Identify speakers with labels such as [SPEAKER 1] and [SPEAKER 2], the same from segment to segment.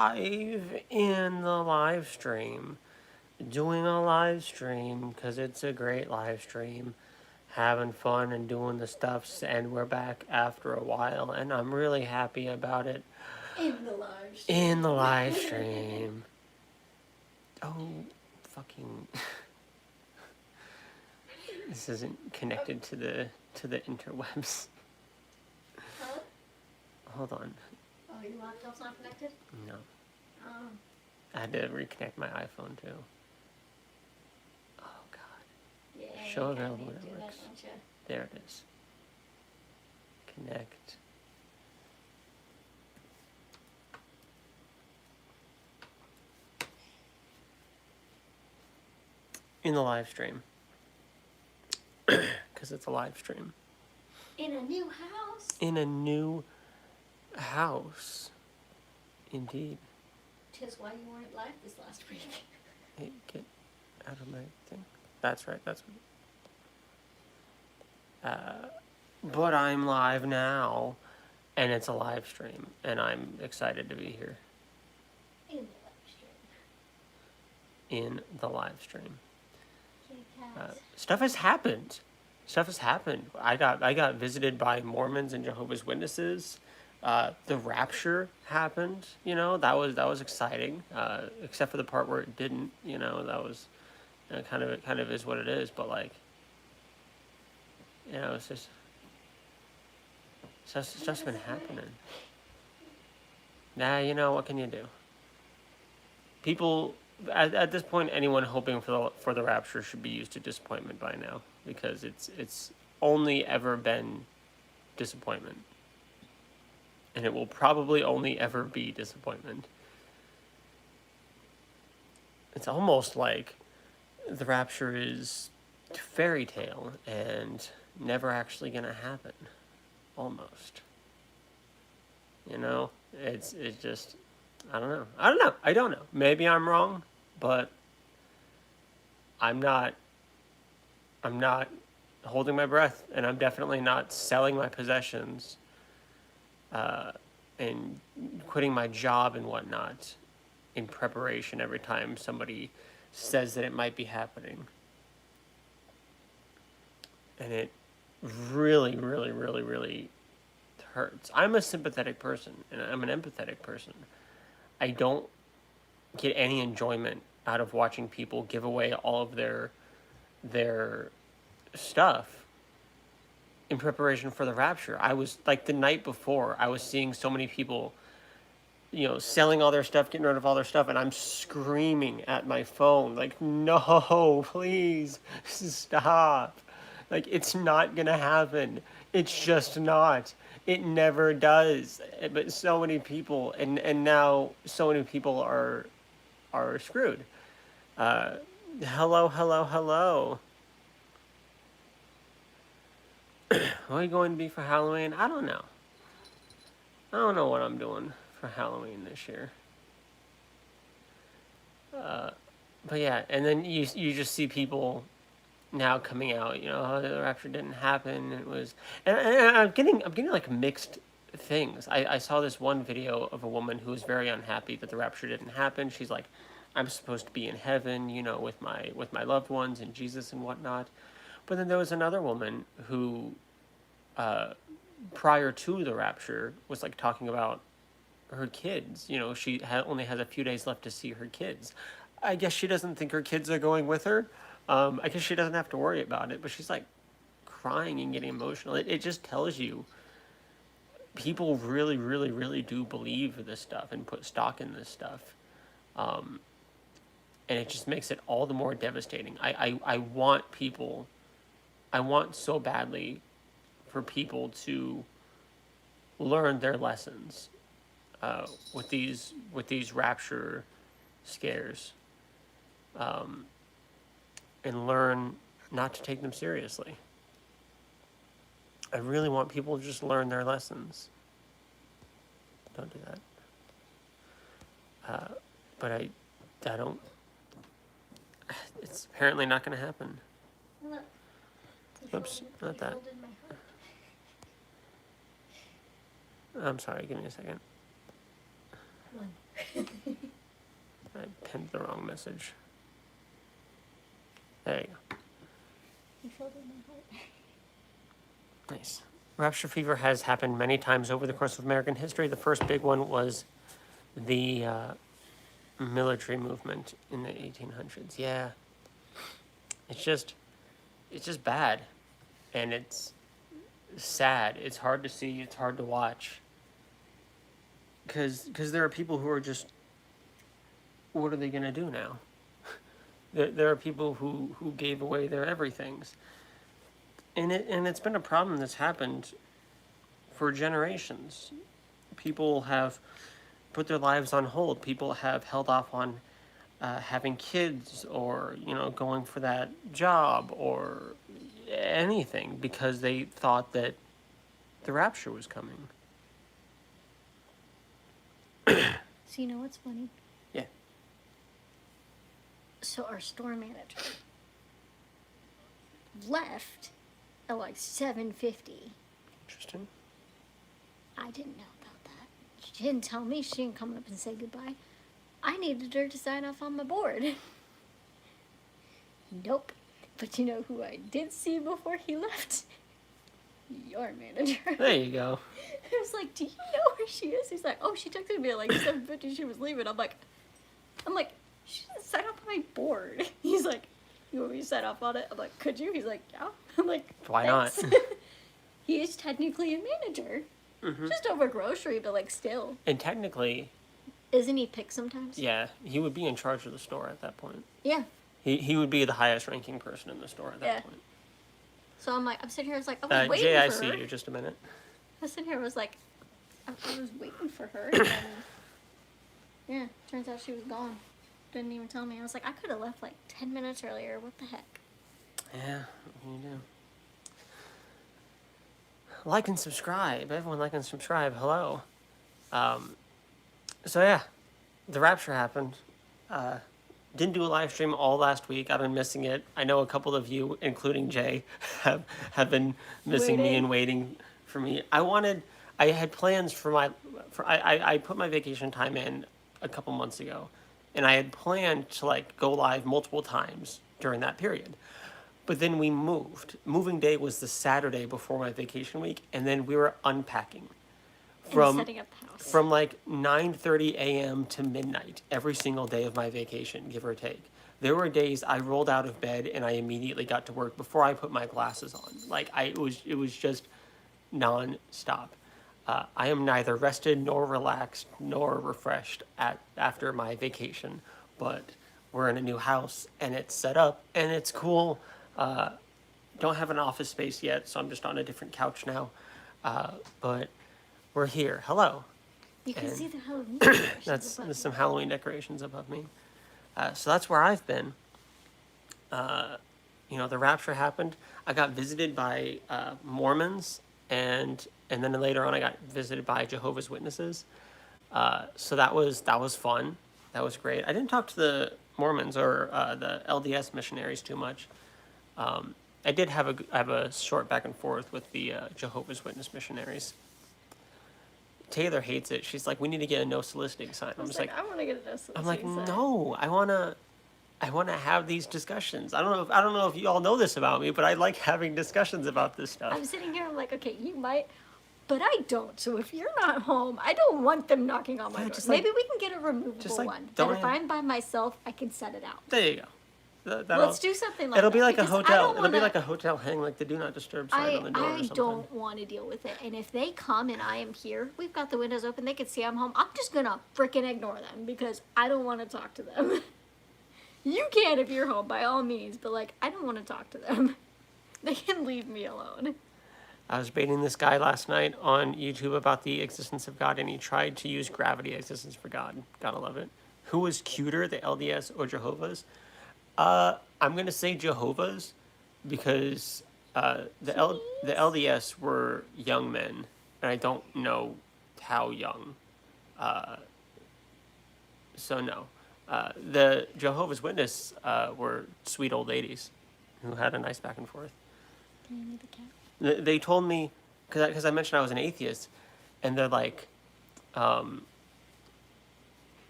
[SPEAKER 1] live in the live stream. Doing a live stream because it's a great live stream. Having fun and doing the stuffs, and we're back after a while, and I'm really happy about it.
[SPEAKER 2] In the live stream.
[SPEAKER 1] In the live stream. Oh, fucking. This isn't connected to the interwebs.
[SPEAKER 2] Huh?
[SPEAKER 1] Hold on.
[SPEAKER 2] Oh, your laptop's not connected?
[SPEAKER 1] No.
[SPEAKER 2] Oh.
[SPEAKER 1] I had to reconnect my iPhone too. Oh god.
[SPEAKER 2] Yeah.
[SPEAKER 1] Show available
[SPEAKER 2] networks.
[SPEAKER 1] networks. There it is. Connect. In the live stream. Because it's a live stream.
[SPEAKER 2] In a new house.
[SPEAKER 1] In a new house. Indeed.
[SPEAKER 2] Tis why you weren't live this last week.
[SPEAKER 1] Hey, get out of my thing. That's right, that's what. But I'm live now, and it's a live stream, and I'm excited to be here.
[SPEAKER 2] In the live stream.
[SPEAKER 1] In the live stream.
[SPEAKER 2] Cats.
[SPEAKER 1] Stuff has happened. Stuff has happened. I got visited by Mormons and Jehovah's Witnesses. The rapture happened. You know, that was exciting. Except for the part where it didn't. You know, that was it kind of is what it is. But like, you know, it's just stuff's been happening. Nah, you know, what can you do? People. At this point, anyone hoping for the rapture should be used to disappointment by now, because it's only ever been disappointment, and it will probably only ever be disappointment. It's almost like the rapture is fairy tale and never actually gonna happen. Almost. You know, it's just. I don't know. Maybe I'm wrong, but I'm not holding my breath, and I'm definitely not selling my possessions and quitting my job and whatnot in preparation every time somebody says that it might be happening. And it really, really, really, really hurts. I'm a sympathetic person, and I'm an empathetic person. I don't get any enjoyment out of watching people give away all of their stuff in preparation for the rapture. I was like, the night before, I was seeing so many people, you know, selling all their stuff, getting rid of all their stuff, and I'm screaming at my phone like, no, please stop. Like, it's not gonna happen. It's just not. It never does. But so many people, and now so many people are screwed. Hello. What are you going to be for Halloween? I don't know. I don't know what I'm doing for Halloween this year. But yeah, and then you just see people now coming out, you know, the rapture didn't happen. It was, and I'm getting like mixed things. I saw this one video of a woman who was very unhappy that the rapture didn't happen. She's like, I'm supposed to be in heaven, you know, with my loved ones and Jesus and whatnot. But then there was another woman who, prior to the rapture, was like talking about her kids. You know, she only has a few days left to see her kids. I guess she doesn't think her kids are going with her. I guess she doesn't have to worry about it, but she's like crying and getting emotional. It just tells you people really, really, really do believe this stuff and put stock in this stuff. And it just makes it all the more devastating. I want so badly for people to learn their lessons with these rapture scares. And learn not to take them seriously. I really want people to just learn their lessons. Don't do that. But I don't. It's apparently not going to happen.
[SPEAKER 2] Look.
[SPEAKER 1] Oops, not that. I'm sorry, give me a second.
[SPEAKER 2] One.
[SPEAKER 1] pinned the wrong message. There you go.
[SPEAKER 2] You filled in my heart.
[SPEAKER 1] Nice. Rapture fever has happened many times over the course of American history. The first big one was the military movement in the 1800s. Yeah. It's just bad. And it's sad. It's hard to see. It's hard to watch. Because there are people who are just, what are they going to do now? There are people who gave away their everythings. And it's been a problem that's happened for generations. People have put their lives on hold. People have held off on having kids, or going for that job, or anything, because they thought that the rapture was coming.
[SPEAKER 2] So you know what's funny?
[SPEAKER 1] Yeah.
[SPEAKER 2] So our store manager left at like 7:50.
[SPEAKER 1] Interesting.
[SPEAKER 2] I didn't know about that. She didn't tell me. She didn't come up and say goodbye. I needed her to sign off on my board. Nope. But you know who I did see before he left? Your manager.
[SPEAKER 1] There you go.
[SPEAKER 2] I was like, do you know where she is? He's like, oh, she texted me at like 7:50. She was leaving. I'm like, she didn't sign off on my board. He's like, you want me to sign off on it? I'm like, could you? He's like, yeah. I'm like,
[SPEAKER 1] why not?
[SPEAKER 2] He is technically a manager.
[SPEAKER 1] Mm-hmm.
[SPEAKER 2] Just over grocery, but like still.
[SPEAKER 1] And technically,
[SPEAKER 2] isn't he picked sometimes?
[SPEAKER 1] yeah, he would be in charge of the store at that point.
[SPEAKER 2] Yeah.
[SPEAKER 1] He would be the highest ranking person in the store at that
[SPEAKER 2] Yeah.
[SPEAKER 1] point.
[SPEAKER 2] So I'm see here. I was like, I was waiting
[SPEAKER 1] Jay, I
[SPEAKER 2] for her.
[SPEAKER 1] see you. Just a minute.
[SPEAKER 2] I was sitting here. I was like, I was waiting for her. And yeah, turns out she was gone. Didn't even tell me. I was like, I could have left like 10 minutes earlier. What the heck?
[SPEAKER 1] Yeah, what can you do? Like and subscribe. Everyone like and subscribe. Hello. So yeah, the rapture happened. Didn't do a live stream all last week. I've been missing it. I know a couple of you, including Jay, have been missing me and waiting for me. I had plans I put my vacation time in a couple months ago, and I had planned to go live multiple times during that period. But then we moved. Moving day was the Saturday before my vacation week, and then we were unpacking.
[SPEAKER 2] And setting up the house.
[SPEAKER 1] From 9:30 a.m. to midnight every single day of my vacation, give or take. There were days I rolled out of bed and I immediately got to work before I put my glasses on. It was just non-stop. I am neither rested nor relaxed nor refreshed after my vacation, but we're in a new house and it's set up and it's cool. Don't have an office space yet, so I'm just on a different couch now. But we're here. Hello.
[SPEAKER 2] You can
[SPEAKER 1] and
[SPEAKER 2] see the Halloween decorations
[SPEAKER 1] There's
[SPEAKER 2] above
[SPEAKER 1] some
[SPEAKER 2] me.
[SPEAKER 1] Halloween decorations above me. So that's where I've been. The rapture happened. I got visited by Mormons, and then later on I got visited by Jehovah's Witnesses. So that was fun. That was great. I didn't talk to the Mormons or the LDS missionaries too much. I did have a short back and forth with the Jehovah's Witness missionaries. Taylor hates it. She's like, we need to get a no soliciting sign. I'm just like,
[SPEAKER 2] I want to get a no soliciting
[SPEAKER 1] I'm like,
[SPEAKER 2] sign.
[SPEAKER 1] no, I wanna have these discussions. I don't know if you all know this about me, but I like having discussions about this stuff.
[SPEAKER 2] I'm sitting here, I'm like, okay, you might, but I don't. So if you're not home, I don't want them knocking on my door. Maybe we can get a removable one. That if I'm by myself, I can set it out.
[SPEAKER 1] There you go.
[SPEAKER 2] Let's do something like that.
[SPEAKER 1] It'll be like a hotel. It'll be
[SPEAKER 2] wanna-
[SPEAKER 1] like a hotel hang, like the do not disturb sign on the door or
[SPEAKER 2] I
[SPEAKER 1] something.
[SPEAKER 2] don't want to deal with it. And if they come and I am here, we've got the windows open, they can see I'm home. I'm just going to freaking ignore them because I don't want to talk to them. You can if you're home, by all means, but I don't want to talk to them. They can leave me alone.
[SPEAKER 1] I was baiting this guy last night on YouTube about the existence of God, and he tried to use gravity existence for God. Gotta love it. Who was cuter, the LDS or Jehovah's? I'm gonna say Jehovah's because the LDS were young men, and I don't know how young. So no. The Jehovah's Witness were sweet old ladies who had a nice back and forth.
[SPEAKER 2] Can you move the cat?
[SPEAKER 1] They told me, because I mentioned I was an atheist, and they're like,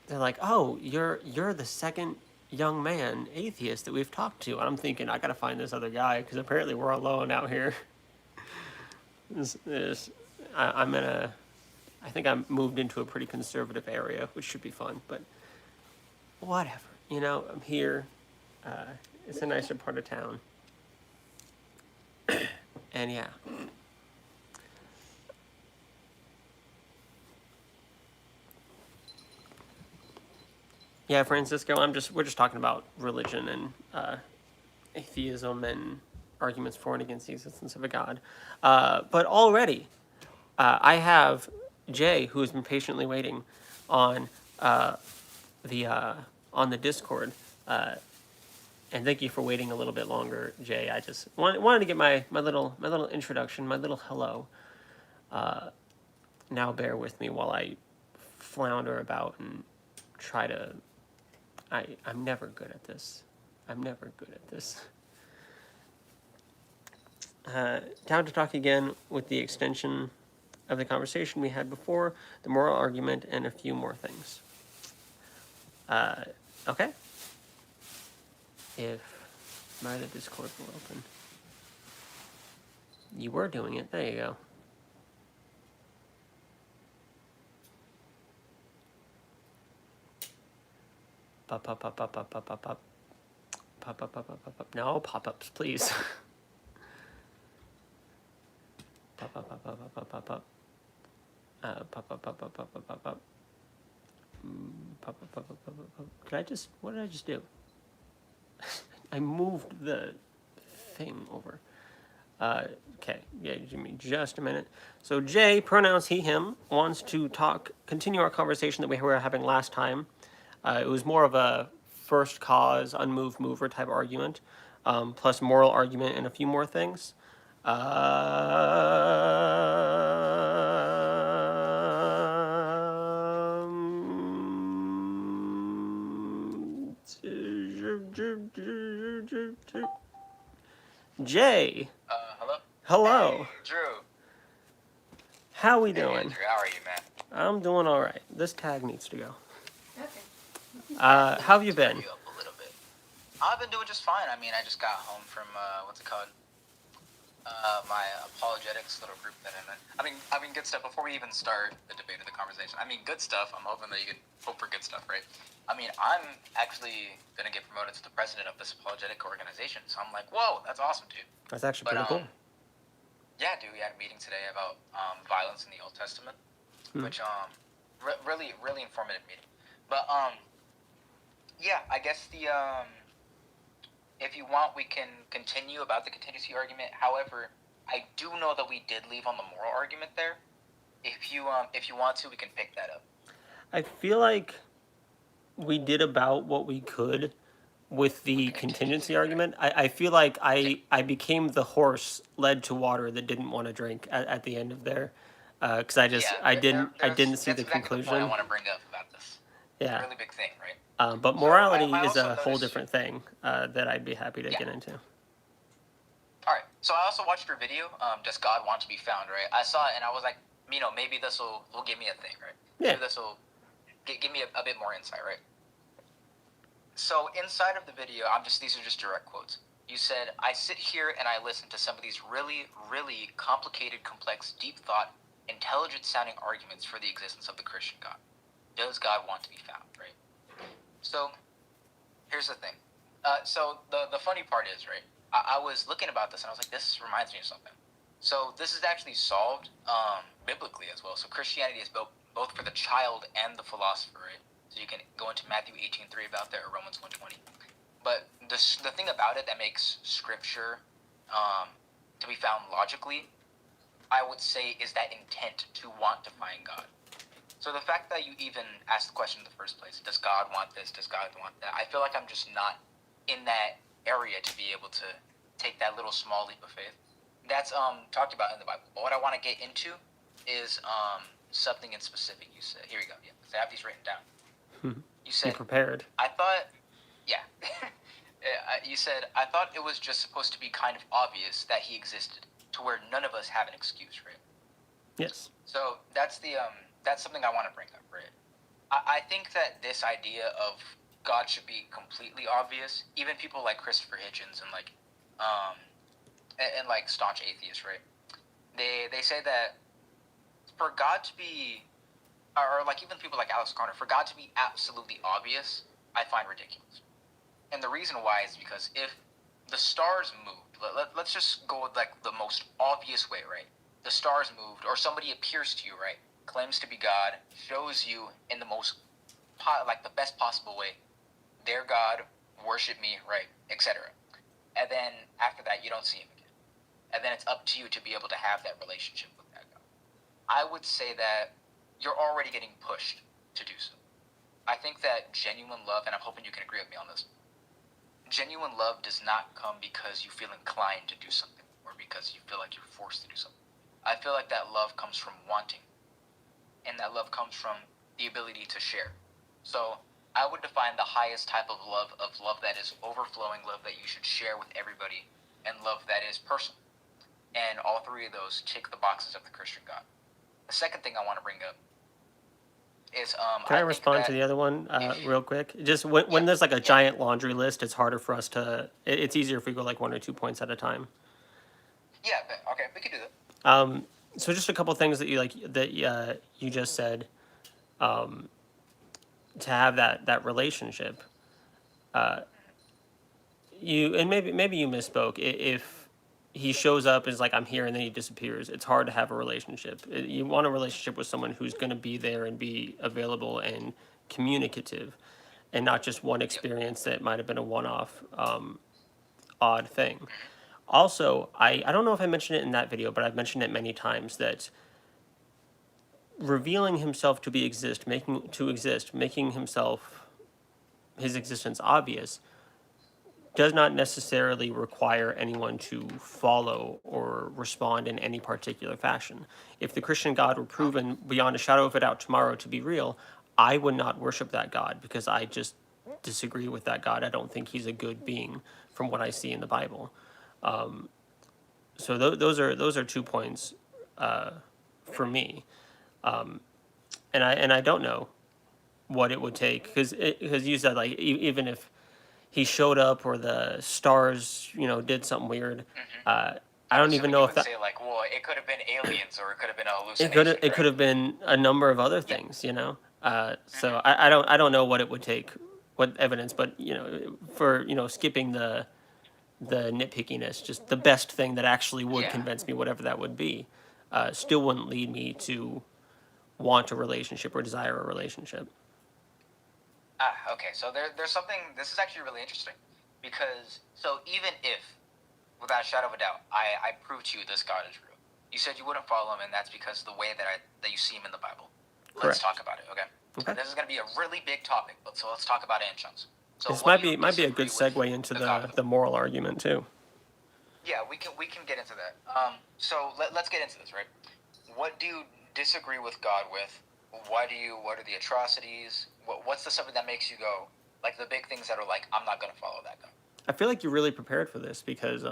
[SPEAKER 1] they're like, "Oh, you're the second young man atheist that we've talked to." And I'm thinking, I gotta find this other guy because apparently we're alone out here. This, I'm in a, I think I'm moved into a pretty conservative area, which should be fun. But whatever, I'm here. It's a nicer part of town, and yeah. Yeah, Francisco, we're just talking about religion and atheism and arguments for and against the existence of a God. But already, I have Jay, who has been patiently waiting on the on the Discord. And thank you for waiting a little bit longer, Jay. I just wanted to get my little introduction, my little hello. Now bear with me while I flounder about and try to. I'm never good at this. I'm never good at this. Time to talk again with the extension of the conversation we had before, the moral argument, and a few more things. Okay? If my other Discord will open. You were doing it. There you go. Pop, pop, pop, pop, pop, pop, pop, pop. Pop, pop, pop, pop, pop, pop. No pop-ups, please. Pop, pop, pop, pop, pop, pop, pop, pop. Pop, pop, pop, pop, pop, pop, pop, pop. Pop, pop, pop, pop, pop, pop. What did I just do? I moved the thing over. Okay, yeah, give me just a minute. So Jay, pronouns he, him, wants to continue our conversation that we were having last time. It was more of a first cause, unmoved mover type argument, plus moral argument and a few more things. Jay.
[SPEAKER 3] Hello?
[SPEAKER 1] Hello.
[SPEAKER 3] Hey, Drew.
[SPEAKER 1] How we
[SPEAKER 3] Hey,
[SPEAKER 1] doing?
[SPEAKER 3] Andrew, how are you, man?
[SPEAKER 1] I'm doing all right. This tag needs to go.
[SPEAKER 2] Okay.
[SPEAKER 1] How have you been?
[SPEAKER 3] You up a little bit. I've been doing just fine. I mean, I just got home from what's it called? My apologetics little group that I'm in. I mean, good stuff. Before we even start the debate or the conversation, I mean, good stuff. I'm hoping that you can hope for good stuff, right? I mean, I'm actually gonna get promoted to the president of this apologetic organization, so I'm like, whoa, that's awesome, dude.
[SPEAKER 1] That's actually pretty cool.
[SPEAKER 3] Yeah, dude, we had a meeting today about violence in the Old Testament, which really informative meeting. But yeah, I guess the if you want, we can continue about the contingency argument. However, I do know that we did leave on the moral argument there. If you want to, we can pick that up.
[SPEAKER 1] I feel like we did about what we could with the contingency argument. I feel like I became the horse led to water that didn't want to drink at the end of there, because I didn't see the conclusion.
[SPEAKER 3] The point I want to bring up about this.
[SPEAKER 1] Yeah.
[SPEAKER 3] It's a really big thing, right?
[SPEAKER 1] But morality
[SPEAKER 3] I
[SPEAKER 1] is a
[SPEAKER 3] also
[SPEAKER 1] whole
[SPEAKER 3] noticed-
[SPEAKER 1] different thing that I'd be happy to get into.
[SPEAKER 3] All right. So I also watched your video. Does God want to be found? Right. I saw it and I was like, maybe this will give me a thing, right?
[SPEAKER 1] Yeah.
[SPEAKER 3] Maybe this will give me a bit more insight, right? So inside of the video, these are just direct quotes. You said, "I sit here and I listen to some of these really, really complicated, complex, deep thought, intelligent sounding arguments for the existence of the Christian God. Does God want to be found?" Right. So here's the thing. So the funny part is, right, I was looking about this and I was like, this reminds me of something. So this is actually solved biblically as well. So Christianity is both for the child and the philosopher, right? So you can go into Matthew 18:3 about that, or Romans 1:20. But the thing about it that makes Scripture to be found logically, I would say, is that intent to want to find God. So the fact that you even asked the question in the first place, does God want this? Does God want that? I feel like I'm just not in that area to be able to take that little small leap of faith. That's talked about in the Bible. But what I want to get into is something in specific you said. Here we go. Yeah, I have these written down. You said,
[SPEAKER 1] Be prepared.
[SPEAKER 3] I thought, yeah. You said, I thought it was just supposed to be kind of obvious that he existed, to where none of us have an excuse, right?
[SPEAKER 1] Yes.
[SPEAKER 3] So that's something I want to bring up, right? I think that this idea of God should be completely obvious, even people like Christopher Hitchens and like, and like staunch atheists, right? They say that for God to be, or like even people like Alex Carter, for God to be absolutely obvious, I find ridiculous. And the reason why is because if the stars moved, let's just go with like the most obvious way, right? The stars moved, or somebody appears to you, right? Claims to be God, shows you in the most, like the best possible way, their God, worship me, right, etc. And then after that, you don't see him again. And then it's up to you to be able to have that relationship with that God. I would say that you're already getting pushed to do so. I think that genuine love, and I'm hoping you can agree with me on this, genuine love does not come because you feel inclined to do something or because you feel like you're forced to do something. I feel like that love comes from wanting, and that love comes from the ability to share. So I would define the highest type of love that is overflowing, love that you should share with everybody, and love that is personal. And all three of those tick the boxes of the Christian God. The second thing I want to bring up is
[SPEAKER 1] Can I
[SPEAKER 3] I think
[SPEAKER 1] respond to
[SPEAKER 3] that
[SPEAKER 1] the other one real quick? Just when
[SPEAKER 3] yeah,
[SPEAKER 1] there's like a
[SPEAKER 3] yeah,
[SPEAKER 1] giant laundry list, it's harder for us to. It's easier if we go like 1 or 2 points at a time.
[SPEAKER 3] yeah, okay, we could do that.
[SPEAKER 1] So just a couple things that you just said to have that relationship. You and maybe you misspoke. If he shows up and is like I'm here and then he disappears, it's hard to have a relationship. You want a relationship with someone who's going to be there and be available and communicative, and not just one
[SPEAKER 3] Yep.
[SPEAKER 1] experience that might have been a one-off odd thing. Also, I don't know if I mentioned it in that video, but I've mentioned it many times that revealing himself to be exist, making himself his existence obvious does not necessarily require anyone to follow or respond in any particular fashion. If the Christian God were proven beyond a shadow of a doubt tomorrow to be real, I would not worship that God because I just disagree with that God. I don't think he's a good being from what I see in the Bible. So those are 2 points for me, and I don't know what it would take because you said like even if he showed up or the stars did something weird. Uh, I
[SPEAKER 3] I'm
[SPEAKER 1] don't even
[SPEAKER 3] assuming you
[SPEAKER 1] know if
[SPEAKER 3] would
[SPEAKER 1] that
[SPEAKER 3] say like, well, it could have been aliens or it could have been a
[SPEAKER 1] it could
[SPEAKER 3] hallucination,
[SPEAKER 1] it could
[SPEAKER 3] right?
[SPEAKER 1] have been a number of other
[SPEAKER 3] Yeah.
[SPEAKER 1] things. So I don't know what it would take, what evidence, but for skipping the nitpickiness, just the best thing that actually would
[SPEAKER 3] Yeah.
[SPEAKER 1] convince me, whatever that would be, still wouldn't lead me to want a relationship or desire a relationship.
[SPEAKER 3] Okay. So there's something. This is actually really interesting because so even if, without a shadow of a doubt, I prove to you this God is real. You said you wouldn't follow him, and that's because of the way that you see him in the Bible. Let's
[SPEAKER 1] Correct.
[SPEAKER 3] talk about it, okay?
[SPEAKER 1] Okay.
[SPEAKER 3] This is going to be a really big topic, but so let's talk about it in chunks. So
[SPEAKER 1] This
[SPEAKER 3] what
[SPEAKER 1] might
[SPEAKER 3] do you
[SPEAKER 1] be a
[SPEAKER 3] disagree
[SPEAKER 1] good
[SPEAKER 3] with
[SPEAKER 1] segue into
[SPEAKER 3] the God
[SPEAKER 1] the
[SPEAKER 3] of?
[SPEAKER 1] moral argument too.
[SPEAKER 3] Yeah, we can get into that. So let's get into this, right? What do you disagree with God with? What are the atrocities? What's the stuff that makes you go like the big things that are like I'm not gonna follow that God?
[SPEAKER 1] I feel like you're really prepared for this because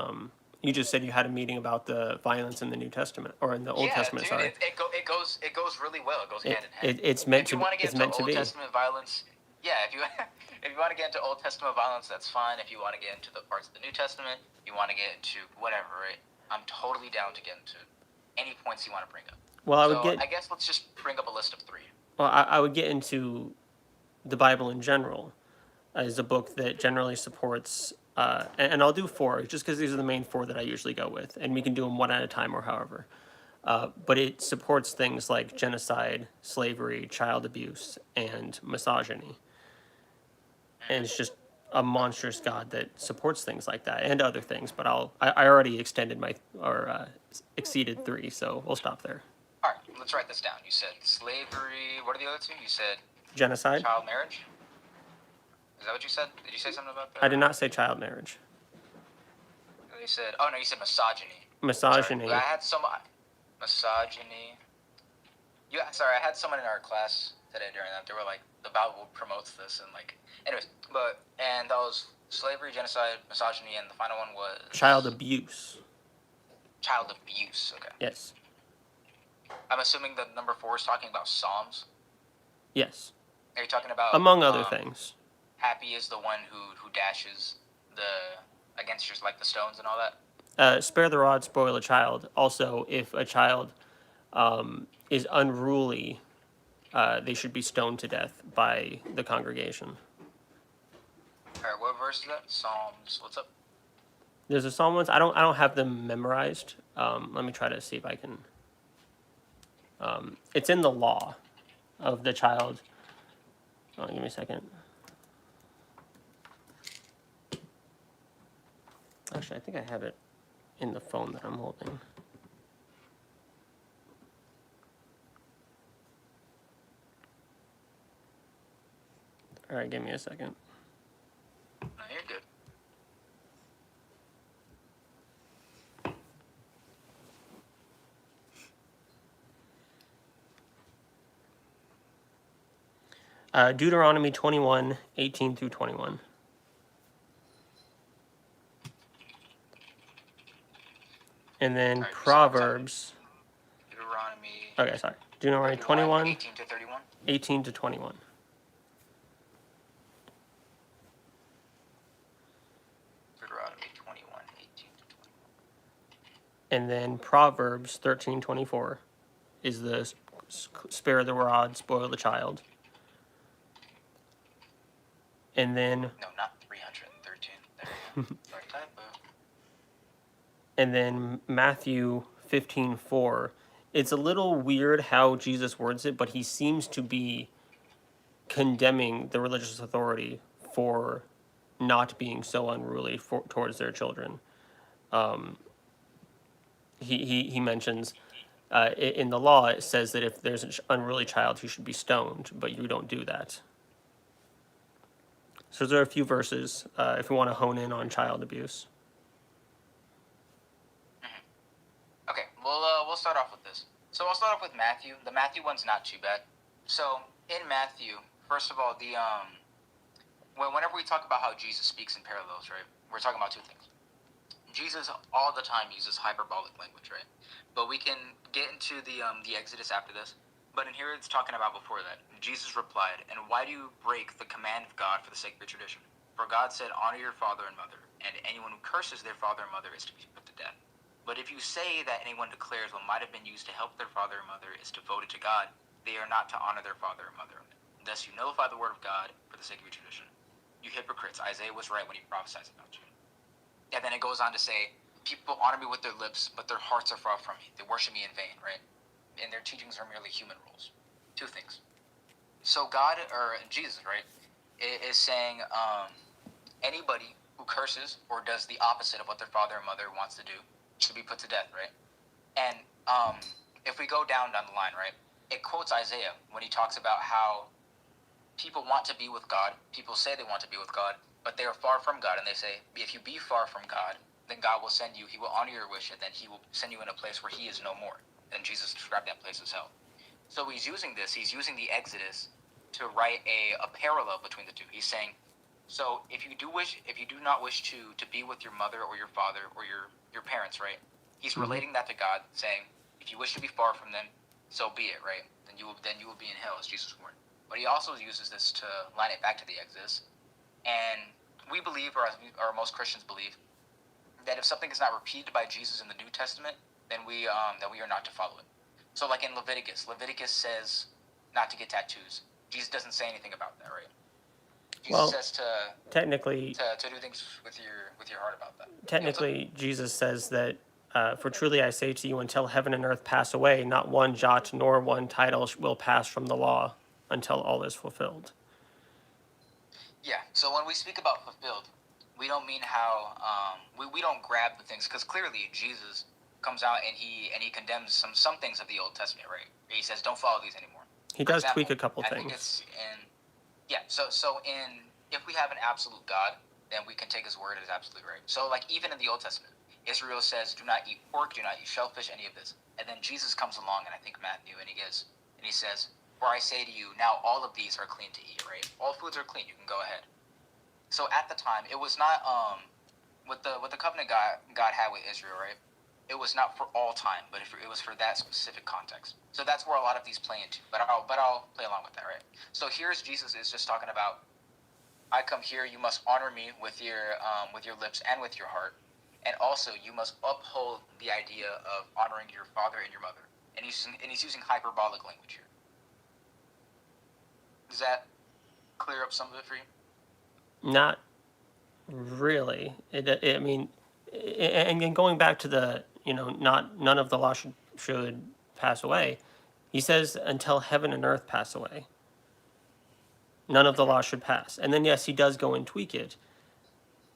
[SPEAKER 1] you just said you had a meeting about the violence in the New Testament or in the Old
[SPEAKER 3] Yeah,
[SPEAKER 1] Testament.
[SPEAKER 3] dude,
[SPEAKER 1] Sorry,
[SPEAKER 3] it goes really well. It goes hand in hand.
[SPEAKER 1] it's meant
[SPEAKER 3] If you
[SPEAKER 1] to
[SPEAKER 3] want to get
[SPEAKER 1] it's
[SPEAKER 3] into
[SPEAKER 1] meant to
[SPEAKER 3] Old
[SPEAKER 1] be.
[SPEAKER 3] Testament violence, yeah, if you if you want to get into Old Testament violence, that's fine. If you want to get into the parts of the New Testament, you want to get into whatever, right? I'm totally down to get into any points you want to bring up.
[SPEAKER 1] Well,
[SPEAKER 3] So I guess let's just bring up a list of three.
[SPEAKER 1] I would get into the Bible in general as a book that generally supports. And I'll do four just because these are the main four that I usually go with, and we can do them one at a time or however. But it supports things like genocide, slavery, child abuse, and misogyny. And it's just a monstrous God that supports things like that and other things. But I already extended exceeded three, so we'll stop there.
[SPEAKER 3] All right, let's write this down. You said slavery. What are the other two? You said
[SPEAKER 1] Genocide.
[SPEAKER 3] child marriage. Is that what you said? Did you say something about that?
[SPEAKER 1] I did not say child marriage.
[SPEAKER 3] You said. Oh no, you said misogyny.
[SPEAKER 1] Misogyny.
[SPEAKER 3] Sorry, I had some misogyny. Sorry, I had someone in our class today during that. They were like, the Bible promotes this, and like, anyways, and that was slavery, genocide, misogyny, and the final one was
[SPEAKER 1] Child abuse.
[SPEAKER 3] Child abuse. Okay.
[SPEAKER 1] Yes.
[SPEAKER 3] I'm assuming the number 4 is talking about Psalms.
[SPEAKER 1] Yes.
[SPEAKER 3] Are you talking about
[SPEAKER 1] among other things?
[SPEAKER 3] Happy is the one who dashes against yours like the stones and all that.
[SPEAKER 1] Spare the rod, spoil a child. Also, if a child is unruly, they should be stoned to death by the congregation.
[SPEAKER 3] All right, what verse is that? Psalms. What's up?
[SPEAKER 1] There's a psalm once. I don't have them memorized. Let me try to see if I can. It's in the law of the child. Oh, give me a second. Actually, I think I have it in the phone that I'm holding. All right, give me a second.
[SPEAKER 3] No, you're good.
[SPEAKER 1] Deuteronomy 21, 18 through 21. And then
[SPEAKER 3] Right,
[SPEAKER 1] Proverbs.
[SPEAKER 3] Deuteronomy.
[SPEAKER 1] Okay, sorry. Deuteronomy 21,
[SPEAKER 3] 18 to 31.
[SPEAKER 1] 18 to 21.
[SPEAKER 3] Deuteronomy 21, 18 to 21.
[SPEAKER 1] And then Proverbs 13, 24 is the spare the rod, spoil the child. And then
[SPEAKER 3] No, not 313. There. Sorry, typo.
[SPEAKER 1] and then Matthew 15, 4. It's a little weird how Jesus words it, but he seems to be condemning the religious authority for not being so unruly towards their children. He mentions in the law it says that if there's an unruly child, he should be stoned, but you don't do that. So there are a few verses if we want to hone in on child abuse.
[SPEAKER 3] Okay, we'll start off with this. So I'll start off with Matthew. The Matthew one's not too bad. So in Matthew, first of all, whenever we talk about how Jesus speaks in parallels, right, we're talking about two things. Jesus all the time uses hyperbolic language, right? But we can get into the Exodus after this. But in here it's talking about before that. Jesus replied, "And why do you break the command of God for the sake of your tradition? For God said, honor your father and mother, and anyone who curses their father and mother is to be put to death. But if you say that anyone declares what might have been used to help their father or mother is devoted to God, they are not to honor their father or mother. Thus you nullify the word of God for the sake of your tradition. You hypocrites, Isaiah was right when he prophesied about you." And then it goes on to say, people honor me with their lips, but their hearts are far from me. They worship me in vain, right? And their teachings are merely human rules. Two things. So God, or Jesus, right, is saying anybody who curses or does the opposite of what their father or mother wants to do should be put to death, right? And if we go down the line, right, it quotes Isaiah when he talks about how people want to be with God. People say they want to be with God, but they are far from God. And they say, if you be far from God, then God will send you, he will honor your wish, and then he will send you in a place where he is no more. And Jesus described that place as hell. So he's using the Exodus to write a parallel between the two. He's saying, so if you do not wish to be with your mother or your father or your parents, right? He's relating that to God, saying, if you wish to be far from them, so be it, right? Then you will be in hell, as Jesus warned. But he also uses this to line it back to the Exodus. And we believe, or most Christians believe, that if something is not repeated by Jesus in the New Testament, then we are not to follow it. So like in Leviticus says not to get tattoos. Jesus doesn't say anything about that, right? Jesus says to
[SPEAKER 1] technically
[SPEAKER 3] to do things with your heart about that.
[SPEAKER 1] Technically, Jesus says that, for truly I say to you, until heaven and earth pass away, not one jot nor one tittle will pass from the law until all is fulfilled.
[SPEAKER 3] Yeah, so when we speak about fulfilled, we don't mean how, we don't grab the things, because clearly Jesus comes out and he condemns some things of the Old Testament, right? He says, don't follow these anymore.
[SPEAKER 1] He does tweak a couple
[SPEAKER 3] I
[SPEAKER 1] things.
[SPEAKER 3] think it's if we have an absolute God, then we can take his word as absolute, right? So like even in the Old Testament, Israel says, do not eat pork, do not eat shellfish, any of this. And then Jesus comes along, and I think Matthew, and he says, for I say to you, now all of these are clean to eat, right? All foods are clean, you can go ahead. So at the time, it was not, with the covenant God had with Israel, right? it was not for all time, but it was for that specific context. So that's where a lot of these play into. But I'll play along with that, right? So here's Jesus is just talking about, I come here, you must honor me with your lips and with your heart, and also you must uphold the idea of honoring your father and your mother. And he's using hyperbolic language here. Does that clear up some of it for you?
[SPEAKER 1] Not really. I mean, and going back to the, none of the law should pass away. He says until heaven and earth pass away, none of the law should pass. And then yes, he does go and tweak it,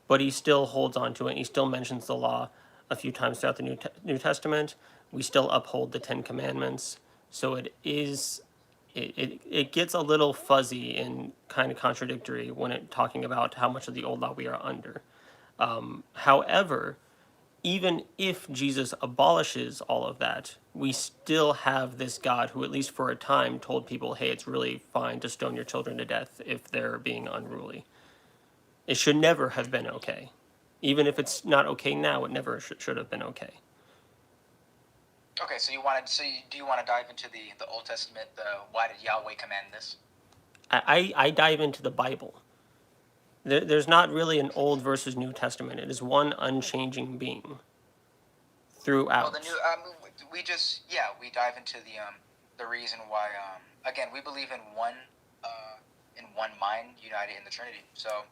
[SPEAKER 1] but he still holds on to it. And he still mentions the law a few times throughout the New Testament. We still uphold the Ten Commandments. So it gets a little fuzzy and kind of contradictory when it talking about how much of the old law we are under. However, even if Jesus abolishes all of that, we still have this God who, at least for a time, told people, hey, it's really fine to stone your children to death if they're being unruly. It should never have been okay. Even if it's not okay now, it never should have been okay.
[SPEAKER 3] Okay, so do you want to dive into the Old Testament? Why did Yahweh command this?
[SPEAKER 1] I dive into the Bible. There's not really an Old versus New Testament. It is one unchanging being throughout.
[SPEAKER 3] Well, we dive into the reason why again, we believe in one mind united in the Trinity. So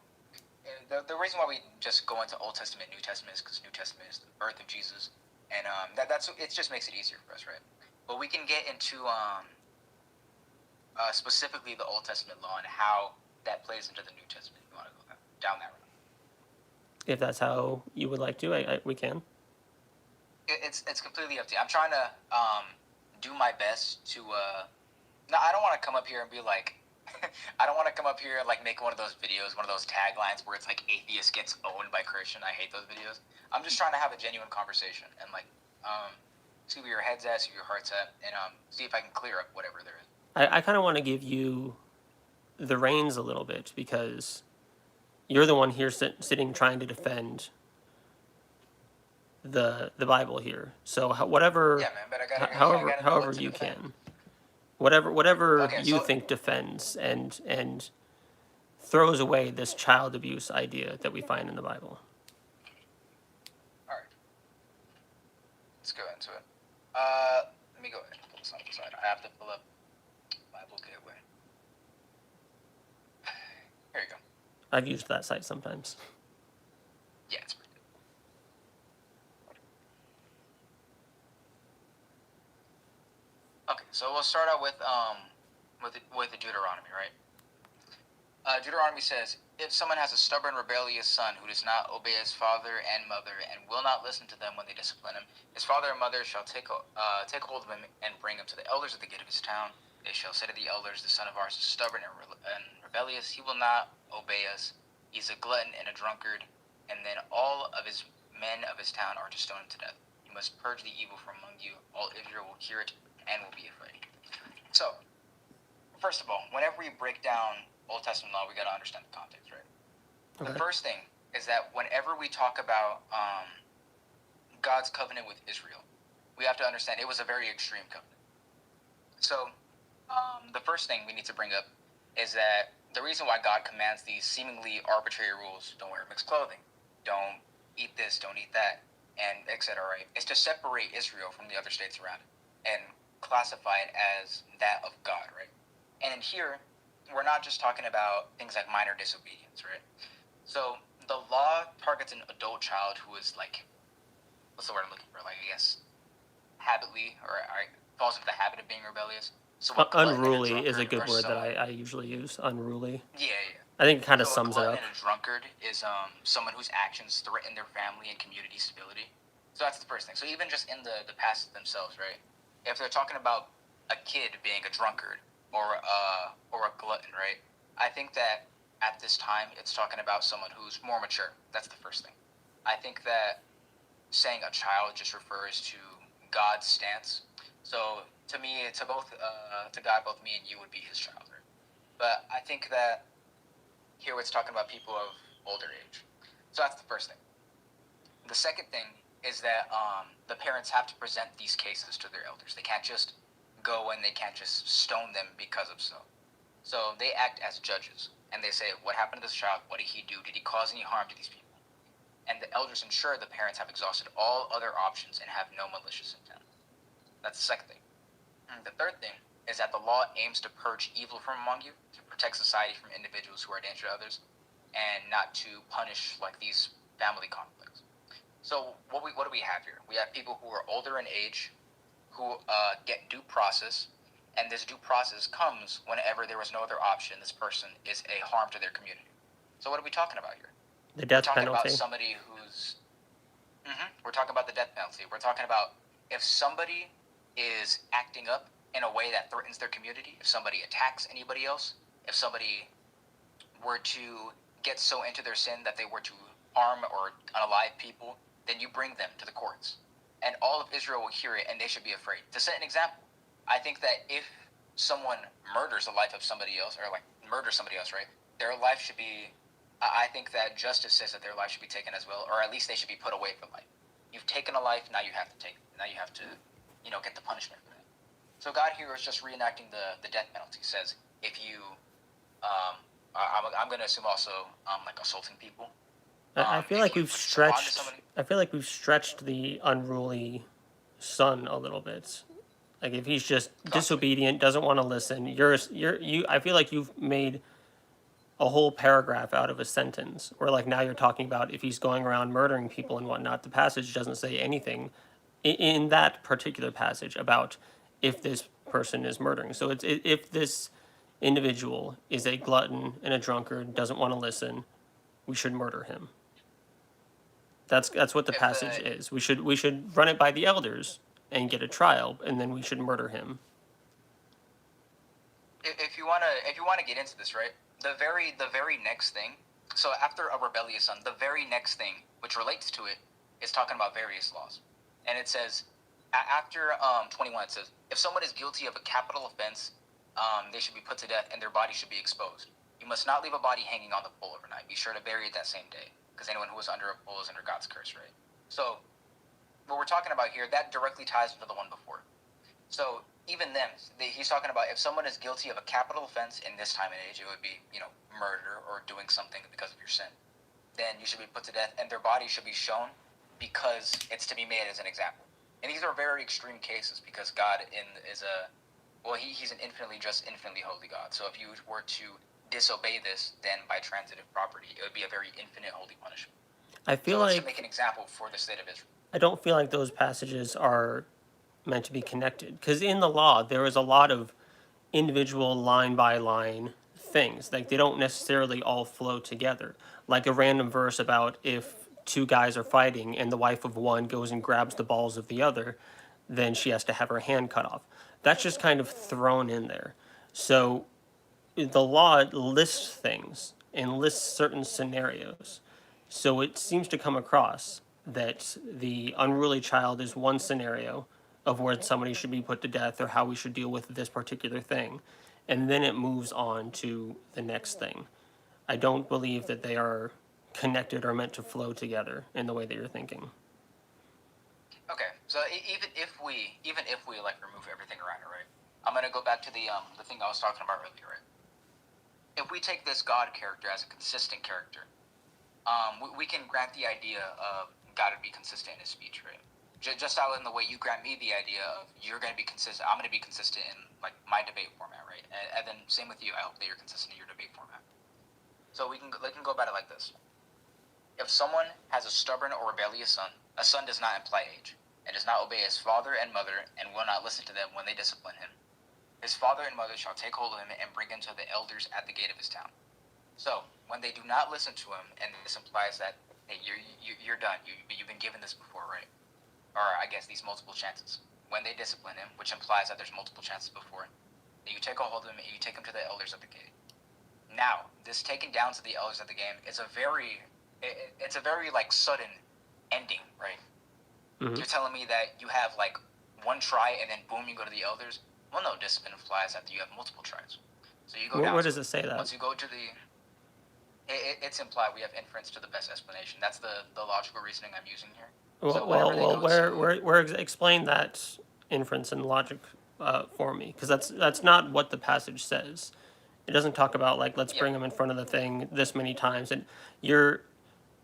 [SPEAKER 3] the reason why we just go into Old Testament, New Testament is because New Testament is the birth of Jesus, and that's it. Just makes it easier for us, right? But we can get into specifically the Old Testament law and how that plays into the New Testament. You want to go down that road?
[SPEAKER 1] If that's how you would like to, we can.
[SPEAKER 3] It's completely up to you. I'm trying to do my best to. No, I don't want to come up here and be like. I don't want to come up here and like make one of those videos, one of those taglines where it's like atheist gets owned by Christian. I hate those videos. I'm just trying to have a genuine conversation and like see where your head's at, see where your heart's at, and see if I can clear up whatever there is.
[SPEAKER 1] I kind of want to give you the reins a little bit because you're the one here sitting trying to defend the Bible here. So whatever,
[SPEAKER 3] Yeah, man, but I gotta
[SPEAKER 1] however you can, whatever
[SPEAKER 3] Okay,
[SPEAKER 1] you
[SPEAKER 3] so-
[SPEAKER 1] think defends and throws away this child abuse idea that we find in the Bible.
[SPEAKER 3] All right, let's go into it. Let me go ahead and pull this on the side. I have to pull up Bible Gateway. Here you go.
[SPEAKER 1] I've used that site sometimes.
[SPEAKER 3] Yeah, it's pretty good. Okay, so we'll start out with the Deuteronomy, right? Deuteronomy says, if someone has a stubborn, rebellious son who does not obey his father and mother and will not listen to them when they discipline him, his father and mother shall take hold of him and bring him to the elders at the gate of his town. They shall say to the elders, the son of ours is stubborn and rebellious. He will not obey us. He's a glutton and a drunkard. And then all of his men of his town are to stone him to death. You must purge the evil from among you. All Israel will hear it and will be afraid. So, first of all, whenever we break down Old Testament law, we got to understand the context, right? Okay. The first thing is that whenever we talk about God's covenant with Israel, we have to understand it was a very extreme covenant. So, the first thing we need to bring up is that the reason why God commands these seemingly arbitrary rules, don't wear mixed clothing, don't eat this, don't eat that, and etc., right, is to separate Israel from the other states around it and classify it as that of God, right? And in here, we're not just talking about things like minor disobedience, right? So the law targets an adult child who is like, what's the word I'm looking for? Like, I guess, falls into the habit of being rebellious. So
[SPEAKER 1] unruly is a good word that I usually use. Unruly.
[SPEAKER 3] Yeah.
[SPEAKER 1] I think it kind of sums it up.
[SPEAKER 3] A glutton and a drunkard is someone whose actions threaten their family and community stability. So that's the first thing. So even just in the passage themselves, right? If they're talking about a kid being a drunkard or a glutton, right? I think that at this time it's talking about someone who's more mature. That's the first thing. I think that saying a child just refers to God's stance. So to me, to God, both me and you would be his child, right? But I think that here it's talking about people of older age. So that's the first thing. The second thing is that the parents have to present these cases to their elders. They can't just go and they can't just stone them because of so. So they act as judges, and they say, what happened to this child? What did he do? Did he cause any harm to these people? And the elders ensure the parents have exhausted all other options and have no malicious intent. That's the second thing. And the third thing is that the law aims to purge evil from among you, to protect society from individuals who are a danger to others, and not to punish like these family conflicts. So what do we have here? We have people who are older in age, who get due process, and this due process comes whenever there was no other option. This person is a harm to their community. So what are we talking about here?
[SPEAKER 1] The death
[SPEAKER 3] We're talking
[SPEAKER 1] penalty.
[SPEAKER 3] about somebody who's... We're talking about the death penalty. We're talking about if somebody is acting up in a way that threatens their community, if somebody attacks anybody else, if somebody were to get so into their sin that they were to harm or unalive people, then you bring them to the courts. And all of Israel will hear it, and they should be afraid. To set an example, I think that if someone murders the life of somebody else, or like murders somebody else, right, their life should be... I think that justice says that their life should be taken as well, or at least they should be put away for life. You've taken a life, now you have to get the punishment for that. So God here is just reenacting the death penalty. He says, if you, I'm going to assume also like assaulting people.
[SPEAKER 1] I feel like we've stretched. I feel like we've stretched the unruly son a little bit. Like if he's just disobedient, doesn't want to listen, I feel like you've made a whole paragraph out of a sentence. Where like now you're talking about if he's going around murdering people and whatnot. The passage doesn't say anything in that particular passage about if this person is murdering. So if this individual is a glutton and a drunkard, doesn't want to listen, we should murder him. That's what the passage is. We should run it by the elders and get a trial, and then we should murder him.
[SPEAKER 3] If you wanna get into this, right? The very next thing. So after a rebellious son, the very next thing which relates to it is talking about various laws, and it says after 21, it says if someone is guilty of a capital offense, they should be put to death and their body should be exposed. You must not leave a body hanging on the pole overnight. Be sure to bury it that same day, because anyone who is under a pole is under God's curse, right? So what we're talking about here, that directly ties into the one before. So even then, he's talking about if someone is guilty of a capital offense in this time and age, it would be, murder or doing something because of your sin. Then you should be put to death, and their body should be shown because it's to be made as an example. And these are very extreme cases because God he's an infinitely just, infinitely holy God. So if you were to disobey this, then by transitive property, it would be a very infinite holy punishment.
[SPEAKER 1] I feel like
[SPEAKER 3] to make an example for the state of Israel.
[SPEAKER 1] I don't feel like those passages are meant to be connected, because in the law there is a lot of individual line by line things. Like they don't necessarily all flow together. Like a random verse about if two guys are fighting and the wife of one goes and grabs the balls of the other, then she has to have her hand cut off. That's just kind of thrown in there. So the law lists things and lists certain scenarios. So it seems to come across that the unruly child is one scenario of where somebody should be put to death or how we should deal with this particular thing. And then it moves on to the next thing. I don't believe that they are connected or meant to flow together in the way that you're thinking.
[SPEAKER 3] Okay, so even if we like remove everything around it, right? I'm gonna go back to the thing I was talking about earlier, right? If we take this God character as a consistent character, we can grant the idea of God to be consistent in his speech, right? Just out in the way you grant me the idea of you're going to be consistent, I'm going to be consistent in like my debate format, right? And then same with you. I hope that you're consistent in your debate format. So we can go about it like this. If someone has a stubborn or rebellious son, a son does not imply age, and does not obey his father and mother, and will not listen to them when they discipline him. His father and mother shall take hold of him and bring him to the elders at the gate of his town. So when they do not listen to him, and this implies that hey, you're done. You've been given this before, right? Or I guess these multiple chances. When they discipline him, which implies that there's multiple chances before, you take a hold of him and you take him to the elders at the gate. Now, this taken down to the elders at the game is a very like sudden ending, right? Mm-hmm. You're telling me that you have like one try and then boom, you go to the elders. Well, no, discipline implies that you have multiple tries. So you go down.
[SPEAKER 1] Where does it say that?
[SPEAKER 3] Once you go to the, it's implied. We have inference to the best explanation. That's the logical reasoning I'm using here. So wherever they go
[SPEAKER 1] explain that inference and logic for me, because that's not what the passage says. It doesn't talk about like let's bring them in front of the thing this many times, and you're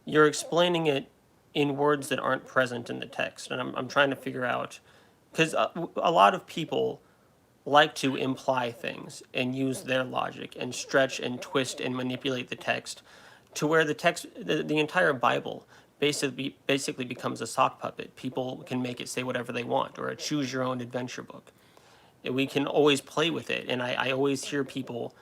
[SPEAKER 1] explaining it in words that aren't present in the text, and I'm trying to figure out because a lot of people like to imply things and use their logic and stretch and twist and manipulate the text to where the entire Bible basically becomes a sock puppet. People can make it say whatever they want, or a choose your own adventure book. And we can always play with it. And I always hear people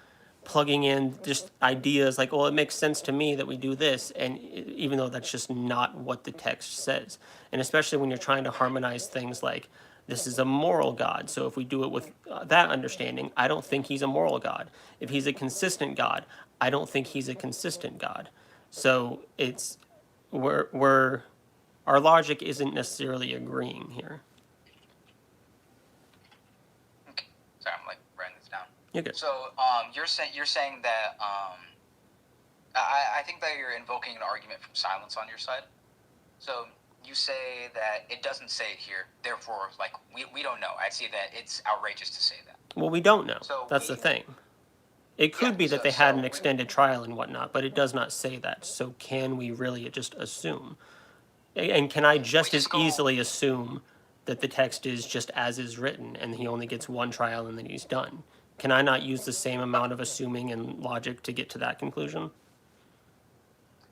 [SPEAKER 1] plugging in just ideas like, well, it makes sense to me that we do this, and even though that's just not what the text says. And especially when you're trying to harmonize things like this is a moral God, so if we do it with that understanding, I don't think he's a moral God. If he's a consistent God, I don't think he's a consistent God. So it's we're our logic isn't necessarily agreeing here.
[SPEAKER 3] Okay. Sorry, I'm like writing this down.
[SPEAKER 1] You're good.
[SPEAKER 3] So you're saying that I think that you're invoking an argument from silence on your side. So you say that it doesn't say it here, therefore, like we don't know. I see that it's outrageous to say that.
[SPEAKER 1] Well, we don't know.
[SPEAKER 3] So
[SPEAKER 1] That's the thing. It could be that they had an extended trial and whatnot, but it does not say that. So can we really just assume? And can I just as easily assume that the text is just as is written and he only gets one trial and then he's done? Can I not use the same amount of assuming and logic to get to that conclusion?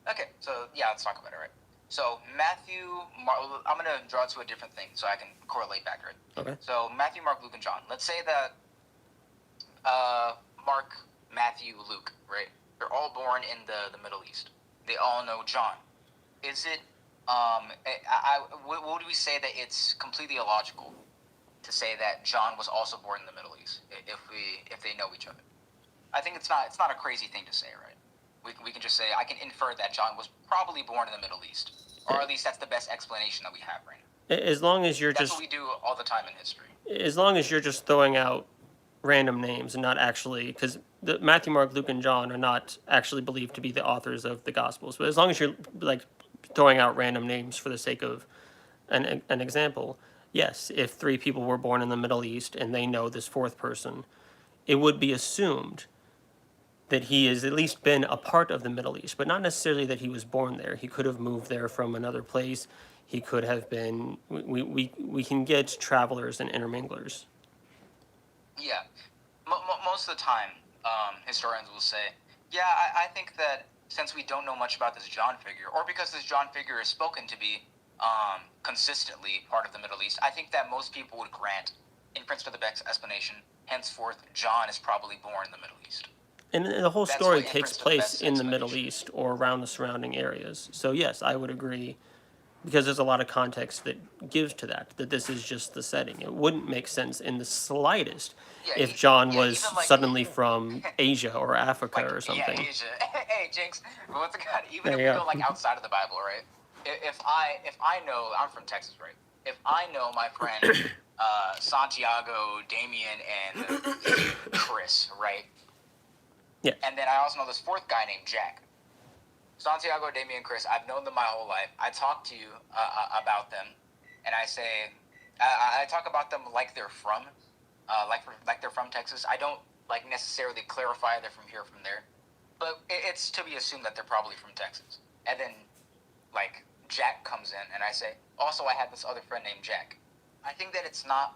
[SPEAKER 3] Okay, so yeah, let's talk about it, right? So I'm going to draw to a different thing so I can correlate back, right?
[SPEAKER 1] Okay.
[SPEAKER 3] So Matthew, Mark, Luke, and John. Let's say that Mark, Matthew, Luke, right? They're all born in the Middle East. They all know John. Is it, would we say that it's completely illogical to say that John was also born in the Middle East if they know each other? I think it's not a crazy thing to say, right? We can just say, I can infer that John was probably born in the Middle East. Or at least that's the best explanation that we have right now.
[SPEAKER 1] As long as
[SPEAKER 3] that's what we do all the time in history.
[SPEAKER 1] As long as you're just throwing out random names and not actually, because Matthew, Mark, Luke, and John are not actually believed to be the authors of the Gospels. But as long as you're like throwing out random names for the sake of an example, yes, if three people were born in the Middle East and they know this fourth person, it would be assumed that he has at least been a part of the Middle East, but not necessarily that he was born there. He could have moved there from another place. He could have been. We can get travelers and interminglers.
[SPEAKER 3] Yeah, most of the time, historians will say, yeah, I think that since we don't know much about this John figure, or because this John figure is spoken to be consistently part of the Middle East, I think that most people would grant, in principle, the best explanation, henceforth, John is probably born in the Middle East.
[SPEAKER 1] And the whole story takes place in the Middle East or around the surrounding areas. So yes, I would agree, because there's a lot of context that gives to that this is just the setting. It wouldn't make sense in the slightest if John was suddenly from Asia or Africa or something.
[SPEAKER 3] Yeah, Asia. Hey, Jinx, what's it called? Even if we go like outside of the Bible, right? If I know, I'm from Texas, right? If I know my friend Santiago, Damien, and Chris, right?
[SPEAKER 1] Yeah.
[SPEAKER 3] And then I also know this fourth guy named Jack. Santiago, Damien, Chris, I've known them my whole life. I talk to you about them, and I say, I talk about them like they're from, like they're from Texas. I don't like necessarily clarify they're from here or from there, but it's to be assumed that they're probably from Texas. And then, like, Jack comes in, and I say, also I had this other friend named Jack. I think that it's not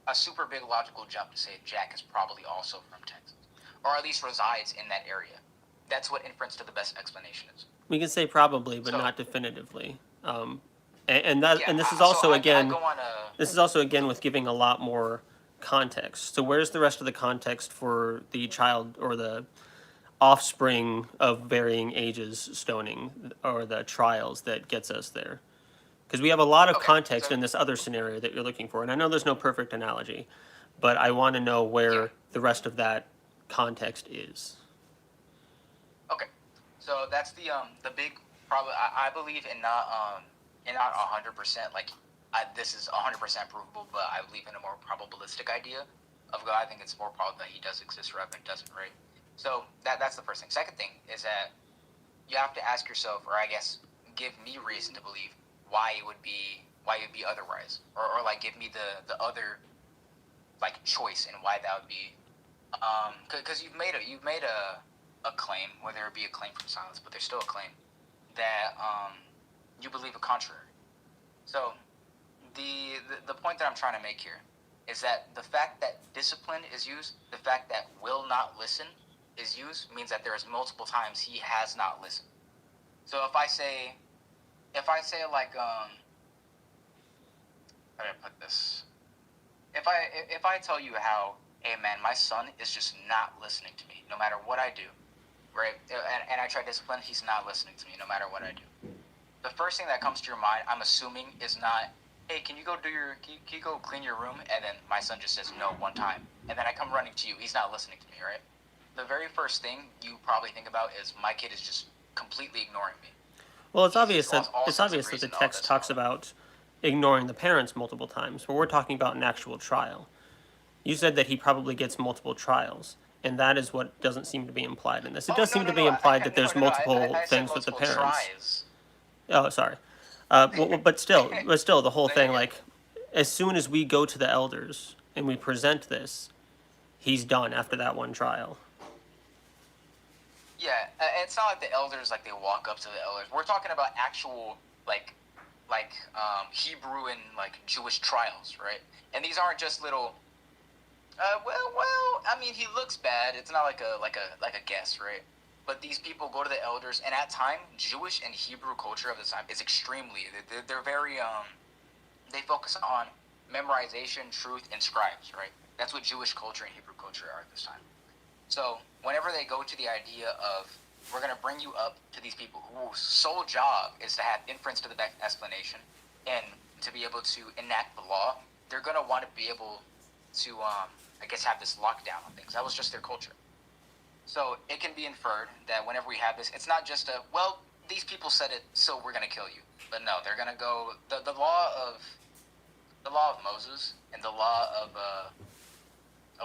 [SPEAKER 3] a super big logical jump to say Jack is probably also from Texas, or at least resides in that area. That's what inference to the best explanation is.
[SPEAKER 1] We can say probably, but not definitively. And this is also this is also again with giving a lot more context. So where's the rest of the context for the child or the offspring of varying ages stoning or the trials that gets us there? Because we have a lot of context in this other scenario that you're looking for, and I know there's no perfect analogy, but I want to know where the rest of that context is.
[SPEAKER 3] Okay, so that's the big problem. I believe in not 100% like this is 100% provable, but I believe in a more probabilistic idea of God. I think it's more probable that he does exist rather than doesn't, right? So that's the first thing. Second thing is that you have to ask yourself, or I guess give me reason to believe why it would be otherwise, or like give me the other like choice and why that would be. Because you've made a claim, whether it be a claim from silence, but there's still a claim that you believe a contrary. So the point that I'm trying to make here is that the fact that discipline is used, the fact that will not listen is used, means that there's multiple times he has not listened. So if I say like how do I put this? If I tell you how, hey man, my son is just not listening to me no matter what I do, right? And I try to discipline, he's not listening to me no matter what I do. The first thing that comes to your mind, I'm assuming, is not, hey, can you go clean your room? And then my son just says no one time, and then I come running to you. He's not listening to me, right? The very first thing you probably think about is my kid is just completely ignoring me.
[SPEAKER 1] Well, it's obvious that the text talks about ignoring the parents multiple times, but we're talking about an actual trial. You said that he probably gets multiple trials, and that is what doesn't seem to be implied in this. It does seem to be implied that there's multiple things with the parents.
[SPEAKER 3] Tries.
[SPEAKER 1] Oh, sorry. But still, the whole thing, like, as soon as we go to the elders and we present this, he's done after that one trial.
[SPEAKER 3] Yeah, it's not like the elders, like, they walk up to the elders. We're talking about actual, like Hebrew and, like, Jewish trials, right? And these aren't just little, well, I mean, he looks bad. It's not like a guess, right? But these people go to the elders, and at time, Jewish and Hebrew culture of the time is extremely, they're very, they focus on memorization, truth, and scribes, right? That's what Jewish culture and Hebrew culture are at this time. So whenever they go to the idea of, we're going to bring you up to these people whose sole job is to have inference to the explanation and to be able to enact the law, they're going to want to be able to, I guess, have this lockdown on things. That was just their culture. So it can be inferred that whenever we have this, it's not just a, well, these people said it, so we're going to kill you. But no, they're going to go, the law of Moses and the law of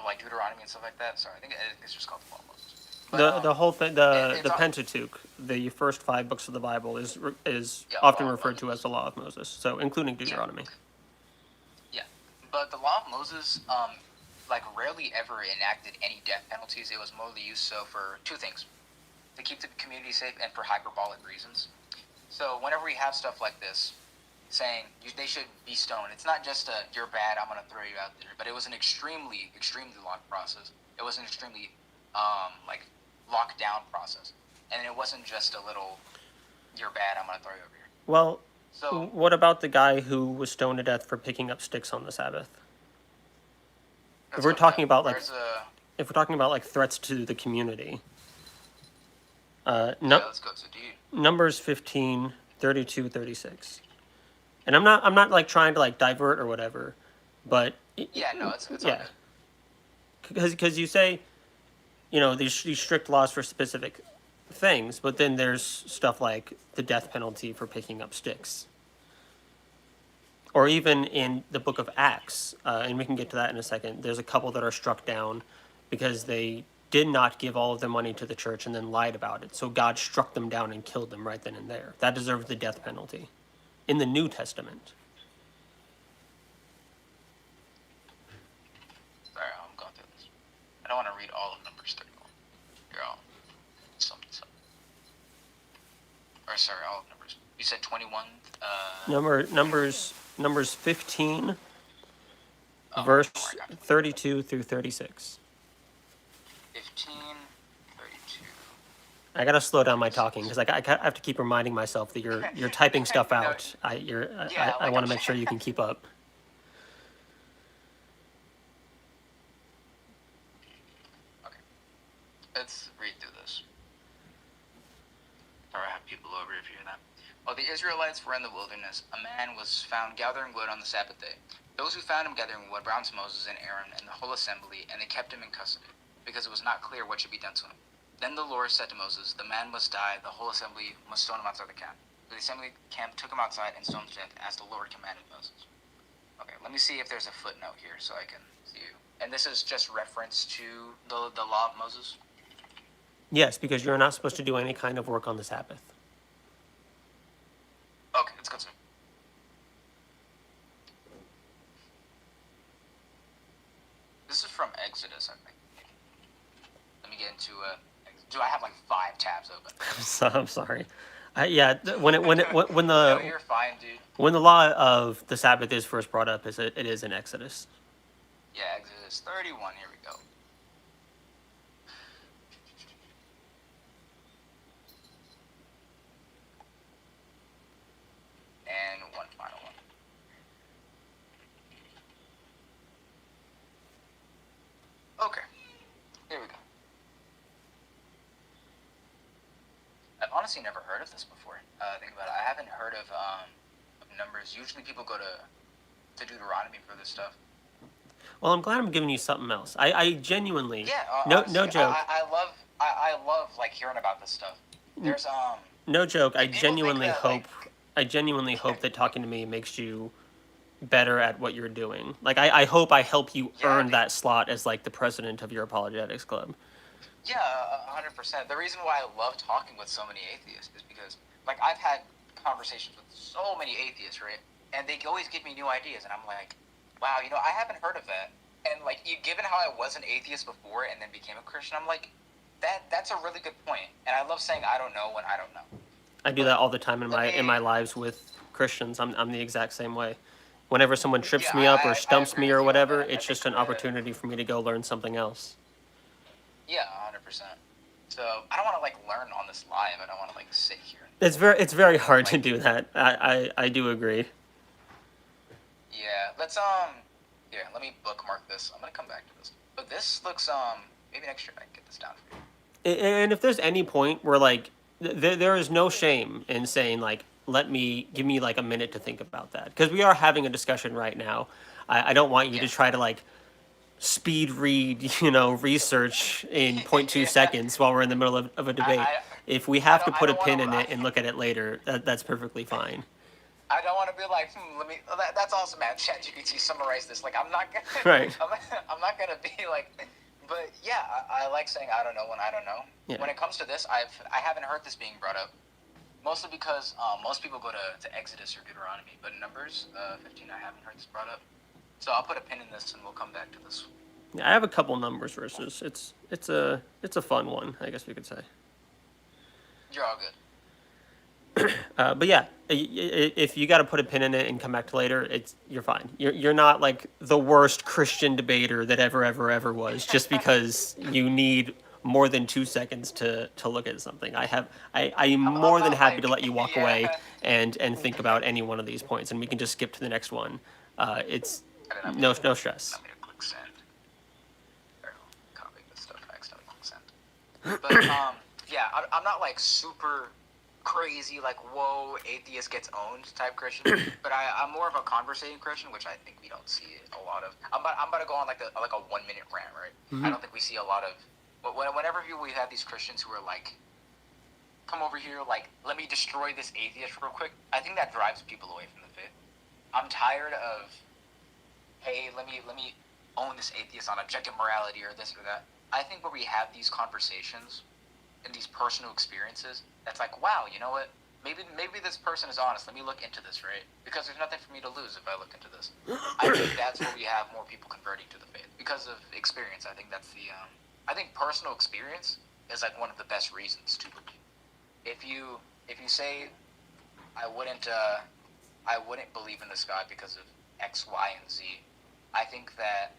[SPEAKER 3] like Deuteronomy and stuff like that. Sorry, I think it's just called the law of Moses. But,
[SPEAKER 1] the whole thing, the Pentateuch, the first 5 books of the Bible, is often referred to as the law of Moses. So including Deuteronomy.
[SPEAKER 3] Yeah, but the law of Moses, like, rarely ever enacted any death penalties. It was mostly used for 2 things: to keep the community safe and for hyperbolic reasons. So whenever we have stuff like this, saying they should be stoned, it's not just a, you're bad, I'm going to throw you out there, but it was an extremely, extremely long process. It was an extremely, like, locked down process. And it wasn't just a little, you're bad, I'm going to throw you over here.
[SPEAKER 1] Well,
[SPEAKER 3] so
[SPEAKER 1] what about the guy who was stoned to death for picking up sticks on the Sabbath? If we're talking about like threats to the community,
[SPEAKER 3] let's go to
[SPEAKER 1] Numbers 15, 32, 36. And I'm not like trying to like divert or whatever, but
[SPEAKER 3] yeah, no, it's
[SPEAKER 1] yeah, because you say, you know, these strict laws for specific things, but then there's stuff like the death penalty for picking up sticks. Or even in the book of Acts, and we can get to that in a second, there's a couple that are struck down because they did not give all of their money to the church and then lied about it. So God struck them down and killed them right then and there. That deserves the death penalty in the New Testament.
[SPEAKER 3] Sorry, I'm going through this. I don't want to read all of Numbers 31. You're all something. Or sorry, all of Numbers. You said 21.
[SPEAKER 1] Numbers 15, verse 32 through 36.
[SPEAKER 3] 15, 32.
[SPEAKER 1] I gotta slow down my talking because I have to keep reminding myself that you're typing stuff out. I want to make sure you can keep up.
[SPEAKER 3] Okay, let's read through this. Or I have people over if you hear that. While the Israelites were in the wilderness, a man was found gathering wood on the Sabbath day. Those who found him gathering wood brought him to Moses and Aaron and the whole assembly, and they kept him in custody, because it was not clear what should be done to him. Then the Lord said to Moses, the man must die, the whole assembly must stone him outside the camp. So the assembly camp took him outside and stoned him to death, as the Lord commanded Moses. Okay, let me see if there's a footnote here so I can see you. And this is just reference to the law of Moses?
[SPEAKER 1] Yes, because you're not supposed to do any kind of work on the Sabbath.
[SPEAKER 3] Okay, let's go to it.
[SPEAKER 1] I'm sorry. Yeah, when
[SPEAKER 3] No,
[SPEAKER 1] the
[SPEAKER 3] you're fine, dude.
[SPEAKER 1] when the law of the Sabbath is first brought up, it is in Exodus.
[SPEAKER 3] Yeah, Exodus 31. Here we go. And one final one. Okay, here we go. I've honestly never heard of this before. Think about it. I haven't heard of Numbers. Usually people go to Deuteronomy for this stuff.
[SPEAKER 1] Well, I'm glad I'm giving you something else. I genuinely,
[SPEAKER 3] Yeah,
[SPEAKER 1] no
[SPEAKER 3] honestly,
[SPEAKER 1] joke,
[SPEAKER 3] I love like hearing about this stuff. There's
[SPEAKER 1] no joke. I
[SPEAKER 3] people think
[SPEAKER 1] genuinely
[SPEAKER 3] that
[SPEAKER 1] hope,
[SPEAKER 3] like
[SPEAKER 1] I genuinely hope that talking to me makes you better at what you're doing. Like I hope I help you
[SPEAKER 3] yeah,
[SPEAKER 1] earn
[SPEAKER 3] dude.
[SPEAKER 1] that slot as like the president of your apologetics club.
[SPEAKER 3] Yeah, 100%. The reason why I love talking with so many atheists is because, like, I've had conversations with so many atheists, right? And they always give me new ideas, and I'm like, wow, I haven't heard of that. And like, given how I was an atheist before and then became a Christian, I'm like, that's a really good point. And I love saying I don't know when I don't know.
[SPEAKER 1] I do
[SPEAKER 3] But
[SPEAKER 1] that all the time in
[SPEAKER 3] let
[SPEAKER 1] my
[SPEAKER 3] me,
[SPEAKER 1] lives with Christians. I'm the exact same way. Whenever someone trips
[SPEAKER 3] yeah,
[SPEAKER 1] me up or
[SPEAKER 3] I
[SPEAKER 1] stumps
[SPEAKER 3] agree
[SPEAKER 1] me
[SPEAKER 3] with
[SPEAKER 1] or
[SPEAKER 3] you on
[SPEAKER 1] whatever,
[SPEAKER 3] that. I
[SPEAKER 1] it's
[SPEAKER 3] think
[SPEAKER 1] just an opportunity for me to go learn something else.
[SPEAKER 3] yeah, 100%. So I don't want to like learn on this live. I don't want to like sit here.
[SPEAKER 1] It's very hard to
[SPEAKER 3] Like,
[SPEAKER 1] do that. I do agree.
[SPEAKER 3] yeah, here, let me bookmark this. I'm gonna come back to this. But this looks, maybe next year I can get this down for you.
[SPEAKER 1] And if there's any point where like there is no shame in saying like give me like a minute to think about that, because we are having a discussion right now. I don't want you
[SPEAKER 3] Yeah.
[SPEAKER 1] to try to like speed read research in zero point 0.2
[SPEAKER 3] Yeah.
[SPEAKER 1] seconds while we're in the middle of a debate.
[SPEAKER 3] I,
[SPEAKER 1] If we
[SPEAKER 3] I
[SPEAKER 1] have to
[SPEAKER 3] don't, I
[SPEAKER 1] put a
[SPEAKER 3] don't want
[SPEAKER 1] pin in
[SPEAKER 3] to,
[SPEAKER 1] it and look at it later, that's perfectly fine.
[SPEAKER 3] I don't want to be like, let me, that's awesome, man. ChatGPT summarize this. Like, I'm not gonna,
[SPEAKER 1] Right.
[SPEAKER 3] I'm not gonna be like, but yeah, I like saying I don't know when I don't know.
[SPEAKER 1] Yeah.
[SPEAKER 3] When it comes to this, I haven't heard this being brought up. Mostly because most people go to Exodus or Deuteronomy, but Numbers 15, I haven't heard this brought up. So I'll put a pin in this, and we'll come back to this.
[SPEAKER 1] Yeah, I have a couple numbers verses. It's a fun one, I guess we could say.
[SPEAKER 3] You're all good.
[SPEAKER 1] But yeah, if you got to put a pin in it and come back to later, you're fine. You're not like the worst Christian debater that ever was, just because you need more than 2 seconds to look at something. I'm more than happy to let you walk away and think about any one of these points, and we can just skip to the next one. It's no stress.
[SPEAKER 3] I'm gonna click send. There, copy this stuff. I accidentally click send. But yeah, I'm not like super crazy, like whoa, atheist gets owned type Christian. But I'm more of a conversating Christian, which I think we don't see a lot of. I'm about to go on like a 1 minute rant, right?
[SPEAKER 1] Mm-hmm.
[SPEAKER 3] I don't think we see a lot of. But whenever we have these Christians who are like, come over here, like, let me destroy this atheist real quick, I think that drives people away from the faith. I'm tired of, hey, let me own this atheist on objective morality or this or that. I think where we have these conversations and these personal experiences, that's like, wow, you know what? Maybe this person is honest. Let me look into this, right? Because there's nothing for me to lose if I look into this. I think that's where we have more people converting to the faith because of experience. I think that's the. I think personal experience is like one of the best reasons to believe. If you say, I wouldn't believe in this God because of X, Y, and Z, I think that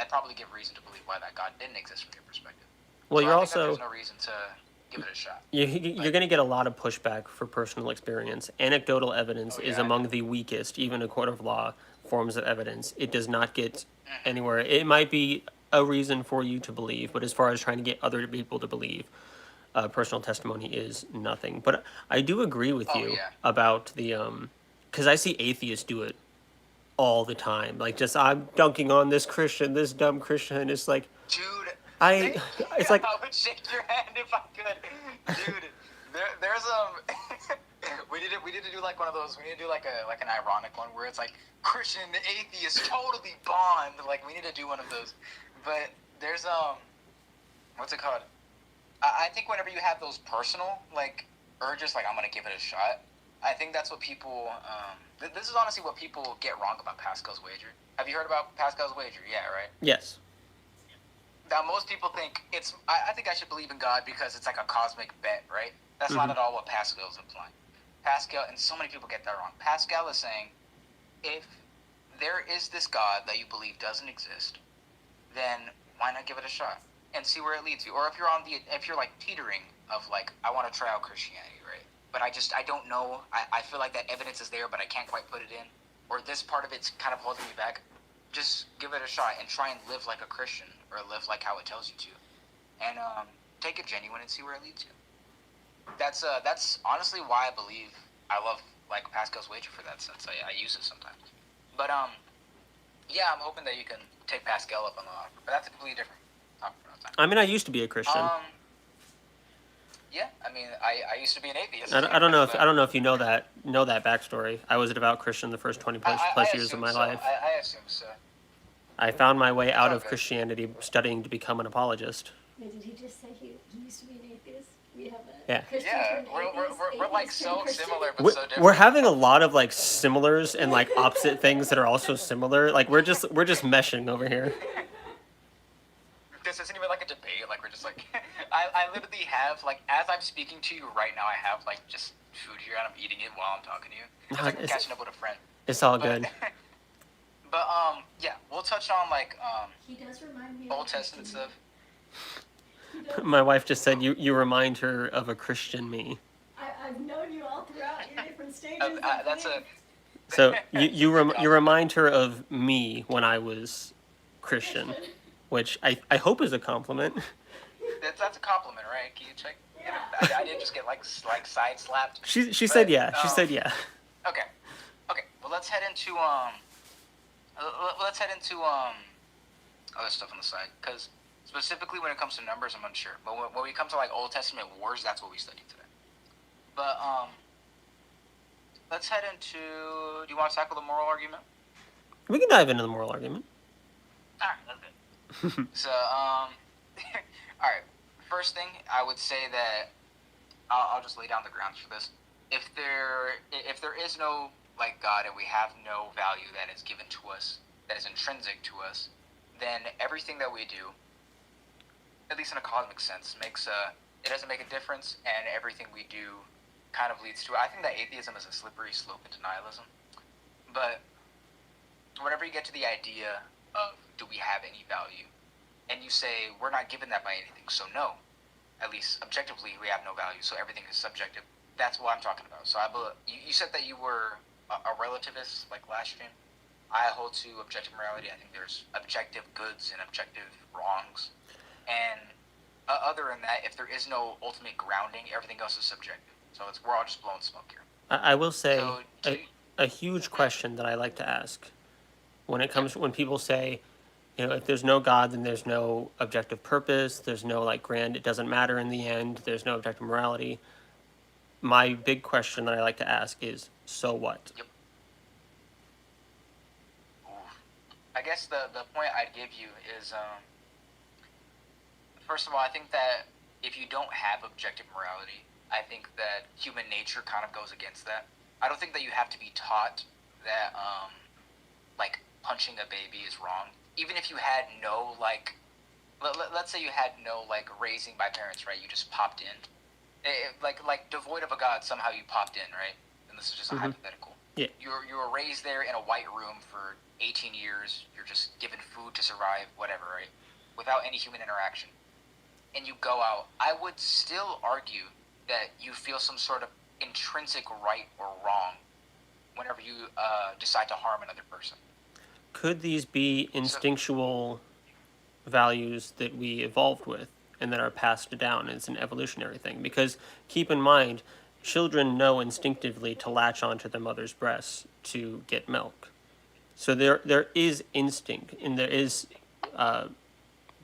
[SPEAKER 3] probably give reason to believe why that God didn't exist from your perspective.
[SPEAKER 1] Well,
[SPEAKER 3] so
[SPEAKER 1] you're
[SPEAKER 3] I think that
[SPEAKER 1] also
[SPEAKER 3] there's no reason to give it a shot.
[SPEAKER 1] you're going to get a lot of pushback for personal experience. Anecdotal evidence is
[SPEAKER 3] I
[SPEAKER 1] among
[SPEAKER 3] know.
[SPEAKER 1] the weakest, even in court of law, forms of evidence. It does not get anywhere. It might be a reason for you to believe, but as far as trying to get other people to believe, personal testimony is nothing. But I do agree with you about the because I see atheists do it all the time. Like, just I'm dunking on this Christian, this dumb Christian. It's like,
[SPEAKER 3] Dude,
[SPEAKER 1] it's like,
[SPEAKER 3] I would shake your hand if I could. Dude, there's we need to do like one of those. We need to do like an ironic one where it's like Christian and the atheist totally bond. Like we need to do one of those. But there's what's it called? I think whenever you have those personal like urges, like I'm gonna give it a shot. I think that's what people. This is honestly what people get wrong about Pascal's wager. Have you heard about Pascal's wager? Yeah, right.
[SPEAKER 1] yes.
[SPEAKER 3] Now, most people think it's. I think I should believe in God because it's like a cosmic bet, right? That's not at all what Pascal is implying. Pascal, and so many people get that wrong. Pascal is saying, if there is this God that you believe doesn't exist, then why not give it a shot and see where it leads you? Or if you're like teetering of like, I want to try out Christianity, right? But I don't know. I feel like that evidence is there, but I can't quite put it in. Or this part of it's kind of holding me back. Just give it a shot and try and live like a Christian, or live like how it tells you to, and take it genuine and see where it leads you. That's honestly why I believe I love like Pascal's wager for that sense. I use it sometimes, but yeah, I'm hoping that you can take Pascal up on the offer, but that's a completely different topic for another time.
[SPEAKER 1] I mean, I used to be a Christian.
[SPEAKER 3] Yeah, I mean, I used to be an atheist.
[SPEAKER 1] I don't know if you know that backstory. I was a devout Christian the first 20 plus years of my life.
[SPEAKER 3] I assume so.
[SPEAKER 1] I found my way out of Christianity studying to become an apologist.
[SPEAKER 2] Wait, did he just say he used to be an atheist? We have a
[SPEAKER 1] Yeah.
[SPEAKER 2] Christian
[SPEAKER 3] Yeah,
[SPEAKER 2] turned
[SPEAKER 3] we're like
[SPEAKER 2] atheist
[SPEAKER 3] so
[SPEAKER 2] turned Christian.
[SPEAKER 3] similar, but
[SPEAKER 1] We're,
[SPEAKER 3] so different.
[SPEAKER 1] we're having a lot of like similars and like opposite things that are also similar. Like we're just meshing over here.
[SPEAKER 3] This isn't even like a debate. Like we're just like, I literally have like, as I'm speaking to you right now, I have like just food here and I'm eating it while I'm talking to you. It's like I'm catching up with a friend.
[SPEAKER 1] It's all good.
[SPEAKER 3] But yeah, we'll touch on like
[SPEAKER 2] He does remind me
[SPEAKER 3] Old
[SPEAKER 2] of
[SPEAKER 3] Testament stuff.
[SPEAKER 1] My wife just said you remind her of a Christian me.
[SPEAKER 2] I've known you all throughout your different stages.
[SPEAKER 3] That's a.
[SPEAKER 1] So you remind her of me when I was Christian, which I hope is a compliment.
[SPEAKER 3] That's a compliment, right? Can you check?
[SPEAKER 2] Yeah.
[SPEAKER 3] I didn't just get like side slapped.
[SPEAKER 1] She said yeah. She said yeah.
[SPEAKER 3] Okay. Well, let's head into other stuff on the side, because specifically when it comes to numbers, I'm unsure. But when we come to like Old Testament wars, that's what we study today. But let's head into. Do you want to tackle the moral argument?
[SPEAKER 1] We can dive into the moral argument.
[SPEAKER 3] All right, that's good. So all right. First thing, I would say that I'll just lay down the grounds for this. If there is no like God and we have no value that is given to us, that is intrinsic to us, then everything that we do, at least in a cosmic sense, it doesn't make a difference, and everything we do kind of leads to. I think that atheism is a slippery slope into nihilism. But whenever you get to the idea of do we have any value, and you say we're not given that by anything, so no, at least objectively we have no value, so everything is subjective. That's what I'm talking about. So you said that you were a relativist like last stream. I hold to objective morality. I think there's objective goods and objective wrongs, and other than that, if there is no ultimate grounding, everything else is subjective. So we're all just blowing smoke here.
[SPEAKER 1] I will say
[SPEAKER 3] So,
[SPEAKER 1] a huge question that I like to ask when people say, you know, if there's no God, then there's no objective purpose. There's no like grand. It doesn't matter in the end. There's no objective morality. My big question that I like to ask is, so what?
[SPEAKER 3] Yep. I guess the point I'd give you is, first of all, I think that if you don't have objective morality, I think that human nature kind of goes against that. I don't think that you have to be taught that, like, punching a baby is wrong. Even if you had no, like, let's say you had no, like, raising by parents, right? You just popped in. Like devoid of a God, somehow you popped in, right? And this is just a hypothetical.
[SPEAKER 1] Yeah.
[SPEAKER 3] You were raised there in a white room for 18 years. You're just given food to survive, whatever, right? Without any human interaction. And you go out. I would still argue that you feel some sort of intrinsic right or wrong whenever you decide to harm another person.
[SPEAKER 1] Could these be instinctual values that we evolved with and that are passed down? It's an evolutionary thing. Because keep in mind, children know instinctively to latch onto their mother's breasts to get milk. So there is instinct, and there is the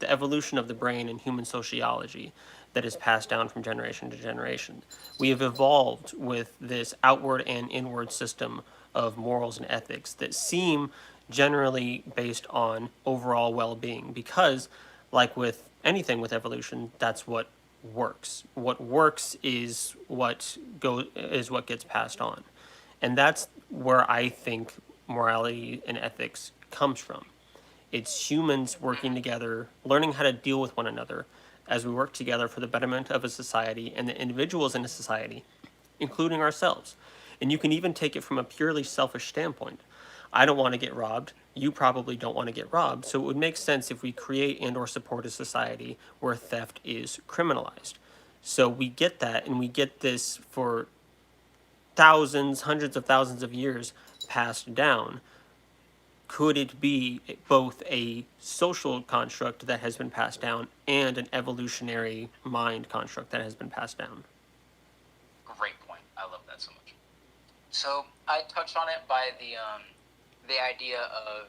[SPEAKER 1] evolution of the brain and human sociology that is passed down from generation to generation. We have evolved with this outward and inward system of morals and ethics that seem generally based on overall well-being, because like with anything with evolution, that's what works. What works is what gets passed on. And that's where I think morality and ethics comes from. It's humans working together, learning how to deal with one another as we work together for the betterment of a society and the individuals in a society, including ourselves. And you can even take it from a purely selfish standpoint. I don't want to get robbed. You probably don't want to get robbed. So it would make sense if we create and or support a society where theft is criminalized. So we get that, and we get this for thousands, hundreds of thousands of years passed down. Could it be both a social construct that has been passed down and an evolutionary mind construct that has been passed down?
[SPEAKER 3] Great point. I love that so much. So I touched on it by the idea of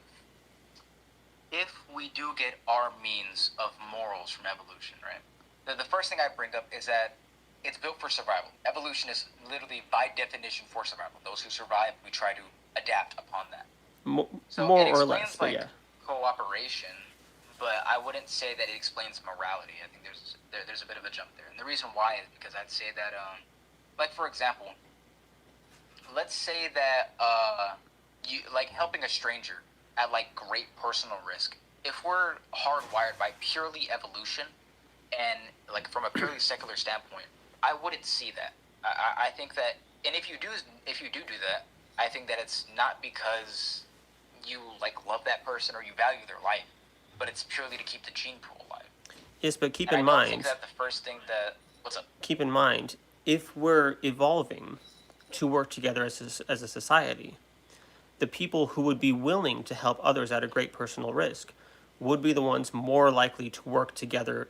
[SPEAKER 3] if we do get our means of morals from evolution, right? The first thing I bring up is that it's built for survival. Evolution is literally by definition for survival. Those who survive, we try to adapt upon that. So
[SPEAKER 1] More
[SPEAKER 3] it
[SPEAKER 1] or
[SPEAKER 3] explains
[SPEAKER 1] less, but
[SPEAKER 3] like
[SPEAKER 1] yeah.
[SPEAKER 3] cooperation, but I wouldn't say that it explains morality. I think there's a bit of a jump there, and the reason why is because I'd say that like for example, let's say that you like helping a stranger at like great personal risk. If we're hardwired by purely evolution and like from a purely secular standpoint, I wouldn't see that. I think that, and if you do that, I think that it's not because you like love that person or you value their life, but it's purely to keep the gene pool alive.
[SPEAKER 1] Yes, but keep
[SPEAKER 3] And
[SPEAKER 1] in
[SPEAKER 3] I don't
[SPEAKER 1] mind,
[SPEAKER 3] think that the first thing that what's up?
[SPEAKER 1] keep in mind, if we're evolving to work together as a society, the people who would be willing to help others at a great personal risk would be the ones more likely to work together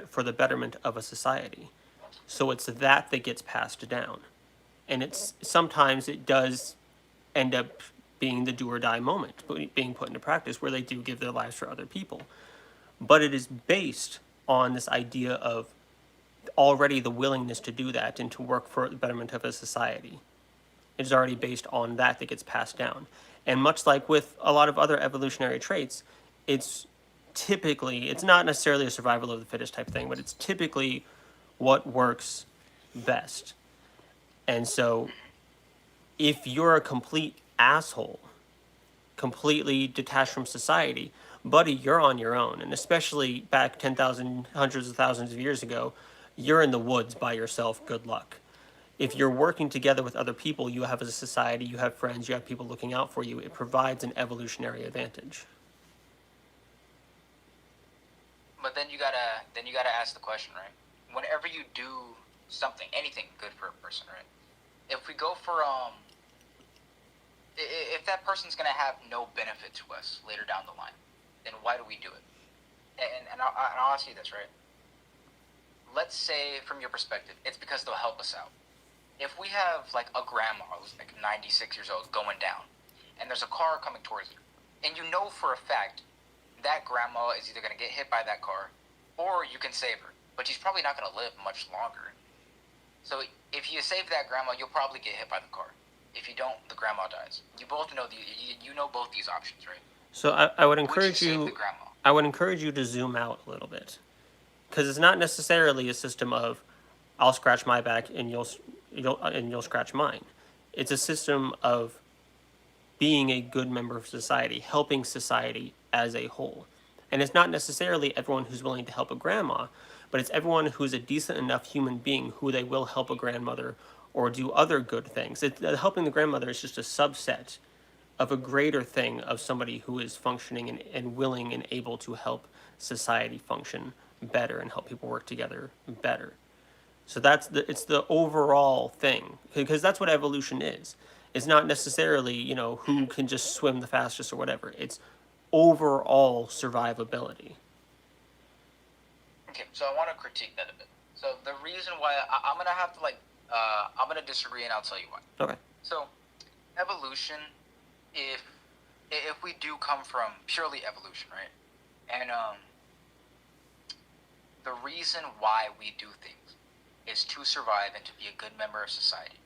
[SPEAKER 1] for the betterment of a society. So it's that gets passed down. And it's sometimes it does end up being the do or die moment, being put into practice where they do give their lives for other people. But it is based on this idea of already the willingness to do that and to work for the betterment of a society. It is already based on that gets passed down. And much like with a lot of other evolutionary traits, it's not necessarily a survival of the fittest type thing, but it's typically what works best. And so if you're a complete asshole, completely detached from society, buddy, you're on your own. And especially back 10,000, hundreds of thousands of years ago, you're in the woods by yourself. Good luck. If you're working together with other people, you have a society, you have friends, you have people looking out for you. It provides an evolutionary advantage.
[SPEAKER 3] But then you gotta ask the question, right? Whenever you do something, anything good for a person, right? If we go for if that person's gonna have no benefit to us later down the line, then why do we do it? And I'll ask you this, right? Let's say from your perspective, it's because they'll help us out. If we have like a grandma who's like 96 years old going down, and there's a car coming towards her, and you know for a fact that grandma is either gonna get hit by that car, or you can save her, but she's probably not gonna live much longer. So if you save that grandma, you'll probably get hit by the car. If you don't, the grandma dies. You both know you know both these options, right?
[SPEAKER 1] So I would encourage
[SPEAKER 3] Would you
[SPEAKER 1] you.
[SPEAKER 3] save the grandma?
[SPEAKER 1] I would encourage you to zoom out a little bit, because it's not necessarily a system of I'll scratch my back and you'll scratch mine. It's a system of being a good member of society, helping society as a whole. And it's not necessarily everyone who's willing to help a grandma, but it's everyone who's a decent enough human being who they will help a grandmother or do other good things. Helping the grandmother is just a subset of a greater thing of somebody who is functioning and willing and able to help society function better and help people work together better. So it's the overall thing, because that's what evolution is. It's not necessarily, who can just swim the fastest or whatever. It's overall survivability.
[SPEAKER 3] Okay, so I want to critique that a bit. So the reason why I'm gonna have to I'm gonna disagree, and I'll tell you why.
[SPEAKER 1] Okay.
[SPEAKER 3] So evolution, if we do come from purely evolution, right? And the reason why we do things is to survive and to be a good member of society.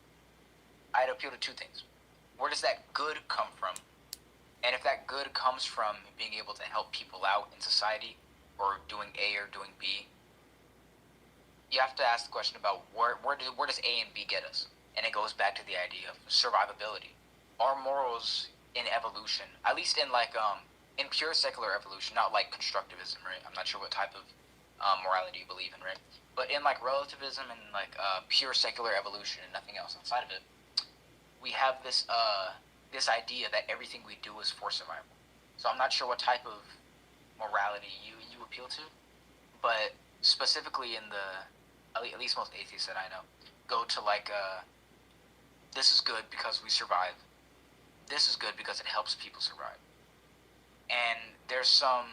[SPEAKER 3] I'd appeal to two things. Where does that good come from? And if that good comes from being able to help people out in society, or doing A or doing B, you have to ask the question about where does A and B get us? And it goes back to the idea of survivability. Our morals in evolution, at least in in pure secular evolution, not like constructivism, right? I'm not sure what type of morality you believe in, right? But in like relativism and like pure secular evolution and nothing else outside of it, we have this this idea that everything we do is for survival. So I'm not sure what type of morality you appeal to, but specifically in the at least most atheists that I know go to like this is good because we survive. This is good because it helps people survive. And there's some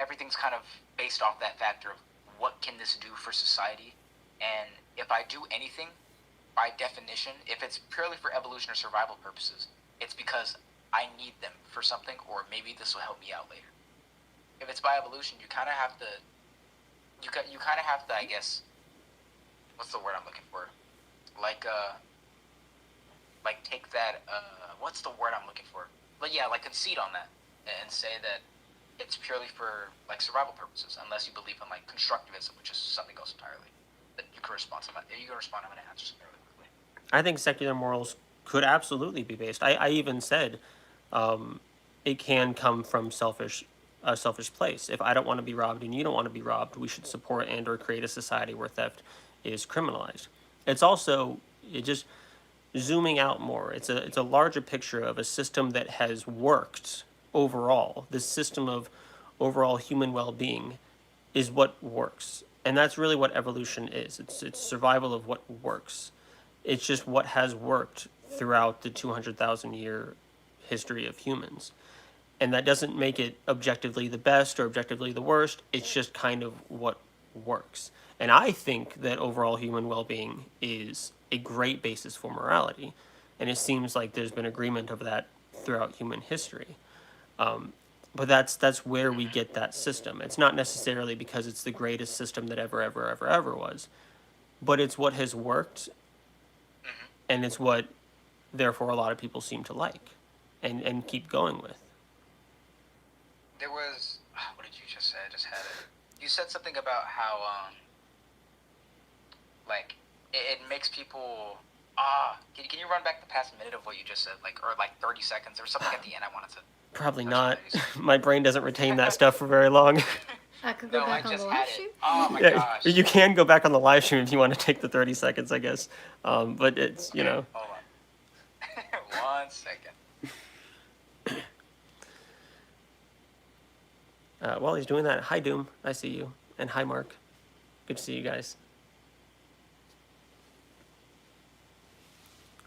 [SPEAKER 3] everything's kind of based off that factor of what can this do for society, and if I do anything, by definition, if it's purely for evolution or survival purposes, it's because I need them for something, or maybe this will help me out later. If it's by evolution, you kind of have to, I guess, what's the word I'm looking for? Like take that, what's the word I'm looking for? But yeah, like concede on that and say that it's purely for like survival purposes, unless you believe in like constructivism, which is something else entirely. That you can respond to that. You can respond. I'm going to answer something really quickly.
[SPEAKER 1] I think secular morals could absolutely be based. I even said it can come from a selfish place. If I don't want to be robbed and you don't want to be robbed, we should support and or create a society where theft is criminalized. It's also it just zooming out more. It's a larger picture of a system that has worked overall. This system of overall human well-being is what works. And that's really what evolution is. It's survival of what works. It's just what has worked throughout the 200,000 year history of humans. And that doesn't make it objectively the best or objectively the worst. It's just kind of what works. And I think that overall human well being is a great basis for morality. And it seems like there's been agreement of that throughout human history. But that's where we get that system. It's not necessarily because it's the greatest system that ever was, but it's what has worked, and it's what, therefore, a lot of people seem to like, and keep going with.
[SPEAKER 3] There was, what did you just say? I just had it. You said something about how, like, it makes people. Can you run back the past minute of what you just said, like, or like 30 seconds? There was something at the end I wanted to.
[SPEAKER 1] Probably not. My brain doesn't retain that stuff for very long.
[SPEAKER 2] I could go back on the live stream.
[SPEAKER 3] Oh my
[SPEAKER 1] Yeah,
[SPEAKER 3] gosh.
[SPEAKER 1] you can go back on the live stream if you want to take the 30 seconds, I guess. But it's, you know.
[SPEAKER 3] Hold on. 1 second.
[SPEAKER 1] While he's doing that, hi Doom, I see you. And hi Mark. Good to see you guys.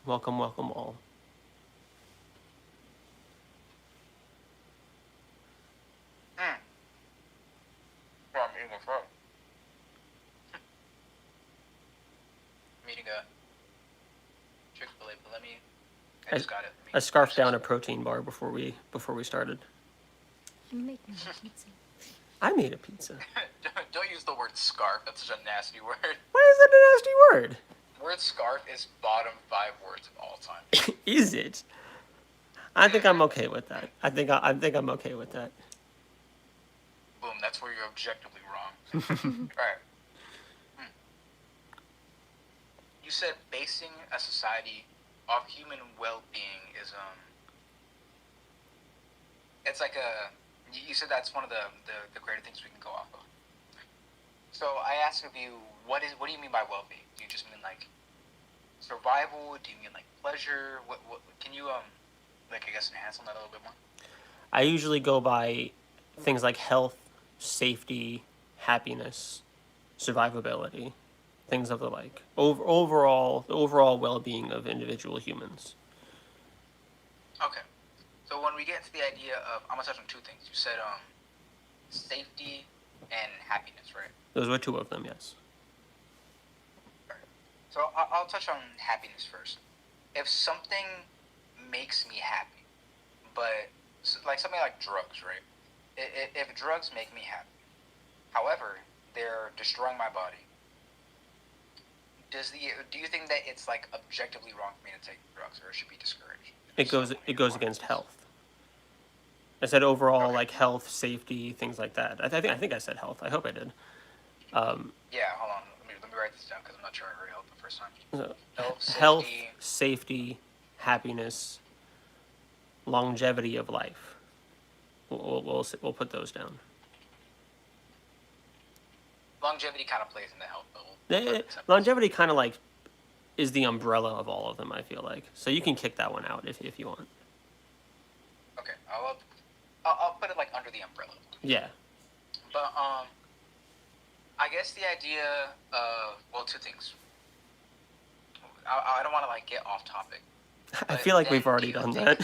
[SPEAKER 1] Welcome all.
[SPEAKER 3] Well, I'm eating a frog. I'm eating a Chick-fil-A, but I just got it.
[SPEAKER 1] I scarfed down a protein bar before we started.
[SPEAKER 2] You make me a pizza.
[SPEAKER 1] I made a pizza.
[SPEAKER 3] Don't use the word scarf. That's such a nasty word.
[SPEAKER 1] Why is that a nasty word?
[SPEAKER 3] Word scarf is bottom 5 words of all time.
[SPEAKER 1] Is it? I think I'm okay with that. I think I'm okay with that.
[SPEAKER 3] Boom, that's where you're objectively wrong. Alright. You said basing a society off human well-being is, it's like you said that's one of the greater things we can go off of. So I ask of you, what do you mean by well-being? Do you just mean like survival? Do you mean like pleasure? What can you like I guess enhance on that a little bit more?
[SPEAKER 1] I usually go by things like health, safety, happiness, survivability, things of the like. The overall well-being of individual humans.
[SPEAKER 3] Okay. So when we get to the idea of, I'm gonna touch on 2 things. You said safety and happiness, right?
[SPEAKER 1] Those were 2 of them, yes.
[SPEAKER 3] So I'll touch on happiness first. If something makes me happy, but like something like drugs, right? If drugs make me happy, however, they're destroying my body, do you think that it's like objectively wrong for me to take drugs, or it should be discouraged?
[SPEAKER 1] It goes against health. I said overall, okay. Like health, safety, things like that. I think I said health. I hope I did.
[SPEAKER 3] Yeah, hold on. Let me write this down because I'm not sure I heard health the first time.
[SPEAKER 1] So, health, safety, happiness, longevity of life. we'll put those down.
[SPEAKER 3] Longevity kind of plays into health, though.
[SPEAKER 1] Longevity kind of like is the umbrella of all of them. I feel like so you can kick that one out if you want.
[SPEAKER 3] Okay, I'll put it like under the umbrella.
[SPEAKER 1] Yeah.
[SPEAKER 3] But I guess the idea of, well, two things. I don't want to like get off topic.
[SPEAKER 1] I feel like we've already done that.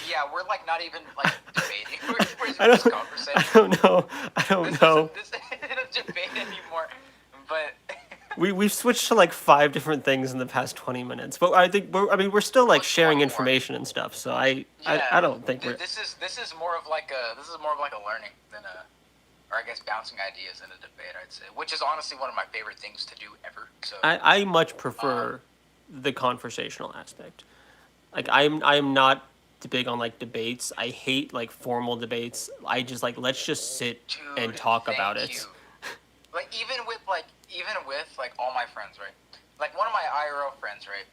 [SPEAKER 3] Yeah, we're like not even like debating. We're
[SPEAKER 1] I
[SPEAKER 3] just conversation.
[SPEAKER 1] I don't know.
[SPEAKER 3] This isn't a debate anymore. But
[SPEAKER 1] we've switched to like 5 different things in the past 20 minutes. But I think we're still like sharing information and stuff. So I don't think we're.
[SPEAKER 3] This is more of like a learning than a. Or I guess bouncing ideas in a debate, I'd say, which is honestly one of my favorite things to do ever. So
[SPEAKER 1] I much prefer the conversational aspect. Like I'm not big on like debates. I hate like formal debates. I just like let's just sit and talk about it.
[SPEAKER 3] Like even with like all my friends, right? Like one of my IRL friends, right?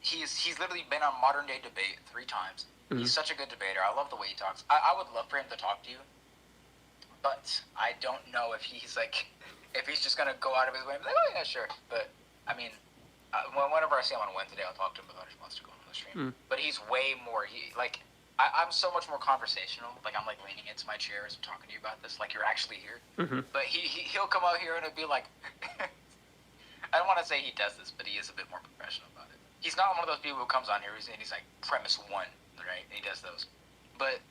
[SPEAKER 3] He's literally been on modern day debate 3 times. Mm-hmm. He's such a good debater. I love the way he talks. I would love for him to talk to you. But I don't know if he's just gonna go out of his way and be like, oh yeah, sure. But I mean, whenever I see him on Wednesday, I'll talk to him about if he wants to go on the stream. But he's way more. I'm so much more conversational. Like I'm like leaning into my chair as I'm talking to you about this. Like you're actually here. Mm-hmm. But he'll come out here and it'll be like, I don't want to say he does this, but he is a bit more professional about it. He's not one of those people who comes on here and he's like premise 1, right? And he does those. But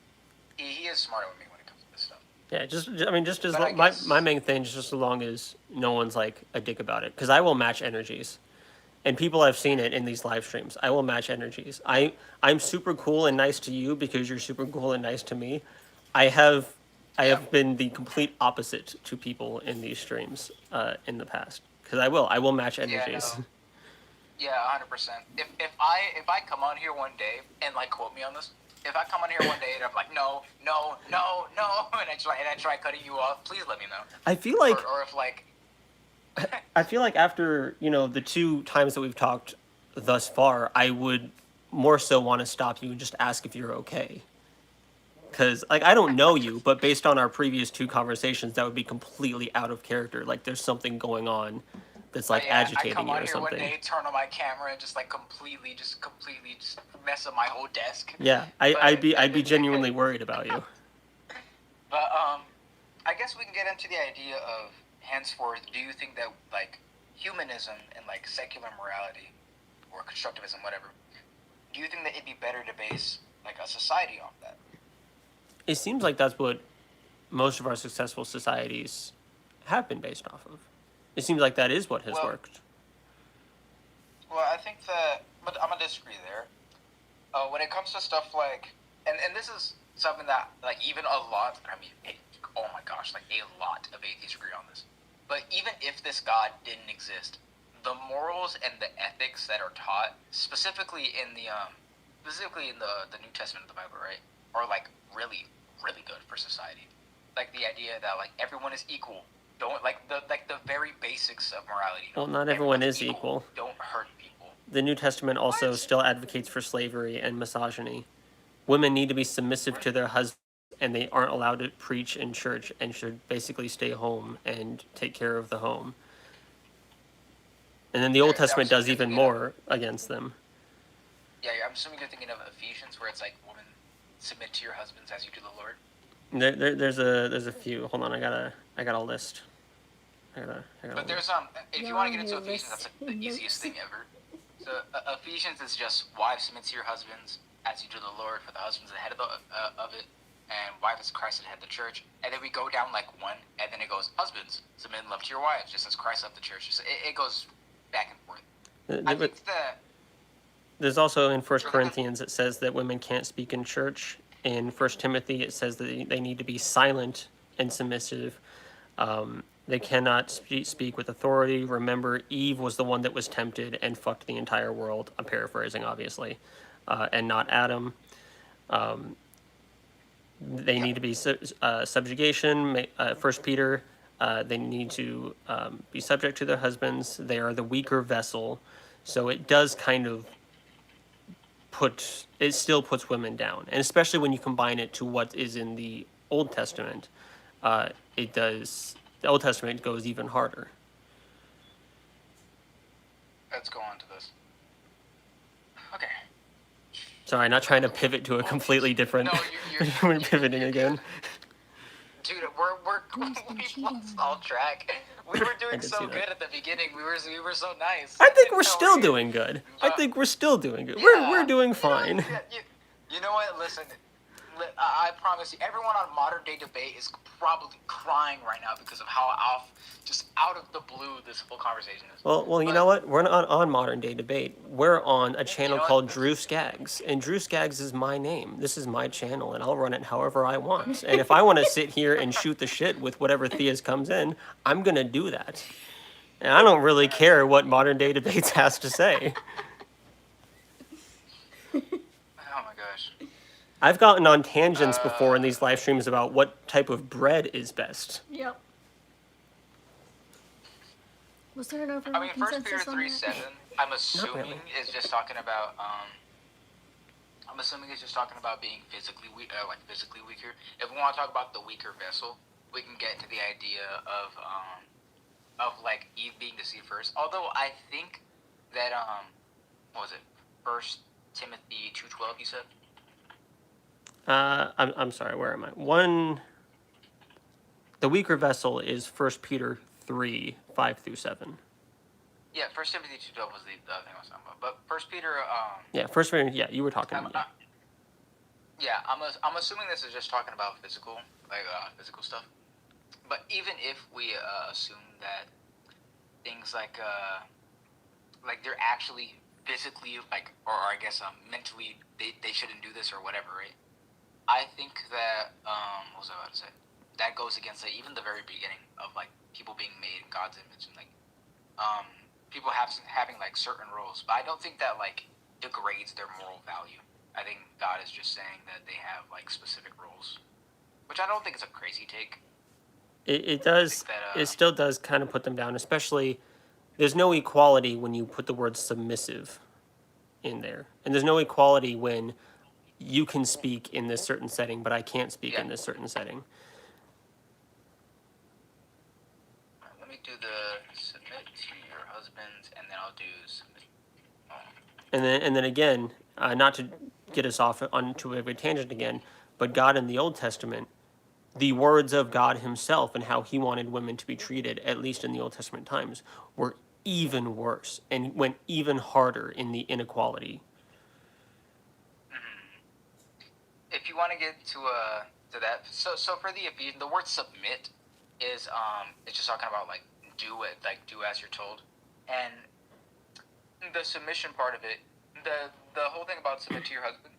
[SPEAKER 3] he is smarter than me when it comes to this stuff.
[SPEAKER 1] Yeah, just as my main thing is just as long as no one's like a dick about it, because I will match energies, and people have seen it in these live streams. I will match energies. I'm super cool and nice to you because you're super cool and nice to me. I have been the complete opposite to people in these streams in the past, because I will match energies.
[SPEAKER 3] Yeah, 100%. If I come on here one day and like quote me on this. If I come on here one day and I'm like, no, and I try cutting you off, please let me know.
[SPEAKER 1] I feel like,
[SPEAKER 3] or if like,
[SPEAKER 1] I feel like after the 2 times that we've talked thus far, I would more so want to stop you and just ask if you're okay. Because like I don't know you, but based on our previous 2 conversations, that would be completely out of character. Like there's something going on that's like agitating you or something. I come on here one day,
[SPEAKER 3] turn on my camera, and just completely mess up my whole desk.
[SPEAKER 1] Yeah, I'd be genuinely worried about you.
[SPEAKER 3] But I guess we can get into the idea of henceforth. Do you think that like humanism and like secular morality or constructivism, whatever, do you think that it'd be better to base like a society off that?
[SPEAKER 1] It seems like that's what most of our successful societies have been based off of. It seems like that is what has worked.
[SPEAKER 3] Well, I think that, but I'm gonna disagree there. When it comes to stuff like, and this is something that like even a lot, oh my gosh, like a lot of atheists agree on this. But even if this God didn't exist, the morals and the ethics that are taught, specifically in the New Testament of the Bible, right, are like really, really good for society. Like the idea that like everyone is equal. Don't like the very basics of morality.
[SPEAKER 1] Well, not everyone is equal.
[SPEAKER 3] Don't hurt people.
[SPEAKER 1] The New Testament also still advocates for slavery and misogyny. Women need to be submissive to their husbands, and they aren't allowed to preach in church and should basically stay home and take care of the home. And then the Old Testament does even more against them.
[SPEAKER 3] Yeah, I'm assuming you're thinking of Ephesians, where it's like, women, submit to your husbands as you do the Lord.
[SPEAKER 1] There's a few. Hold on, I got a list.
[SPEAKER 3] But there's if you want to get into Ephesians, that's the easiest thing ever. So Ephesians is just wives submit to your husbands as you do the Lord, for the husband's the head of it, and wife is Christ the head of the church. And then we go down like 1, and then it goes husbands submit in love to your wives, just as Christ loved the church. So it goes back and forth. I think that
[SPEAKER 1] there's also in 1 Corinthians it says that women can't speak in church. In 1 Timothy it says that they need to be silent and submissive. They cannot speak with authority. Remember, Eve was the one that was tempted and fucked the entire world. I'm paraphrasing, obviously, and not Adam. They need to be subjugation. 1 Peter, they need to be subject to their husbands. They are the weaker vessel. So it does kind of still puts women down, and especially when you combine it to what is in the Old Testament, it does. The Old Testament goes even harder.
[SPEAKER 3] Let's go on to this. Okay.
[SPEAKER 1] Sorry, not trying to pivot to a completely different.
[SPEAKER 3] No,
[SPEAKER 1] we're pivoting again.
[SPEAKER 3] Dude, we lost all track. We were doing
[SPEAKER 1] did
[SPEAKER 3] so
[SPEAKER 1] see that.
[SPEAKER 3] good at the beginning. We were so nice.
[SPEAKER 1] I think
[SPEAKER 3] And
[SPEAKER 1] we're
[SPEAKER 3] no,
[SPEAKER 1] still doing good. I think we're still doing good. We're doing fine.
[SPEAKER 3] You know what? Listen, I promise you, everyone on Modern Day Debate is probably crying right now because of how out of the blue this whole conversation is.
[SPEAKER 1] Well, you know what? We're not on Modern Day Debate. We're on a channel
[SPEAKER 3] know what?
[SPEAKER 1] called Drew Skaggs, and Drew Skaggs is my name. This is my channel, and I'll run it however I want. And if I want to sit here and shoot the shit with whatever theist comes in, I'm gonna do that. And I don't really care what Modern Day Debates has to say.
[SPEAKER 3] Oh my gosh.
[SPEAKER 1] I've gotten on tangents before in these live streams about what type of bread is best.
[SPEAKER 2] Yep. Was there an overall
[SPEAKER 3] I mean, First Peter
[SPEAKER 2] consensus on
[SPEAKER 3] 3:7.
[SPEAKER 2] that?
[SPEAKER 3] I'm assuming
[SPEAKER 1] really.
[SPEAKER 3] is just talking about. I'm assuming it's just talking about being physically weak, physically weaker. If we want to talk about the weaker vessel, we can get into the idea of like Eve being deceived first. Although I think that what was it? First Timothy 2:12. You said.
[SPEAKER 1] I'm sorry. Where am I? The weaker vessel is 1 Peter 3:5-7.
[SPEAKER 3] Yeah, First Timothy 2:12 was the thing I was talking about. But First Peter.
[SPEAKER 1] Yeah, First Peter. Yeah, you were talking.
[SPEAKER 3] Yeah, I'm assuming this is just talking about physical stuff. But even if we assume that things like they're actually physically or I guess mentally they shouldn't do this or whatever, right? I think that what was I about to say? That goes against even the very beginning of people being made in God's image and people having certain roles. But I don't think that degrades their moral value. I think God is just saying that they have specific roles, which I don't think is a crazy take.
[SPEAKER 1] It does. It still does kind of put them down, especially. There's no equality when you put the word submissive in there, and there's no equality when you can speak in this certain setting, but I can't speak in this certain setting.
[SPEAKER 3] Let me do the submit to your husband, and then I'll do submit.
[SPEAKER 1] And then again, not to get us off onto a tangent again, but God in the Old Testament, the words of God Himself and how He wanted women to be treated, at least in the Old Testament times, were even worse and went even harder in the inequality.
[SPEAKER 3] If you want to get to that, so for the Ephesians, the word submit is it's just talking about do it, do as you're told, and the submission part of it, the whole thing about submit to your husband.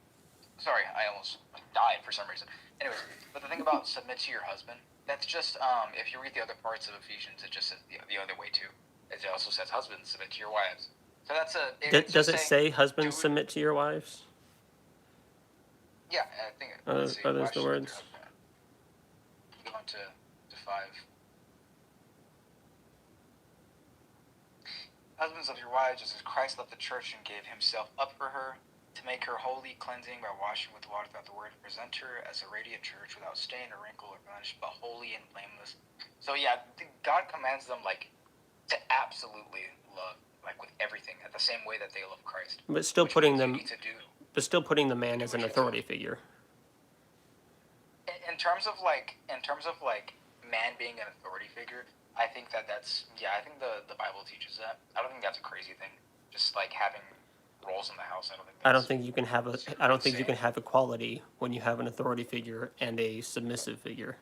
[SPEAKER 3] Sorry, I almost died for some reason. Anyways, but the thing about submit to your husband, that's just if you read the other parts of Ephesians, it just says the other way too. It also says husbands submit to your wives. So that's
[SPEAKER 1] Does it say husbands submit to your wives?
[SPEAKER 3] Yeah, I think it.
[SPEAKER 1] Are those the words?
[SPEAKER 3] Go on to 5. Husbands, love your wives, just as Christ loved the church and gave Himself up for her, to make her holy, cleansing by washing with water without the word, and present her as a radiant church without stain or wrinkle or blemish, but holy and blameless. So yeah, God commands them to absolutely love, with everything, at the same way that they love Christ.
[SPEAKER 1] But still putting them.
[SPEAKER 3] But
[SPEAKER 1] still putting the man as an authority figure.
[SPEAKER 3] In terms of man being an authority figure, I think that's I think the Bible teaches that. I don't think that's a crazy thing. Just having roles in the house.
[SPEAKER 1] I don't think you can have you can have equality when you have an authority figure and a submissive figure.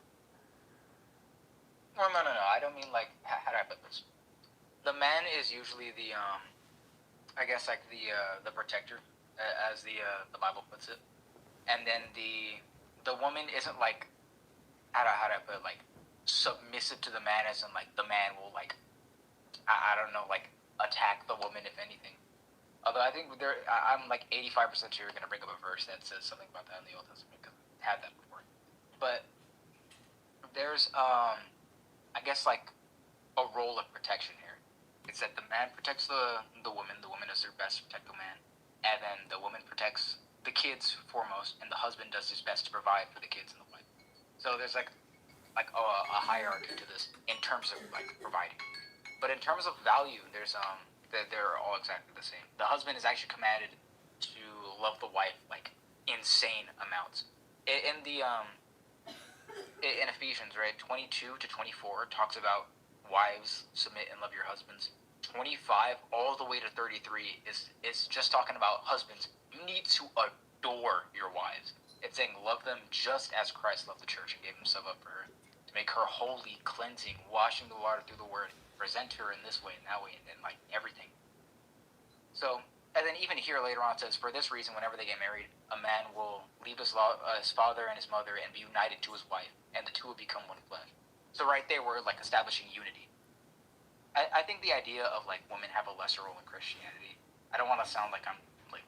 [SPEAKER 3] Well, no. I don't mean how do I put this? The man is usually the I guess the protector, as the Bible puts it, and then the woman isn't how do I put it, submissive to the man, as in the man will I don't know attack the woman if anything. Although I think I'm 85% sure you're gonna bring up a verse that says something about that in the Old Testament, because I've had that before. But there's I guess a role of protection here. It's that the man protects the woman is their best to protect the man, and then the woman protects the kids foremost, and the husband does his best to provide for the kids and the wife. So there's like a hierarchy to this in terms of like providing. But in terms of value, there's they're all exactly the same. The husband is actually commanded to love the wife like insane amounts. In the in Ephesians, right, 22 to 24 talks about wives submit and love your husbands. 25 all the way to 33 is just talking about husbands. You need to adore your wives. It's saying love them just as Christ loved the church and gave himself up for her, to make her holy, cleansing, washing the water through the word, present her in this way and that way, and like everything. So, and then even here later on it says, for this reason, whenever they get married, a man will leave his father and his mother and be united to his wife, and the two will become one flesh. So right there, we're like establishing unity. I think the idea of like women have a lesser role in Christianity, I don't want to sound like I'm like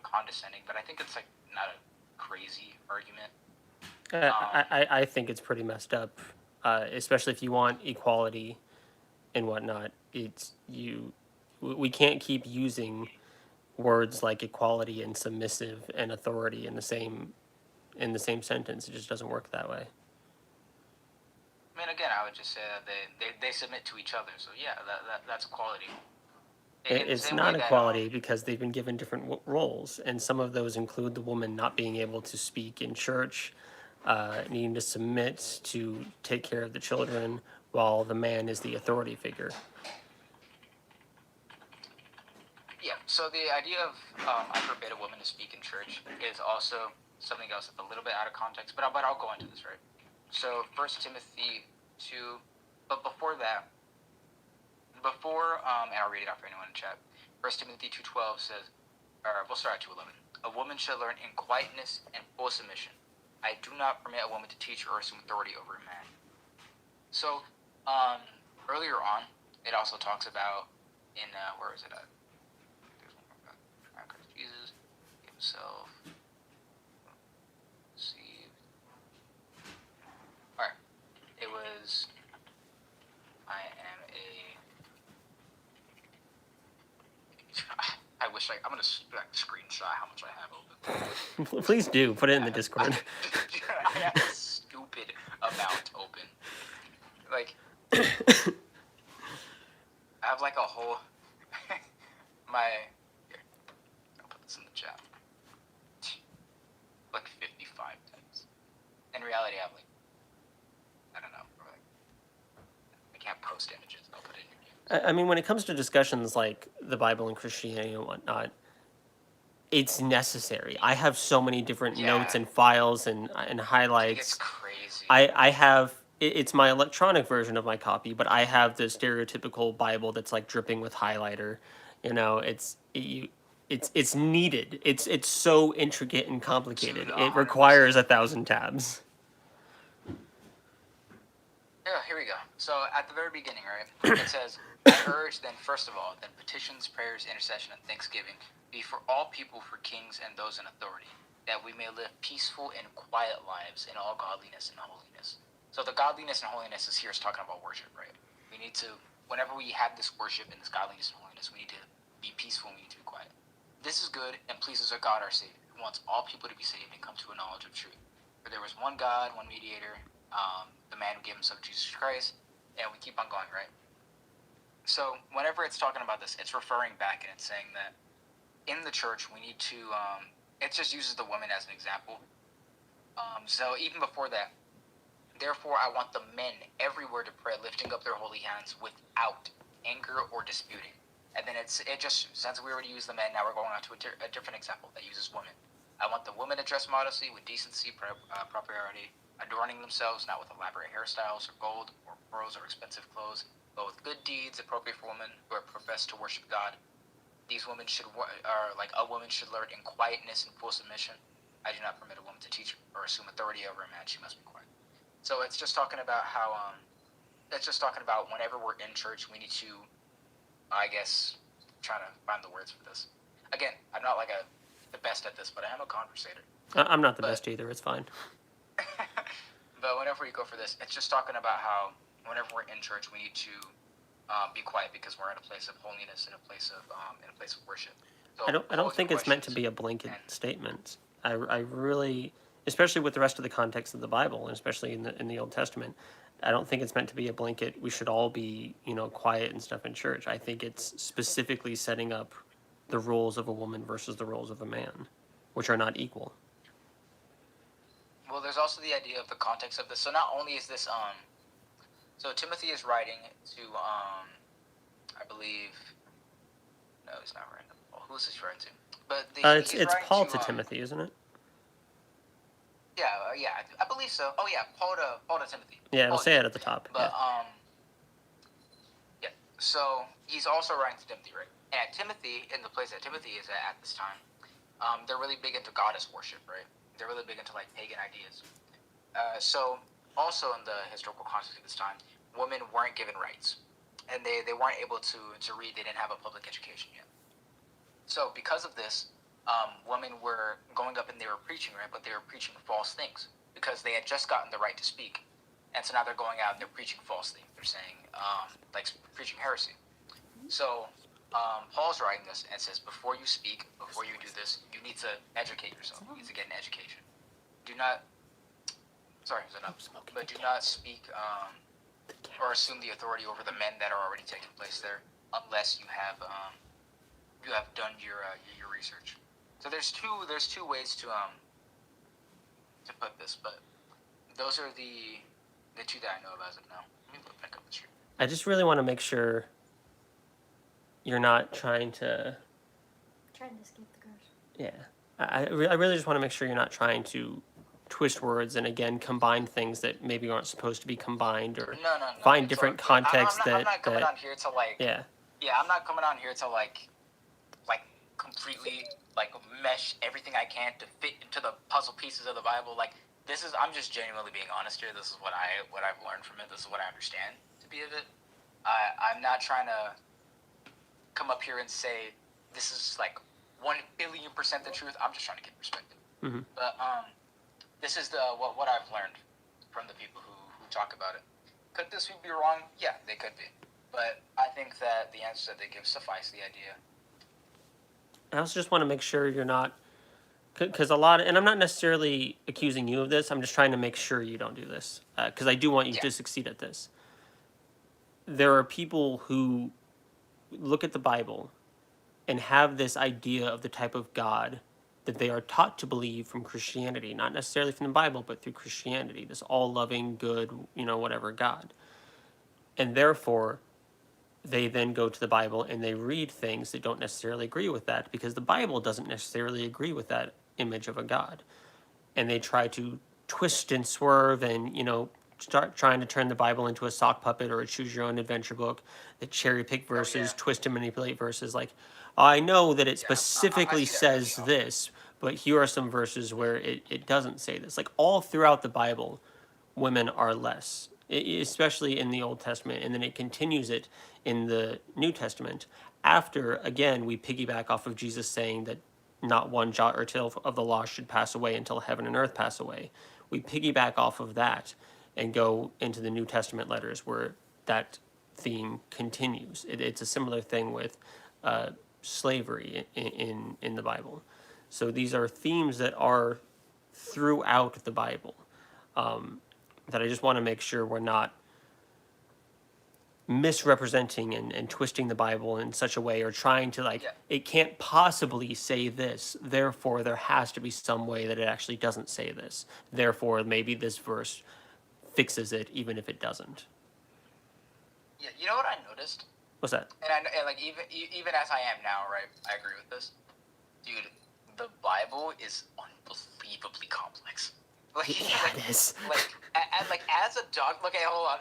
[SPEAKER 3] condescending, but I think it's like not a crazy argument.
[SPEAKER 1] I think it's pretty messed up, especially if you want equality and whatnot. We can't keep using words like equality and submissive and authority in the same sentence. It just doesn't work that way.
[SPEAKER 3] I mean, again, I would just say that they submit to each other. So yeah, that's equality.
[SPEAKER 1] It's not equality because they've been given different roles, and some of those include the woman not being able to speak in church, needing to submit to take care of the children, while the man is the authority figure.
[SPEAKER 3] Yeah, so the idea of I forbid a woman to speak in church is also something else that's a little bit out of context, but I'll go into this, right? So 1 Timothy 2, but before that, and I'll read it out for anyone in chat. 1 Timothy 2:12 says, or we'll start at 2:11. A woman should learn in quietness and full submission. I do not permit a woman to teach or assume authority over a man. So earlier on, it also talks about in where is it at? Jesus himself received. Alright. It was I am a I wish I'm gonna screenshot how much I have open.
[SPEAKER 1] Please do put it in the Discord.
[SPEAKER 3] I have a stupid amount open. Like I have like a whole I'll put this in the chat. Like 55 times. In reality, I have like, I don't know, like, I can't post images. I'll put it in your games.
[SPEAKER 1] I mean, when it comes to discussions like the Bible and Christianity and whatnot, it's necessary. I have so many different notes and files and highlights.
[SPEAKER 3] It's crazy.
[SPEAKER 1] I have it's my electronic version of my copy, but I have the stereotypical Bible that's like dripping with highlighter. You know, it's needed. It's so intricate and complicated.
[SPEAKER 3] Dude,
[SPEAKER 1] It requires 1,000 tabs.
[SPEAKER 3] Yeah, here we go. So at the very beginning, right, it says, I urge then, first of all, that petitions, prayers, intercession, and thanksgiving be for all people, for kings and those in authority, that we may live peaceful and quiet lives in all godliness and holiness. So the godliness and holiness is talking about worship, right? We need to, whenever we have this worship and this godliness and holiness, we need to be peaceful and we need to be quiet. This is good and pleases our God, our Savior, who wants all people to be saved and come to a knowledge of truth. For there was one God, one mediator, the man who gave himself, Jesus Christ, and we keep on going, right? So whenever it's talking about this, it's referring back and it's saying that in the church we need to, it just uses the woman as an example. So even before that, therefore I want the men everywhere to pray, lifting up their holy hands without anger or disputing. And then it just, since we already used the men, now we're going on to a different example that uses women. I want the women to dress modestly, with decency, propriety, adorning themselves not with elaborate hairstyles or gold or pearls or expensive clothes, but with good deeds appropriate for women who are professed to worship God. These women a woman should learn in quietness and full submission. I do not permit a woman to teach or assume authority over a man. She must be quiet. So it's just talking about how, whenever we're in church, we need to, I guess, trying to find the words for this. Again, I'm not like the best at this, but I am a conversator.
[SPEAKER 1] I'm not the best either. It's fine.
[SPEAKER 3] But whenever we go for this, it's just talking about how whenever we're in church, we need to be quiet because we're in a place of holiness, in a place of worship. So
[SPEAKER 1] I don't
[SPEAKER 3] pose your
[SPEAKER 1] think it's meant to
[SPEAKER 3] questions,
[SPEAKER 1] be a blanket
[SPEAKER 3] and
[SPEAKER 1] statement. I really, especially with the rest of the context of the Bible, and especially in the Old Testament, I don't think it's meant to be a blanket. We should all be, quiet and stuff in church. I think it's specifically setting up the roles of a woman versus the roles of a man, which are not equal.
[SPEAKER 3] well, there's also the idea of the context of this. So not only is this so Timothy is writing to I believe, no, he's not writing. Well, who is he writing to? But
[SPEAKER 1] It's
[SPEAKER 3] he's
[SPEAKER 1] it's
[SPEAKER 3] writing
[SPEAKER 1] Paul to Timothy, isn't it?
[SPEAKER 3] Yeah, yeah, I believe so. Oh yeah, Paul to Timothy.
[SPEAKER 1] Yeah, it'll
[SPEAKER 3] Paul
[SPEAKER 1] say
[SPEAKER 3] to
[SPEAKER 1] it at the top.
[SPEAKER 3] But
[SPEAKER 1] Yeah.
[SPEAKER 3] yeah. So he's also writing to Timothy, right? And Timothy, in the place that Timothy is at this time, they're really big into goddess worship, right? They're really big into like pagan ideas. So also in the historical context of this time, women weren't given rights, and they weren't able to read. They didn't have a public education yet. So because of this, women were going up and they were preaching, right? But they were preaching false things because they had just gotten the right to speak, and so now they're going out and they're preaching false things. They're saying like preaching heresy. So Paul's writing this and says, before you speak, before you do this, you need to educate yourself. You need to get an education. Do not, sorry, but do not speak or assume the authority over the men that are already taking place there, unless you have done your research. So there's two ways to put this, but those are the two that I know of as of now. Let me look back up the stream.
[SPEAKER 1] I just really want to make sure you're not trying to.
[SPEAKER 2] Trying to escape the curse.
[SPEAKER 1] Yeah, I really just want to make sure you're not trying to twist words and again combine things that maybe aren't supposed to be combined, or
[SPEAKER 3] No.
[SPEAKER 1] find different contexts
[SPEAKER 3] I'm not coming on here to like.
[SPEAKER 1] Yeah.
[SPEAKER 3] Yeah, I'm not coming on here to like completely like mesh everything I can to fit into the puzzle pieces of the Bible. Like I'm just genuinely being honest here. This is what I've learned from it. This is what I understand to be of it. I'm not trying to come up here and say this is like 1,000,000,000% the truth. I'm just trying to get perspective.
[SPEAKER 1] Mm-hmm.
[SPEAKER 3] But this is what I've learned from the people who talk about it. Could this be wrong? Yeah, they could be. But I think that the answers that they give suffice the idea.
[SPEAKER 1] I also just want to make sure you're not, because a lot, and I'm not necessarily accusing you of this. I'm just trying to make sure you don't do this, because I do want you to succeed at this. There are people who look at the Bible and have this idea of the type of God that they are taught to believe from Christianity, not necessarily from the Bible, but through Christianity, this all-loving, good, whatever God. And therefore, they then go to the Bible and they read things that don't necessarily agree with that, because the Bible doesn't necessarily agree with that image of a God. And they try to twist and swerve and, start trying to turn the Bible into a sock puppet or a choose your own adventure book that cherry pick verses, twist and manipulate verses. Like, I know that it specifically says this, but here are some verses where it doesn't say this. Like, all throughout the Bible, women are less, especially in the Old Testament, and then it continues it in the New Testament. After, again, we piggyback off of Jesus saying that not one jot or tittle of the law should pass away until heaven and earth pass away. We piggyback off of that and go into the New Testament letters where that theme continues. It's a similar thing with slavery in the Bible. So these are themes that are throughout the Bible, that I just want to make sure we're not misrepresenting and twisting the Bible in such a way, or trying to it can't possibly say this, therefore there has to be some way that it actually doesn't say this, therefore maybe this verse fixes it even if it doesn't.
[SPEAKER 3] Yeah, you know what I noticed?
[SPEAKER 1] What's that?
[SPEAKER 3] And even as I am now, right? I agree with this, dude. The Bible is unbelievably complex.
[SPEAKER 1] It is.
[SPEAKER 3] As a dog. Okay, hold on.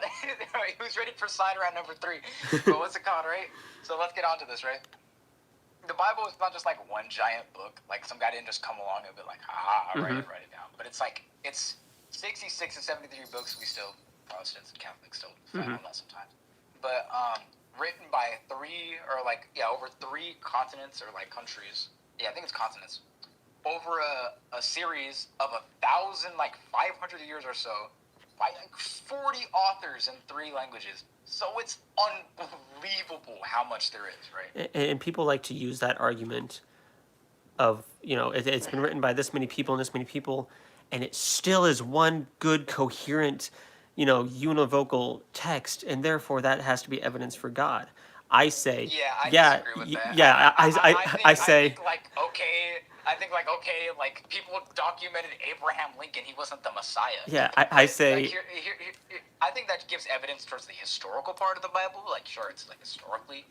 [SPEAKER 3] Who's ready for side round number 3? But what's it called, right? So let's get on to this, right? The Bible is not just like one giant book. Like some guy didn't just come along and be like, write it down. But it's 66 and 73 books. We still, Protestants and Catholics still fight on that sometimes. But written by over 3 continents or like countries. Yeah, I think it's continents. Over a series of 1,500 years or so, by like 40 authors in 3 languages. So it's unbelievable how much there is, right?
[SPEAKER 1] And people like to use that argument of, it's been written by this many people and this many people, and it still is one good, coherent, univocal text, and therefore that has to be evidence for God. I say,
[SPEAKER 3] Yeah, I
[SPEAKER 1] yeah,
[SPEAKER 3] disagree with that.
[SPEAKER 1] yeah, I say,
[SPEAKER 3] I think like people documented Abraham Lincoln. He wasn't the Messiah.
[SPEAKER 1] yeah,
[SPEAKER 3] But,
[SPEAKER 1] I
[SPEAKER 3] like,
[SPEAKER 1] say,
[SPEAKER 3] here, I think that gives evidence towards the historical part of the Bible. Like, sure, it's like historically,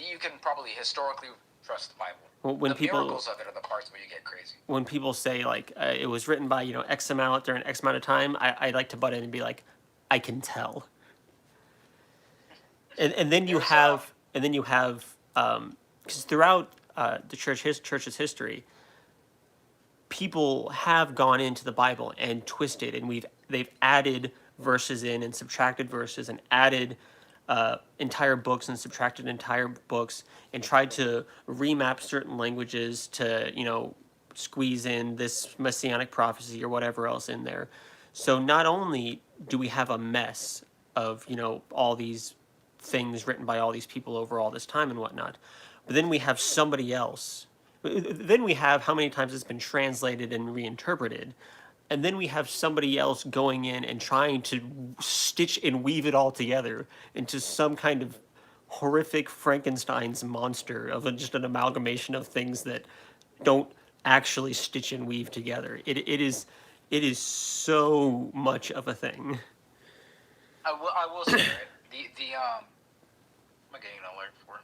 [SPEAKER 3] you can probably historically trust the Bible.
[SPEAKER 1] when
[SPEAKER 3] The
[SPEAKER 1] people
[SPEAKER 3] miracles of it are the parts where you get crazy.
[SPEAKER 1] when people say like it was written by X amount during X amount of time, I like to butt in and be like, I can tell. And then you have because throughout the church's history, people have gone into the Bible and twisted, and they've added verses in and subtracted verses and added entire books and subtracted entire books and tried to remap certain languages to squeeze in this messianic prophecy or whatever else in there. So not only do we have a mess of all these things written by all these people over all this time and whatnot, but then we have somebody else. Then we have how many times it's been translated and reinterpreted, and then we have somebody else going in and trying to stitch and weave it all together into some kind of horrific Frankenstein's monster of just an amalgamation of things that don't actually stitch and weave together. It is so much of a thing.
[SPEAKER 3] I will say, right, am I getting nowhere for?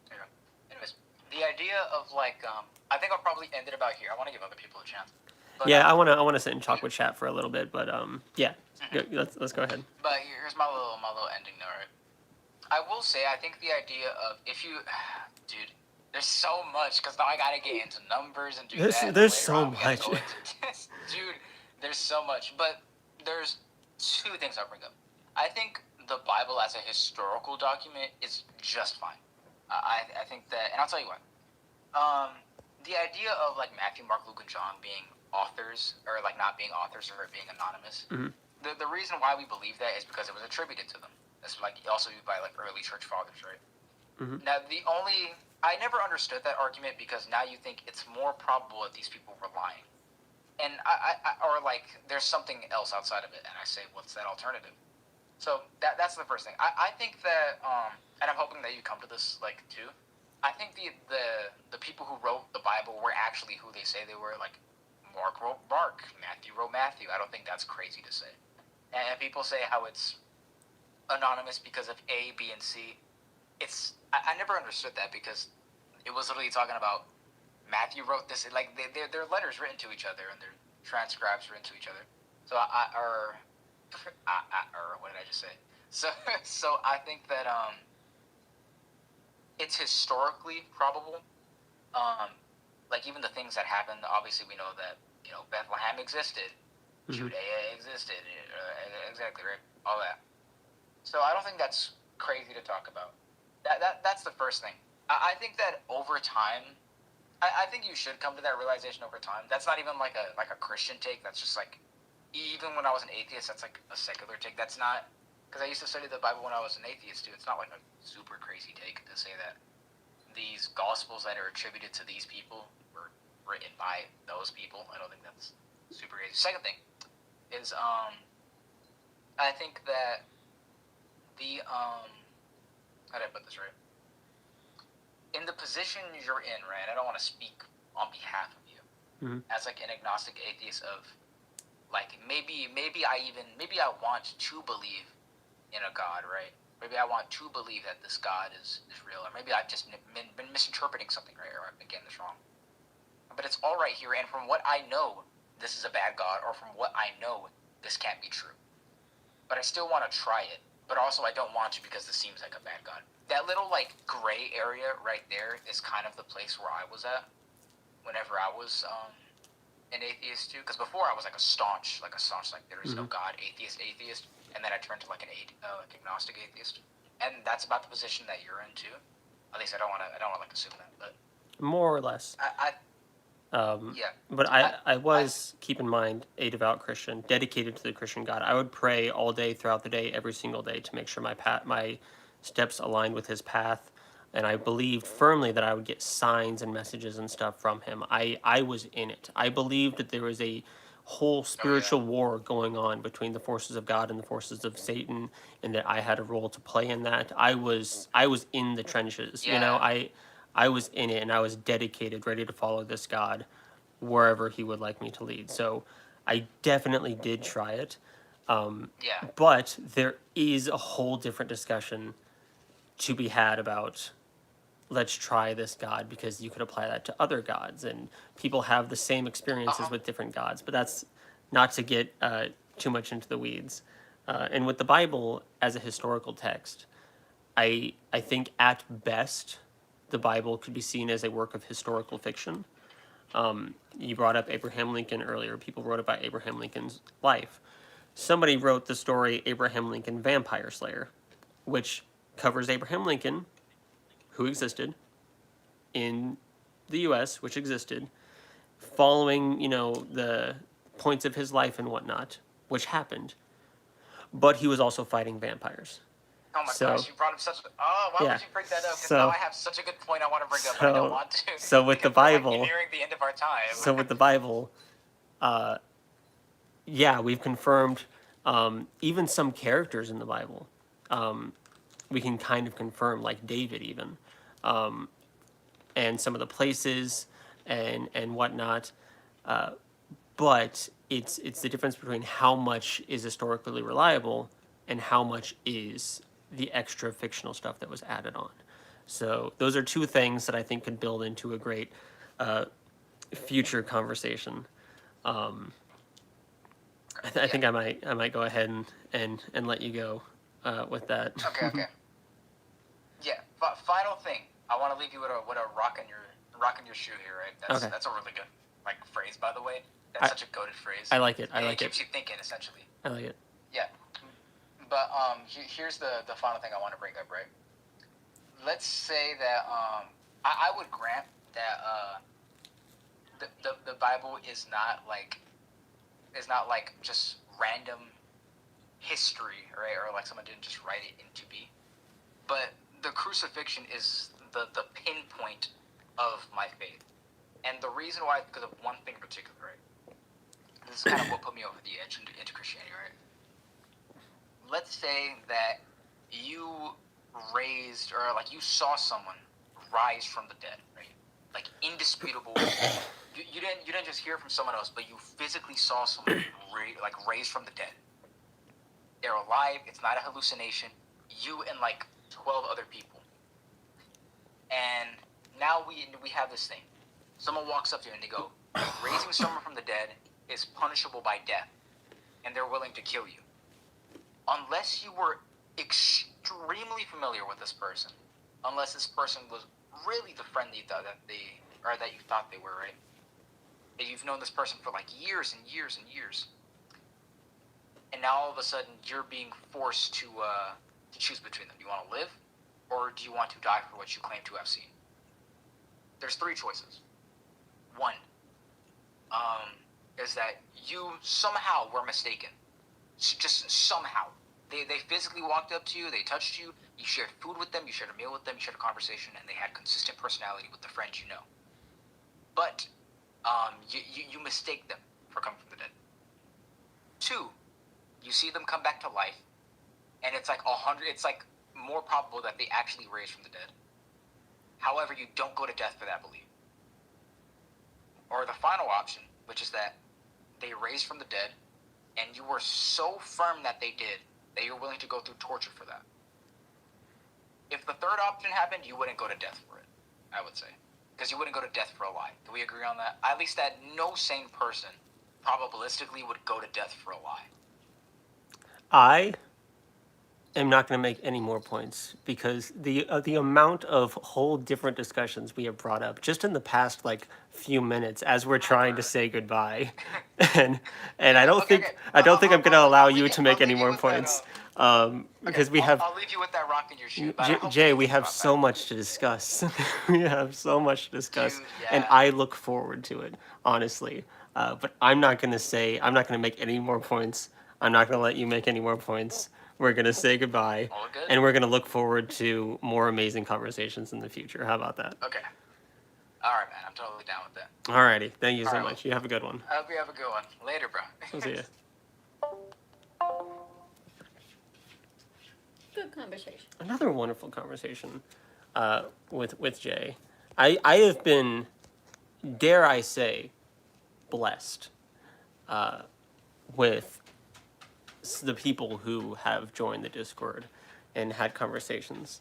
[SPEAKER 3] Yeah. Anyways, the idea of like I think I'll probably end it about here. I want to give other people a chance. But,
[SPEAKER 1] Yeah, I wanna sit and talk with chat for a little bit, but yeah, let's go ahead.
[SPEAKER 3] But here's my little ending note. Right? I will say I think the idea of if you, dude, there's so much because now I gotta get into numbers and do that.
[SPEAKER 1] There's so much.
[SPEAKER 3] Dude, there's so much. But there's 2 things I'll bring up. I think the Bible as a historical document is just fine. I think that, and I'll tell you why. The idea of like Matthew, Mark, Luke, and John being authors, or like not being authors, or being anonymous.
[SPEAKER 1] Mm-hmm.
[SPEAKER 3] The reason why we believe that is because it was attributed to them. It's like also by like early church fathers, right?
[SPEAKER 1] Mm-hmm.
[SPEAKER 3] Now I never understood that argument because now you think it's more probable that these people were lying, and or like there's something else outside of it, and I say, what's that alternative? So that's the first thing. I think that and I'm hoping that you come to this like too. I think the people who wrote the Bible were actually who they say they were. Like Mark wrote Mark, Matthew wrote Matthew. I don't think that's crazy to say. And people say how it's anonymous because of A, B, and C. I never understood that because it was literally talking about Matthew wrote this. Like they're letters written to each other and their transcribes written to each other. So or what did I just say? So I think that it's historically probable. Like even the things that happened, obviously we know that Bethlehem existed,
[SPEAKER 1] Mm-hmm.
[SPEAKER 3] Judea existed, exactly right, all that. So I don't think that's crazy to talk about. That's the first thing. I think that over time, I think you should come to that realization over time. That's not even like a Christian take. That's just like, even when I was an atheist, that's like a secular take. That's not, because I used to study the Bible when I was an atheist too. It's not like a super crazy take to say that these gospels that are attributed to these people were written by those people. I don't think that's super crazy. Second thing is I think that the how did I put this right? In the position you're in, right? I don't want to speak on behalf of you as like an agnostic atheist of like maybe I want to believe in a God, right? Maybe I want to believe that this God is real, or maybe I've just been misinterpreting something, right? Or I've been getting this wrong. But it's all right here, and from what I know, this is a bad God, or from what I know, this can't be true. But I still want to try it, but also I don't want to because this seems like a bad God. That little like gray area right there is kind of the place where I was at whenever I was an atheist too. Because before I was like a staunch like there is no God atheist, and then I turned to like an agnostic atheist, and that's about the position that you're in too. At least I don't want to like assume that, but
[SPEAKER 1] more or less.
[SPEAKER 3] Yeah.
[SPEAKER 1] But
[SPEAKER 3] I,
[SPEAKER 1] I
[SPEAKER 3] I
[SPEAKER 1] was, keep in mind, a devout Christian, dedicated to the Christian God. I would pray all day, throughout the day, every single day, to make sure my steps aligned with His path, and I believed firmly that I would get signs and messages and stuff from Him. I was in it. I believed that there was a whole
[SPEAKER 3] oh yeah.
[SPEAKER 1] spiritual war going on between the forces of God and the forces of Satan, and that I had a role to play in that. I was in the trenches.
[SPEAKER 3] Yeah.
[SPEAKER 1] I was in it, and I was dedicated, ready to follow this God wherever He would like me to lead. So I definitely did try it.
[SPEAKER 3] Yeah.
[SPEAKER 1] But there is a whole different discussion to be had about, let's try this God, because you could apply that to other gods, and people have the same experiences
[SPEAKER 3] Uh-huh.
[SPEAKER 1] with different gods. But that's not to get too much into the weeds. And with the Bible as a historical text, I think at best the Bible could be seen as a work of historical fiction. You brought up Abraham Lincoln earlier. People wrote about Abraham Lincoln's life. Somebody wrote the story Abraham Lincoln Vampire Slayer, which covers Abraham Lincoln, who existed in the U.S., which existed, following, the points of his life and whatnot, which happened. But he was also fighting vampires.
[SPEAKER 3] Oh my
[SPEAKER 1] So,
[SPEAKER 3] gosh, you brought up such. Oh, why
[SPEAKER 1] yeah.
[SPEAKER 3] would you bring that up? Because now
[SPEAKER 1] So,
[SPEAKER 3] I have such a good point I want to bring up, but I don't
[SPEAKER 1] so,
[SPEAKER 3] want to.
[SPEAKER 1] so with the
[SPEAKER 3] Because we're like
[SPEAKER 1] Bible,
[SPEAKER 3] nearing the end of our time.
[SPEAKER 1] so with the Bible, yeah, we've confirmed even some characters in the Bible. We can kind of confirm, like David, even, and some of the places and whatnot. But it's the difference between how much is historically reliable and how much is the extra fictional stuff that was added on. So those are two things that I think could build into a great future conversation. I
[SPEAKER 3] Yeah.
[SPEAKER 1] think I might go ahead and let you go with that.
[SPEAKER 3] Okay. Okay. Yeah. Final thing. I want to leave you with a rock in your shoe here, right?
[SPEAKER 1] Okay.
[SPEAKER 3] That's a really good phrase, by the way. That's such a goated phrase.
[SPEAKER 1] I like it.
[SPEAKER 3] It keeps you thinking, essentially.
[SPEAKER 1] I like it.
[SPEAKER 3] Yeah. But here's the final thing I want to bring up, right? Let's say that I would grant that the Bible is not like just random history, right? Or like someone didn't just write it into be. But the crucifixion is the pinpoint of my faith. And the reason why is because of one thing in particular, right? This is kind of what put me over the edge into Christianity, right? Let's say that you raised, or like you saw someone rise from the dead, right? Like indisputable. You didn't just hear from someone else, but you physically saw someone raised from the dead. They're alive. It's not a hallucination. You and like 12 other people. And now we have this thing. Someone walks up to you and they go, raising someone from the dead is punishable by death, and they're willing to kill you. Unless you were extremely familiar with this person, unless this person was really the friend that you thought that you thought they were, right? That you've known this person for like years and years and years, and now all of a sudden you're being forced to choose between them. Do you want to live, or do you want to die for what you claim to have seen? There's three choices. One, is that you somehow were mistaken. Just somehow. They physically walked up to you, they touched you, you shared food with them, you shared a meal with them, you shared a conversation, and they had consistent personality with the friends you know. But you mistake them for coming from the dead. Two, you see them come back to life, and it's like more probable that they actually raised from the dead. However, you don't go to death for that belief. Or the final option, which is that they raised from the dead, and you were so firm that they did, that you're willing to go through torture for that. If the third option happened, you wouldn't go to death for it, I would say. Because you wouldn't go to death for a lie. Do we agree on that? At least that no sane person, probabilistically, would go to death for a lie.
[SPEAKER 1] I am not going to make any more points because the amount of whole different discussions we have brought up just in the past few minutes as we're trying to say goodbye, and I don't think I'm going to allow you to make any more points. Because
[SPEAKER 3] I'll leave you with that rock in your shoe. But I hope
[SPEAKER 1] Jay,
[SPEAKER 3] you
[SPEAKER 1] we
[SPEAKER 3] think
[SPEAKER 1] have
[SPEAKER 3] about
[SPEAKER 1] so
[SPEAKER 3] that.
[SPEAKER 1] much to discuss. We have so much to discuss,
[SPEAKER 3] Dude,
[SPEAKER 1] and
[SPEAKER 3] yeah.
[SPEAKER 1] I look forward to it, honestly. But I'm not gonna make any more points. I'm not gonna let you make any more points. We're gonna say goodbye,
[SPEAKER 3] All good?
[SPEAKER 1] and we're gonna look forward to more amazing conversations in the future. How about that?
[SPEAKER 3] Okay. All right, man. I'm totally down with that.
[SPEAKER 1] Alrighty, thank you so
[SPEAKER 3] All right.
[SPEAKER 1] much. You have a good one.
[SPEAKER 3] I hope you have a good one. Later, bro.
[SPEAKER 1] I'll see ya.
[SPEAKER 2] Good conversation.
[SPEAKER 1] Another wonderful conversation with Jay. I have been, dare I say, blessed with the people who have joined the Discord and had conversations.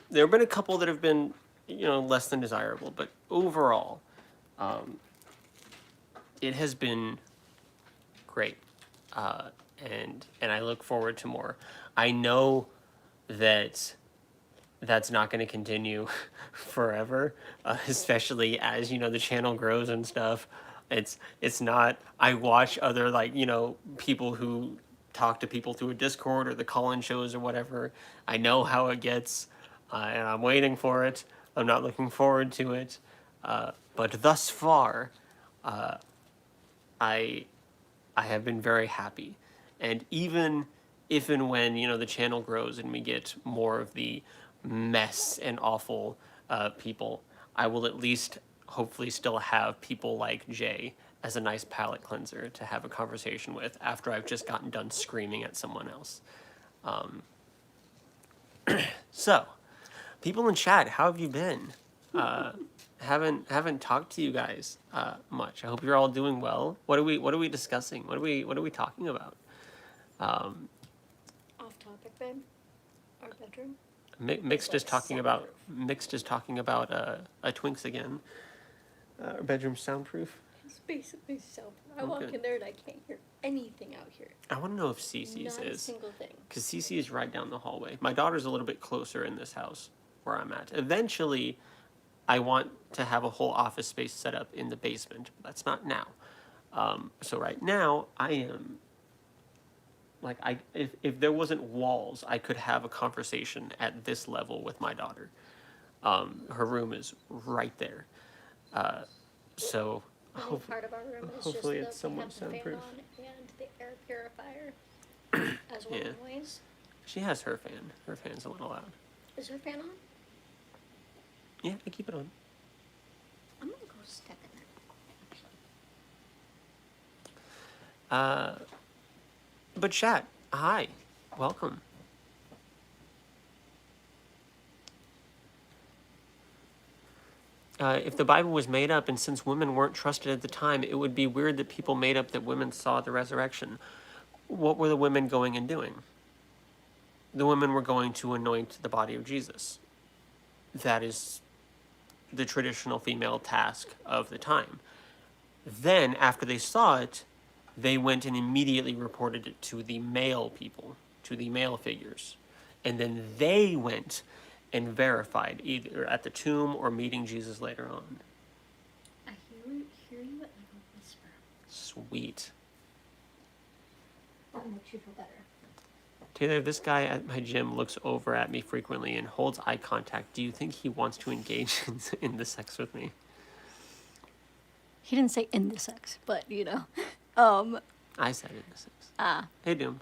[SPEAKER 1] There have been a couple that have been, less than desirable, but overall, it has been great, and I look forward to more. I know that that's not going to continue forever, especially as the channel grows and stuff. It's not. I watch other people who talk to people through a Discord or the call-in shows or whatever. I know how it gets, and I'm waiting for it. I'm not looking forward to it, but thus far, I have been very happy, and even if and when the channel grows and we get more of the mess and awful people, I will at least hopefully still have people like Jay as a nice palate cleanser to have a conversation with after I've just gotten done screaming at someone else. So, people in chat, how have you been? Haven't talked to you guys much. I hope you're all doing well. What are we discussing? What are we talking about?
[SPEAKER 2] Off topic, babe. Our bedroom.
[SPEAKER 1] Mixed is talking about Twinks again. Our bedroom soundproof.
[SPEAKER 2] It's basically sound. I walk in there and I can't hear anything out here.
[SPEAKER 1] I want to know if Cece's
[SPEAKER 2] Not a
[SPEAKER 1] is,
[SPEAKER 2] single thing.
[SPEAKER 1] because Cece is right down the hallway. My daughter's a little bit closer in this house where I'm at. Eventually, I want to have a whole office space set up in the basement, but that's not now. So right now, I am if there wasn't walls, I could have a conversation at this level with my daughter. Her room is right there. So
[SPEAKER 2] Only part of our room is
[SPEAKER 1] hopefully
[SPEAKER 2] just
[SPEAKER 1] it's
[SPEAKER 2] that we
[SPEAKER 1] somewhat
[SPEAKER 2] have the fan
[SPEAKER 1] soundproof.
[SPEAKER 2] on and the air purifier as well
[SPEAKER 1] Yeah.
[SPEAKER 2] noise.
[SPEAKER 1] She has her fan. Her fan's a little loud.
[SPEAKER 2] Is her fan on?
[SPEAKER 1] Yeah, I keep it on.
[SPEAKER 2] I'm gonna go step in there.
[SPEAKER 1] But chat, hi, welcome. If the Bible was made up, and since women weren't trusted at the time, it would be weird that people made up that women saw the resurrection. What were the women going and doing? The women were going to anoint the body of Jesus. That is the traditional female task of the time. Then, after they saw it, they went and immediately reported it to the male people, to the male figures. And then they went and verified, either at the tomb or meeting Jesus later on.
[SPEAKER 2] I hear you at like a whisper.
[SPEAKER 1] Sweet.
[SPEAKER 2] That makes you feel better.
[SPEAKER 1] Taylor, this guy at my gym looks over at me frequently and holds eye contact. Do you think he wants to engage in the sex with me?
[SPEAKER 2] He didn't say in the sex, but
[SPEAKER 1] I said in the sex.
[SPEAKER 2] Ah.
[SPEAKER 1] Hey, Doom.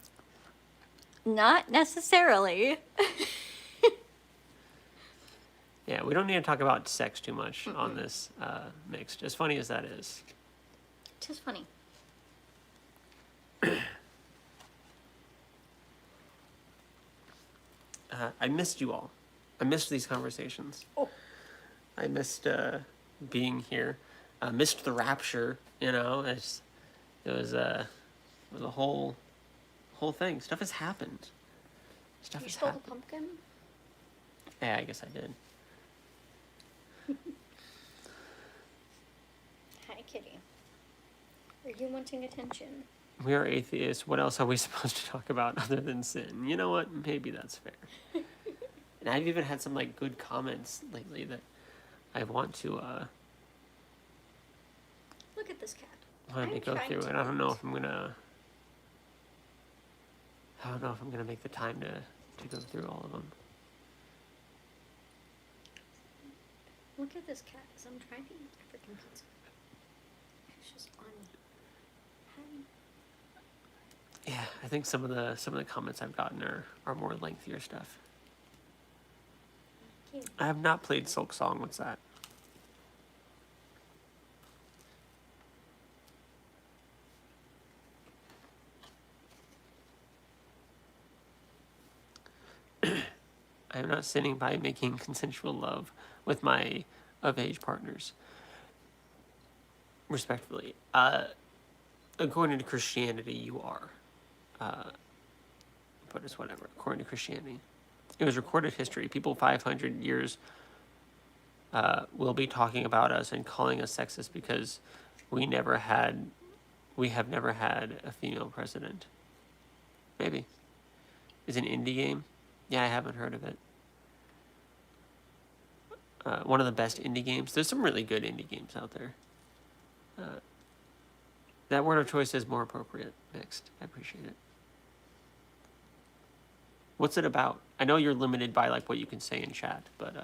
[SPEAKER 2] Not necessarily.
[SPEAKER 1] Yeah, we don't need to talk about sex too much on this mixed, as funny as that is.
[SPEAKER 2] Just funny.
[SPEAKER 1] I missed you all. I missed these conversations.
[SPEAKER 2] Oh.
[SPEAKER 1] I missed being here. I missed the rapture. It was a whole thing. Stuff has happened. Stuff
[SPEAKER 2] You
[SPEAKER 1] has
[SPEAKER 2] stole the
[SPEAKER 1] happened.
[SPEAKER 2] pumpkin?
[SPEAKER 1] Yeah, I guess I did.
[SPEAKER 2] Hi, kitty. Are you wanting attention?
[SPEAKER 1] We are atheists. What else are we supposed to talk about other than sin? You know what? Maybe that's fair. And I've even had some good comments lately that I want to
[SPEAKER 2] Look at this cat.
[SPEAKER 1] let me
[SPEAKER 2] I'm
[SPEAKER 1] go
[SPEAKER 2] trying
[SPEAKER 1] through
[SPEAKER 2] to
[SPEAKER 1] it. I don't know
[SPEAKER 2] eat.
[SPEAKER 1] if I'm gonna. I don't know if I'm going to make the time to go through all of them.
[SPEAKER 2] Look at this cat. So I'm trying to eat a freaking pizza. It's just on me.
[SPEAKER 1] Yeah, I think some of the comments I've gotten are more lengthier stuff.
[SPEAKER 2] Cute.
[SPEAKER 1] I have not played Silk Song. What's that? I am not sinning by making consensual love with my of-age partners. Respectfully. According to Christianity, you are. But it's whatever. According to Christianity. It was recorded history. People 500 years will be talking about us and calling us sexist because we have never had a female president. Maybe. Is it an indie game? Yeah, I haven't heard of it. One of the best indie games. There's some really good indie games out there. That word of choice is more appropriate. Next. I appreciate it. What's it about? I know you're limited by like what you can say in chat, but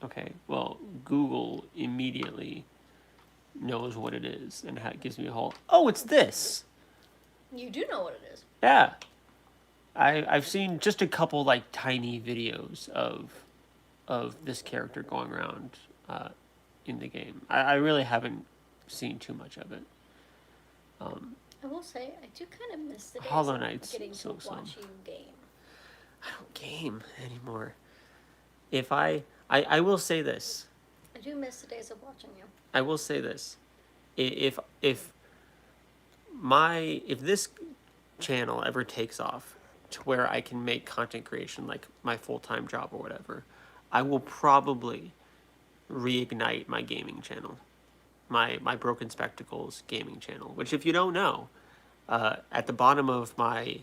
[SPEAKER 1] okay. Well, Google immediately knows what it is and gives me a whole. Oh, it's this.
[SPEAKER 2] You do know what it is.
[SPEAKER 1] Yeah. I've seen just a couple like tiny videos of this character going around in the game. I really haven't seen too much of it.
[SPEAKER 2] I will say, I do kind of miss the days
[SPEAKER 1] Hollow
[SPEAKER 2] of
[SPEAKER 1] Knight's
[SPEAKER 2] getting to
[SPEAKER 1] so
[SPEAKER 2] watch you game.
[SPEAKER 1] I don't game anymore. If I will say this.
[SPEAKER 2] I do miss the days of watching you.
[SPEAKER 1] I will say this. If this channel ever takes off to where I can make content creation like my full-time job or whatever, I will probably reignite my gaming channel. My Broken Spectacles gaming channel, which if you don't know, at the bottom of my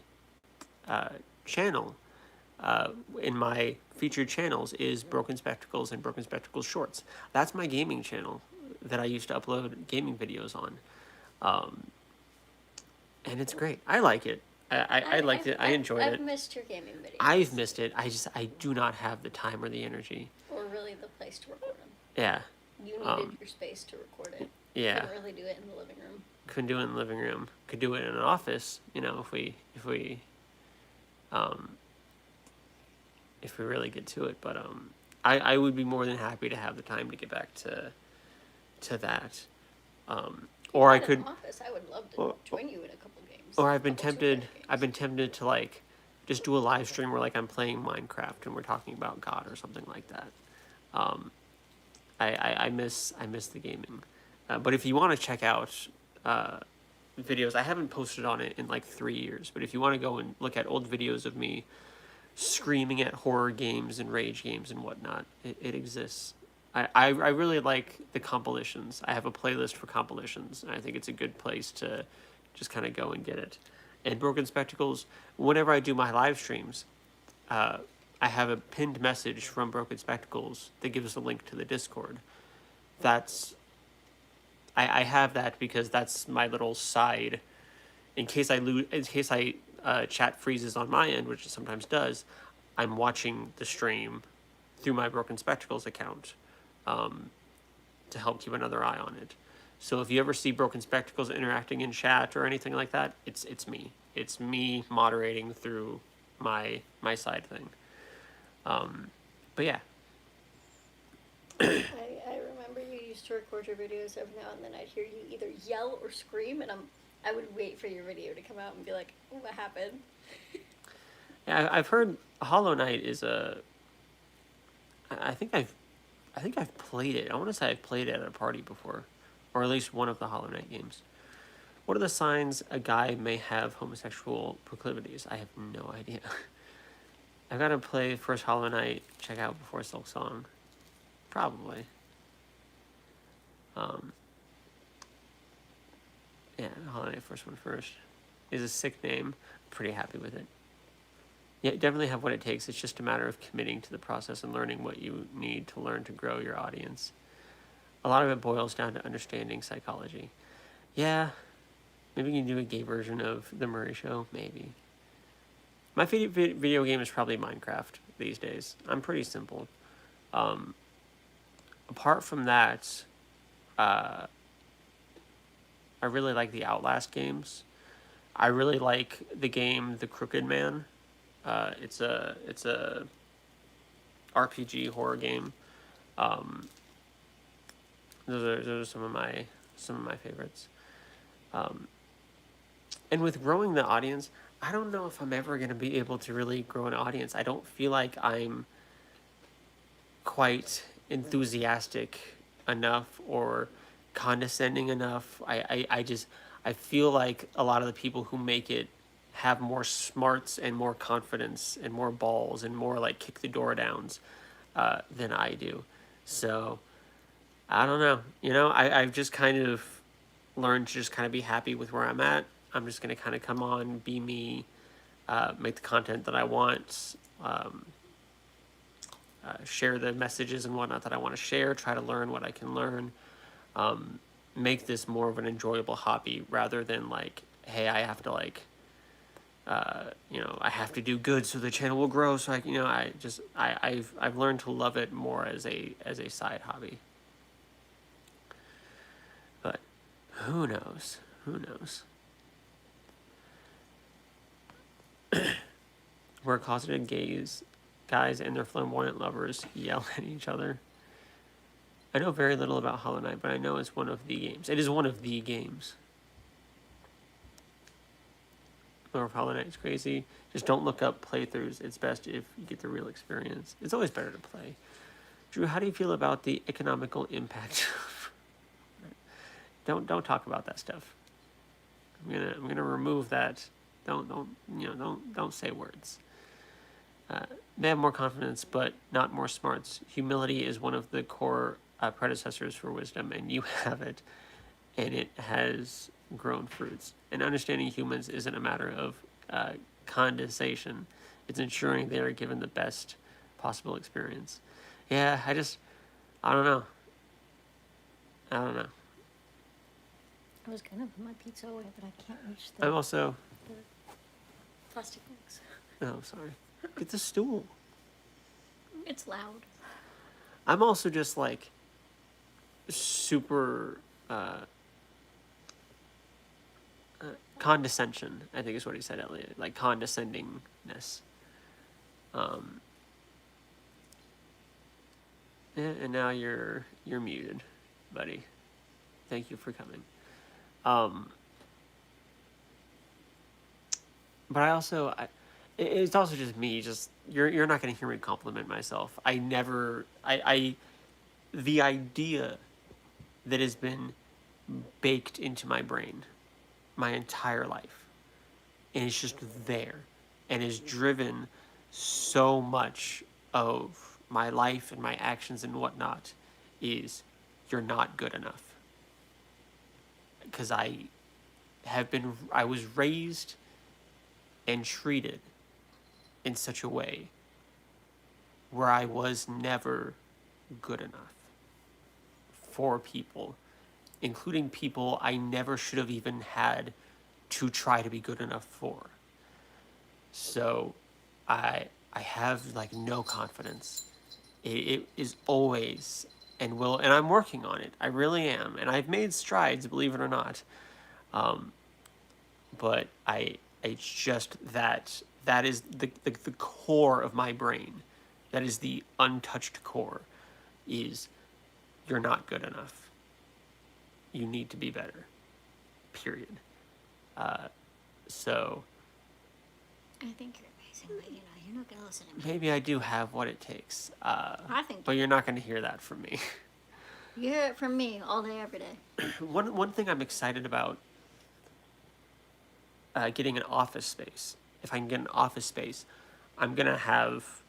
[SPEAKER 1] channel, in my featured channels is Broken Spectacles and Broken Spectacles Shorts. That's my gaming channel that I used to upload gaming videos on. And it's great. I like it. I liked it. I enjoyed it.
[SPEAKER 2] I've missed your gaming videos.
[SPEAKER 1] I've missed it. I do not have the time or the energy.
[SPEAKER 2] Or really the place to record them.
[SPEAKER 1] Yeah.
[SPEAKER 2] You needed your space to record it.
[SPEAKER 1] Yeah.
[SPEAKER 2] Couldn't really do it in the living room.
[SPEAKER 1] Couldn't do it in the living room. Could do it in an office, you know, if we really get to it. But I would be more than happy to have the time to get back to that. Or I could.
[SPEAKER 2] Office, I would love to join you in a couple games.
[SPEAKER 1] Or I've been tempted to like just do a live stream where like I'm playing Minecraft and we're talking about God or something like that. I miss the gaming. But if you want to check out videos, I haven't posted on it in like 3 years. But if you want to go and look at old videos of me screaming at horror games and rage games and whatnot, it exists. I really like the compilations. I have a playlist for compilations, and I think it's a good place to just kind of go and get it. And Broken Spectacles, whenever I do my live streams, I have a pinned message from Broken Spectacles that gives us a link to the Discord. I have that because that's my little side. In case chat freezes on my end, which it sometimes does, I'm watching the stream through my Broken Spectacles account to help keep another eye on it. So if you ever see Broken Spectacles interacting in chat or anything like that, it's me. It's me moderating through my side thing. But yeah.
[SPEAKER 2] I remember you used to record your videos every now and then. I'd hear you either yell or scream, and I would wait for your video to come out and be like, oh, what happened?
[SPEAKER 1] Yeah, I've heard Hollow Knight is I think I've played it. I want to say I've played it at a party before, or at least one of the Hollow Knight games. What are the signs a guy may have homosexual proclivities? I have no idea. I've got to play first Hollow Knight, check out before Silk Song. Probably. Yeah, Hollow Knight first one first. Is a sick name. Pretty happy with it. Yeah, definitely have what it takes. It's just a matter of committing to the process and learning what you need to learn to grow your audience. a lot of it boils down to understanding psychology. Yeah, maybe you can do a gay version of The Murray Show, maybe. My favorite video game is probably Minecraft these days. I'm pretty simple. Apart from that, I really like the Outlast games. I really like the game The Crooked Man. It's a RPG horror game. Those are some of my favorites. And with growing the audience, I don't know if I'm ever going to be able to really grow an audience. I don't feel like I'm quite enthusiastic enough or condescending enough. I feel like a lot of the people who make it have more smarts and more confidence and more balls and more like kick the door downs than I do. So I don't know. I've just kind of learned to just kind of be happy with where I'm at. I'm just going to kind of come on, be me, make the content that I want, share the messages and whatnot that I want to share, try to learn what I can learn, make this more of an enjoyable hobby rather than like, hey, I have to like, I have to do good so the channel will grow. So I've learned to love it more as a side hobby. But who knows? Who knows? Where closeted guys and their flamboyant lovers yell at each other. I know very little about Hollow Knight, but I know it's one of the games. It is one of the games. Or if Hollow Knight's crazy, just don't look up playthroughs. It's best if you get the real experience. It's always better to play. Drew, how do you feel about the economical impact? Don't talk about that stuff. I'm gonna remove that. Don't say words. They have more confidence, but not more smarts. Humility is one of the core predecessors for wisdom, and you have it, and it has grown fruits. And understanding humans isn't a matter of condensation. It's ensuring they are given the best possible experience. Yeah, I don't know.
[SPEAKER 2] I was gonna put my pizza away, but I can't reach the
[SPEAKER 1] I'm also...
[SPEAKER 2] plastic bags.
[SPEAKER 1] Oh, sorry. Get the stool.
[SPEAKER 2] It's loud.
[SPEAKER 1] I'm also just like super condescension, I think is what he said earlier, like condescendingness. And now you're muted, buddy. Thank you for coming. But it's also just me. Just you're not going to hear me compliment myself. The idea that has been baked into my brain my entire life, and it's just there, and has driven so much of my life and my actions and whatnot, is you're not good enough. Because I was raised and treated in such a way where I was never good enough for people, including people I never should have even had to try to be good enough for. So I have like no confidence. It is always and will, and I'm working on it. I really am, and I've made strides, believe it or not. But it's just that is the core of my brain. That is the untouched core. Is you're not good enough. You need to be better. Period. So.
[SPEAKER 2] I think you're amazing, but you're not gonna listen to me.
[SPEAKER 1] Maybe I do have what it takes.
[SPEAKER 2] I think.
[SPEAKER 1] But you're not going to hear that from me.
[SPEAKER 2] You hear it from me all day, every day.
[SPEAKER 1] One thing I'm excited about getting an office space. If I can get an office space, I'm going to have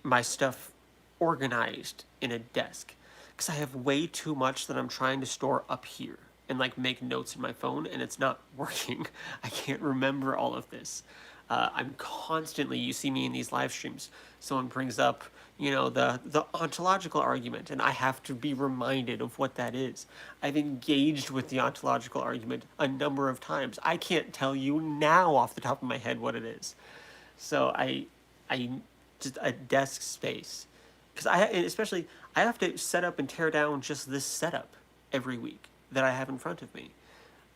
[SPEAKER 1] my stuff organized in a desk. Because I have way too much that I'm trying to store up here and like make notes in my phone, and it's not working. I can't remember all of this. I'm constantly, you see me in these live streams, someone brings up, the ontological argument, and I have to be reminded of what that is. I've engaged with the ontological argument a number of times. I can't tell you now off the top of my head what it is. So I just a desk space, because especially I have to set up and tear down just this setup every week that I have in front of me.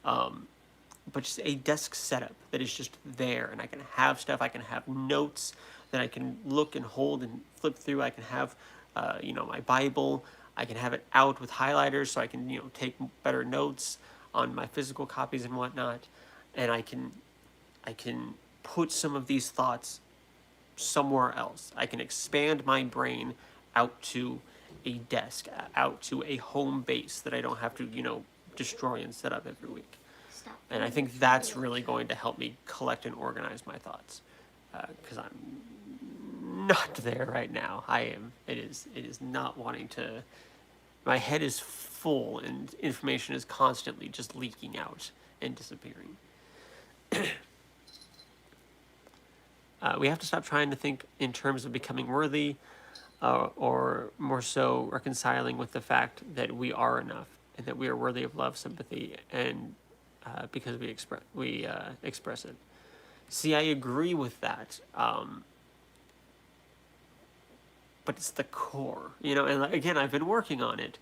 [SPEAKER 1] But just a desk setup that is just there, and I can have stuff. I can have notes that I can look and hold and flip through. I can have, my Bible. I can have it out with highlighters so I can, take better notes on my physical copies and whatnot. And I can put some of these thoughts somewhere else. I can expand my brain out to a desk, out to a home base that I don't have to, destroy and set up every week. And I think that's really going to help me collect and organize my thoughts, because I'm not there right now. It is not wanting to. My head is full, and information is constantly just leaking out and disappearing. We have to stop trying to think in terms of becoming worthy, or more so reconciling with the fact that we are enough and that we are worthy of love, sympathy, and because we express it. See, I agree with that, but it's the core, And again, I've been working on it,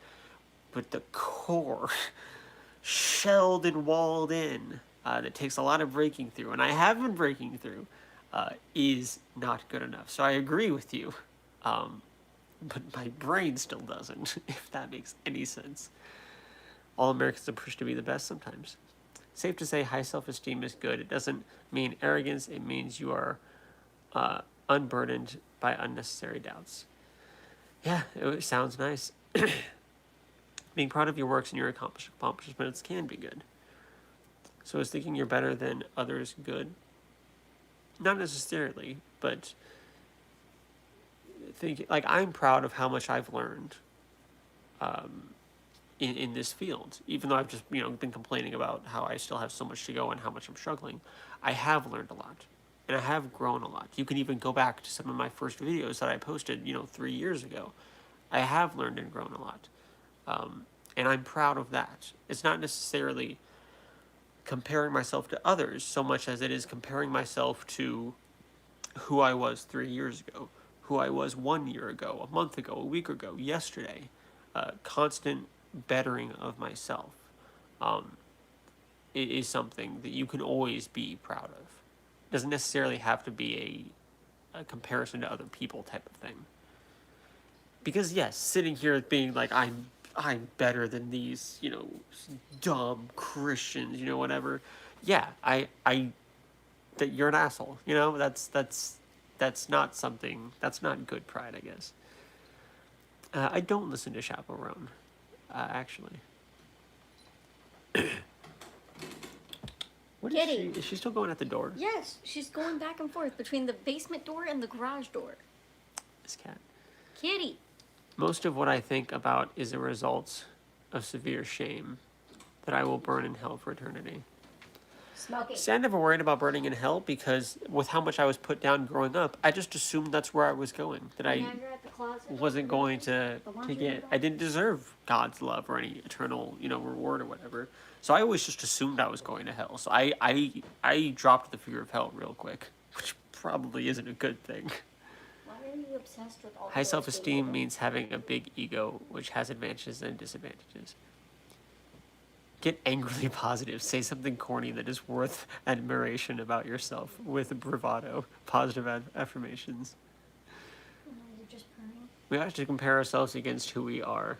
[SPEAKER 1] but the core, shelled and walled in, that takes a lot of breaking through, and I have been breaking through, is not good enough. So I agree with you, but my brain still doesn't, if that makes any sense. All Americans are pushed to be the best sometimes. Safe to say high self-esteem is good. It doesn't mean arrogance. It means you are unburdened by unnecessary doubts. Yeah, it sounds nice. Being proud of your works and your accomplishments can be good. So is thinking you're better than others good? Not necessarily, but I'm proud of how much I've learned in this field. Even though I've just, been complaining about how I still have so much to go and how much I'm struggling, I have learned a lot. And I have grown a lot. You can even go back to some of my first videos that I posted, 3 years ago. I have learned and grown a lot. And I'm proud of that. It's not necessarily comparing myself to others so much as it is comparing myself to who I was 3 years ago, who I was 1 year ago, a month ago, a week ago, yesterday. Constant bettering of myself is something that you can always be proud of. It doesn't necessarily have to be a comparison to other people type of thing. Because yes, sitting here being like I'm better than these, dumb Christians, whatever. Yeah, that you're an asshole. That's not something. That's not good pride, I guess. I don't listen to Chaperone, actually. What is
[SPEAKER 2] Kitty.
[SPEAKER 1] she? Is she still going at the door?
[SPEAKER 2] Yes, she's going back and forth between the basement door and the garage door.
[SPEAKER 1] This cat.
[SPEAKER 2] Kitty.
[SPEAKER 1] Most of what I think about is a result of severe shame that I will burn in hell for eternity.
[SPEAKER 2] Smoking.
[SPEAKER 1] See, I never worried about burning in hell because with how much I was put down growing up, I just assumed that's where I was going. That I wasn't going to get. I didn't deserve God's love or any eternal, reward or whatever. So I always just assumed I was going to hell. So I dropped the fear of hell real quick, which probably isn't a good thing.
[SPEAKER 2] Why are you obsessed with all
[SPEAKER 1] High self-esteem means having a big ego, which has advantages and disadvantages. Get angrily positive. Say something corny that is worth admiration about yourself with bravado. Positive affirmations.
[SPEAKER 2] You're just purring.
[SPEAKER 1] We have to compare ourselves against who we are.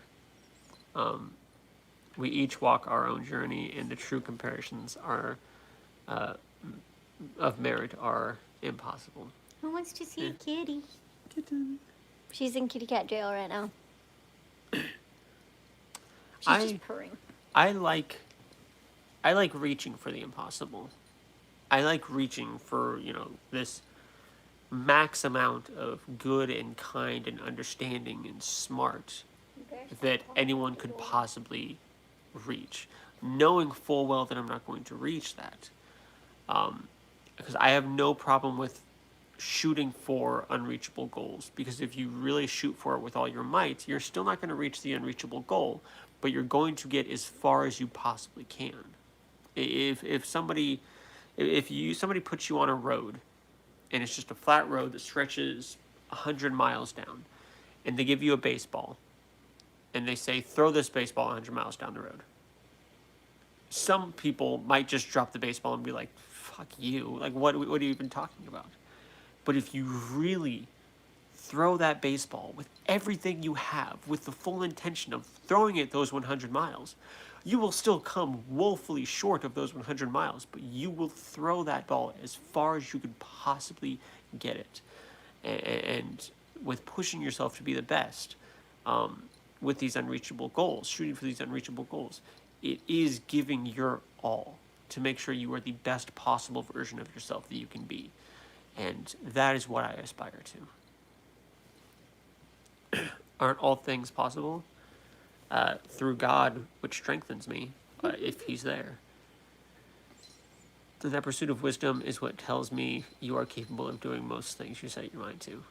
[SPEAKER 1] We each walk our own journey, and the true comparisons are of merit are impossible.
[SPEAKER 2] Who wants to see Kitty?
[SPEAKER 1] Kitten.
[SPEAKER 2] She's in kitty cat jail right now. She's just purring.
[SPEAKER 1] I like reaching for the impossible. I like reaching for, this max amount of good and kind and understanding and smart that anyone could possibly reach, knowing full well that I'm not going to reach that. because I have no problem with shooting for unreachable goals, because if you really shoot for it with all your might, you're still not going to reach the unreachable goal, but you're going to get as far as you possibly can. If somebody puts you on a road and it's just a flat road that stretches 100 miles down, and they give you a baseball and they say throw this baseball 100 miles down the road, some people might just drop the baseball and be like, fuck you, like what are you even talking about? But if you really throw that baseball with everything you have, with the full intention of throwing it those 100 miles, you will still come woefully short of those 100 miles, but you will throw that ball as far as you could possibly get it. And with pushing yourself to be the best, with these unreachable goals, shooting for these unreachable goals, it is giving your all to make sure you are the best possible version of yourself that you can be. And that is what I aspire to. Aren't all things possible? Through God, which strengthens me, if He's there. So that pursuit of wisdom is what tells me you are capable of doing most things you set your mind to.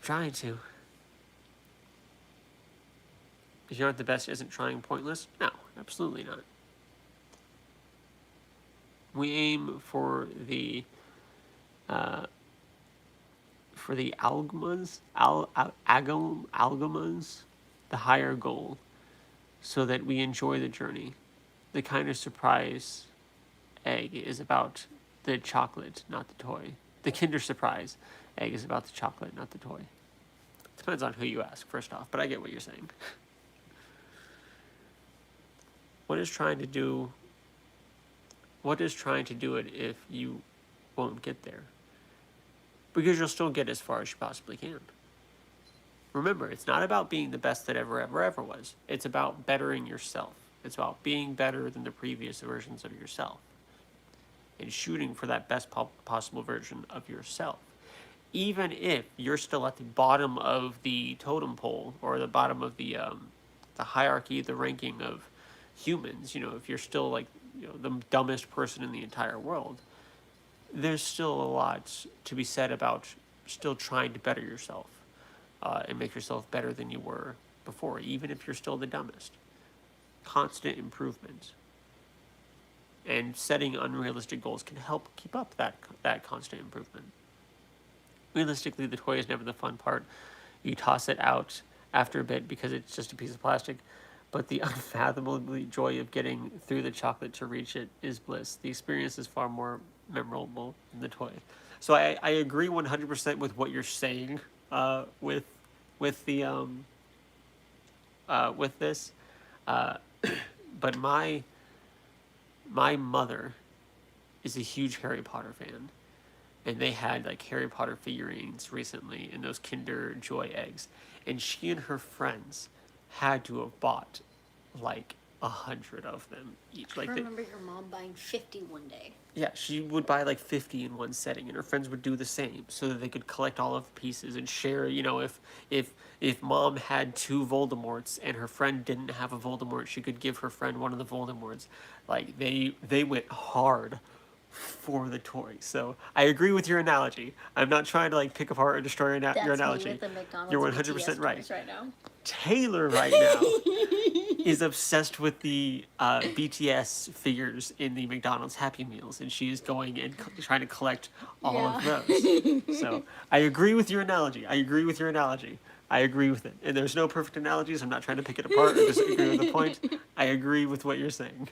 [SPEAKER 1] Trying to. If you're not the best, isn't trying pointless? No, absolutely not. We aim for the algamas, the higher goal, so that we enjoy the journey. The kind of surprise egg is about the chocolate, not the toy. The Kinder Surprise egg is about the chocolate, not the toy. Depends on who you ask, first off, but I get what you're saying. What is trying to do it if you won't get there? Because you'll still get as far as you possibly can. Remember, it's not about being the best that ever was. It's about bettering yourself. It's about being better than the previous versions of yourself. And shooting for that best possible version of yourself. Even if you're still at the bottom of the totem pole, or the bottom of the hierarchy, the ranking of humans, if you're still like the dumbest person in the entire world, there's still a lot to be said about still trying to better yourself and make yourself better than you were before, even if you're still the dumbest. Constant improvement and setting unrealistic goals can help keep up that constant improvement. Realistically, the toy is never the fun part. You toss it out after a bit because it's just a piece of plastic, but the unfathomable joy of getting through the chocolate to reach it is bliss. The experience is far more memorable than the toy. So I agree 100% with what you're saying with this, but my mother is a huge Harry Potter fan, and they had like Harry Potter figurines recently in those Kinder Joy eggs, and she and her friends had to have bought like 100 of them each.
[SPEAKER 2] I remember your mom buying 50 one day.
[SPEAKER 1] Yeah, she would buy like 50 in one setting, and her friends would do the same so that they could collect all of the pieces and share. If mom had 2 Voldemorts and her friend didn't have a Voldemort, she could give her friend one of the Voldemorts. Like they went hard for the toy. So I agree with your analogy. I'm not trying to like pick apart or destroy your analogy.
[SPEAKER 2] Me with the McDonald's
[SPEAKER 1] You're 100% right.
[SPEAKER 2] right now.
[SPEAKER 1] Taylor right now is obsessed with the BTS figures in the McDonald's Happy Meals, and she's going and trying to collect all of those. So I agree with your analogy. I agree with it. And there's no perfect analogies. I'm not trying to pick it apart or disagree with the point. I agree with what you're saying.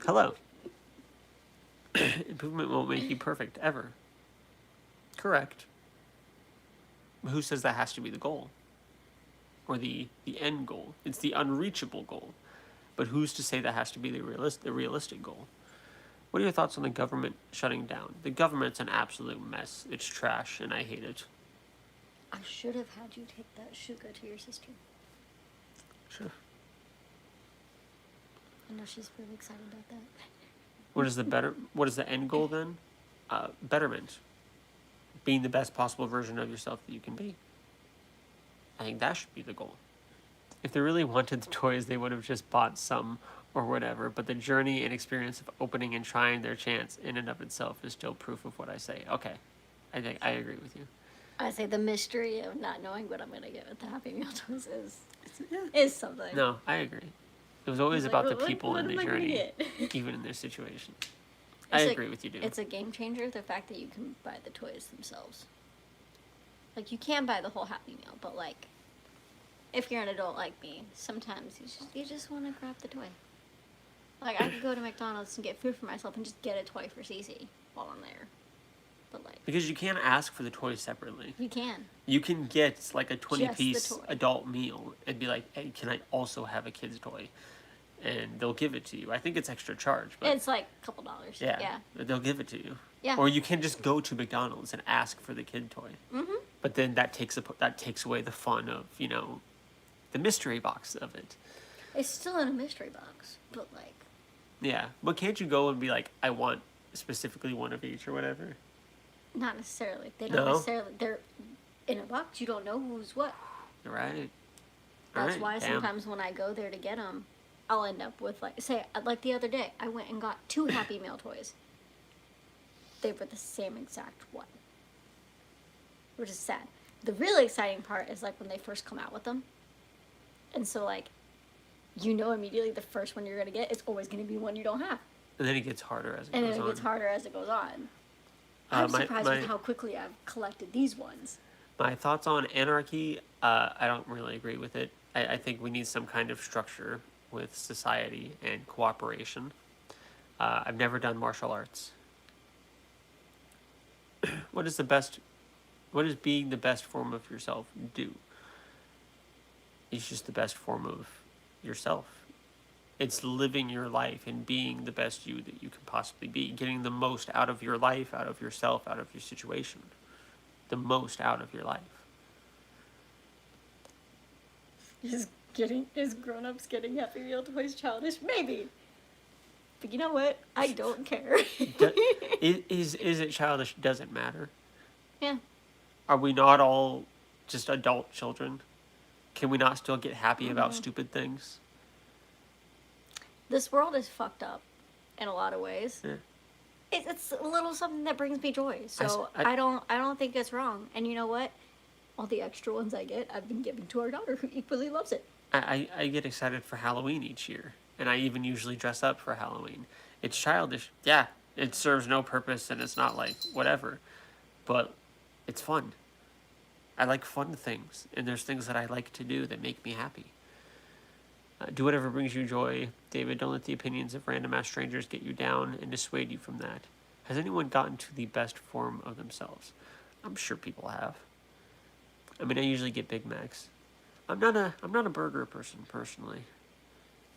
[SPEAKER 1] Hello. Improvement won't make you perfect, ever. Correct. But who says that has to be the goal? Or the end goal? It's the unreachable goal. But who's to say that has to be the realistic goal? What are your thoughts on the government shutting down? The government's an absolute mess. It's trash, and I hate it.
[SPEAKER 2] I should have had you take that sugar to your sister.
[SPEAKER 1] Sure.
[SPEAKER 2] I know she's really excited about that.
[SPEAKER 1] What is the end goal then? Betterment. Being the best possible version of yourself that you can be. I think that should be the goal. If they really wanted the toys, they would have just bought some or whatever, but the journey and experience of opening and trying their chance in and of itself is still proof of what I say. Okay, I think I agree with you.
[SPEAKER 2] I say the mystery of not knowing what I'm gonna get with the Happy Meal toys
[SPEAKER 1] Yeah.
[SPEAKER 2] is something.
[SPEAKER 1] No, I agree. It was always
[SPEAKER 2] Like,
[SPEAKER 1] about
[SPEAKER 2] what-
[SPEAKER 1] the people
[SPEAKER 2] what
[SPEAKER 1] and the
[SPEAKER 2] am I gonna
[SPEAKER 1] journey,
[SPEAKER 2] get?
[SPEAKER 1] even in their situation. I
[SPEAKER 2] It's
[SPEAKER 1] agree with you, dude.
[SPEAKER 2] It's a game changer, the fact that you can buy the toys themselves. Like, you can buy the whole Happy Meal, but, like, if you're an adult like me, sometimes you just want to grab the toy. Like, I could go to McDonald's and get food for myself and just get a toy for Cece while I'm there. But, like,
[SPEAKER 1] Because you can't ask for the toys separately.
[SPEAKER 2] you can.
[SPEAKER 1] You can get like a
[SPEAKER 2] Just
[SPEAKER 1] 20-piece
[SPEAKER 2] the toy.
[SPEAKER 1] adult meal and be like, hey, can I also have a kid's toy? And they'll give it to you. I think it's extra charge, but
[SPEAKER 2] It's like a couple dollars.
[SPEAKER 1] yeah,
[SPEAKER 2] Yeah.
[SPEAKER 1] they'll give it to you.
[SPEAKER 2] Yeah.
[SPEAKER 1] Or you can just go to McDonald's and ask for the kid toy.
[SPEAKER 2] Mm-hmm.
[SPEAKER 1] But then that takes away the fun of, you know, the mystery box of it.
[SPEAKER 2] It's still in a mystery box, but, like,
[SPEAKER 1] Yeah, but can't you go and be like, I want specifically one of each or whatever?
[SPEAKER 2] not necessarily. They don't
[SPEAKER 1] No?
[SPEAKER 2] necessarily. They're in a box. You don't know who's what.
[SPEAKER 1] Right.
[SPEAKER 2] That's
[SPEAKER 1] Alright,
[SPEAKER 2] why
[SPEAKER 1] damn.
[SPEAKER 2] sometimes when I go there to get them, I'll end up with, like, say, like the other day, I went and got 2 Happy Meal toys. They were the same exact one, which is sad. The really exciting part is, like, when they first come out with them. And so, like, you know immediately the first one you're going to get is always going to be one you don't have.
[SPEAKER 1] And then it gets harder as it
[SPEAKER 2] And
[SPEAKER 1] goes
[SPEAKER 2] then it
[SPEAKER 1] on.
[SPEAKER 2] gets harder as it goes on. I'm
[SPEAKER 1] my-
[SPEAKER 2] surprised
[SPEAKER 1] my-
[SPEAKER 2] with how quickly I've collected these ones.
[SPEAKER 1] My thoughts on anarchy, I don't really agree with it. I think we need some kind of structure with society and cooperation. I've never done martial arts. What does being the best form of yourself do? It's just the best form of yourself. It's living your life and being the best you that you can possibly be. Getting the most out of your life, out of yourself, out of your situation. The most out of your life.
[SPEAKER 2] Is grown-ups getting Happy Meal toys childish? Maybe. But you know what? I don't care.
[SPEAKER 1] Is it childish? Doesn't matter.
[SPEAKER 2] Yeah.
[SPEAKER 1] Are we not all just adult children? Can we not still get happy about stupid things?
[SPEAKER 2] This world is fucked up in a lot of ways.
[SPEAKER 1] Yeah.
[SPEAKER 2] It's a little something that brings me joy. So
[SPEAKER 1] I-
[SPEAKER 2] I don't think it's wrong. And you know what? All the extra ones I get, I've been giving to our daughter who equally loves it.
[SPEAKER 1] I get excited for Halloween each year, and I even usually dress up for Halloween. It's childish, yeah. It serves no purpose, and it's not like whatever, but it's fun. I like fun things, and there's things that I like to do that make me happy. Do whatever brings you joy, David. Don't let the opinions of random ass strangers get you down and dissuade you from that. Has anyone gotten to the best form of themselves? I'm sure people have. I mean, I usually get Big Macs. I'm not a burger person personally.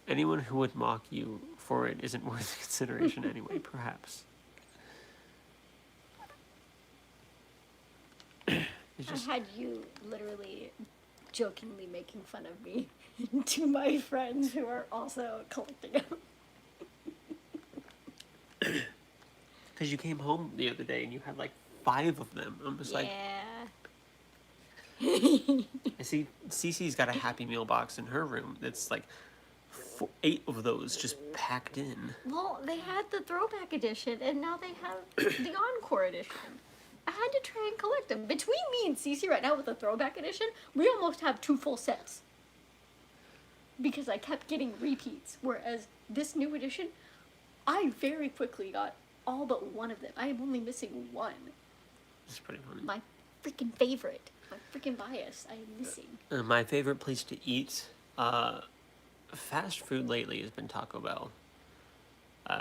[SPEAKER 1] Anyone who would mock you for it isn't worth consideration anyway, perhaps. It's just,
[SPEAKER 2] I had you literally jokingly making fun of me to my friends who are also collecting them.
[SPEAKER 1] because you came home the other day and you had like 5 of them. I'm just like, I see Cece's got a Happy Meal box in her room that's like 8 of those just packed in.
[SPEAKER 2] Well, they had the throwback edition, and now they have the encore edition. I had to try and collect them. Between me and Cece right now with the throwback edition, we almost have 2 full sets. Because I kept getting repeats, whereas this new edition, I very quickly got all but one of them. I am only missing one.
[SPEAKER 1] It's pretty funny.
[SPEAKER 2] My freaking favorite. My freaking bias. I am missing.
[SPEAKER 1] My favorite place to eat, fast food lately has been Taco Bell.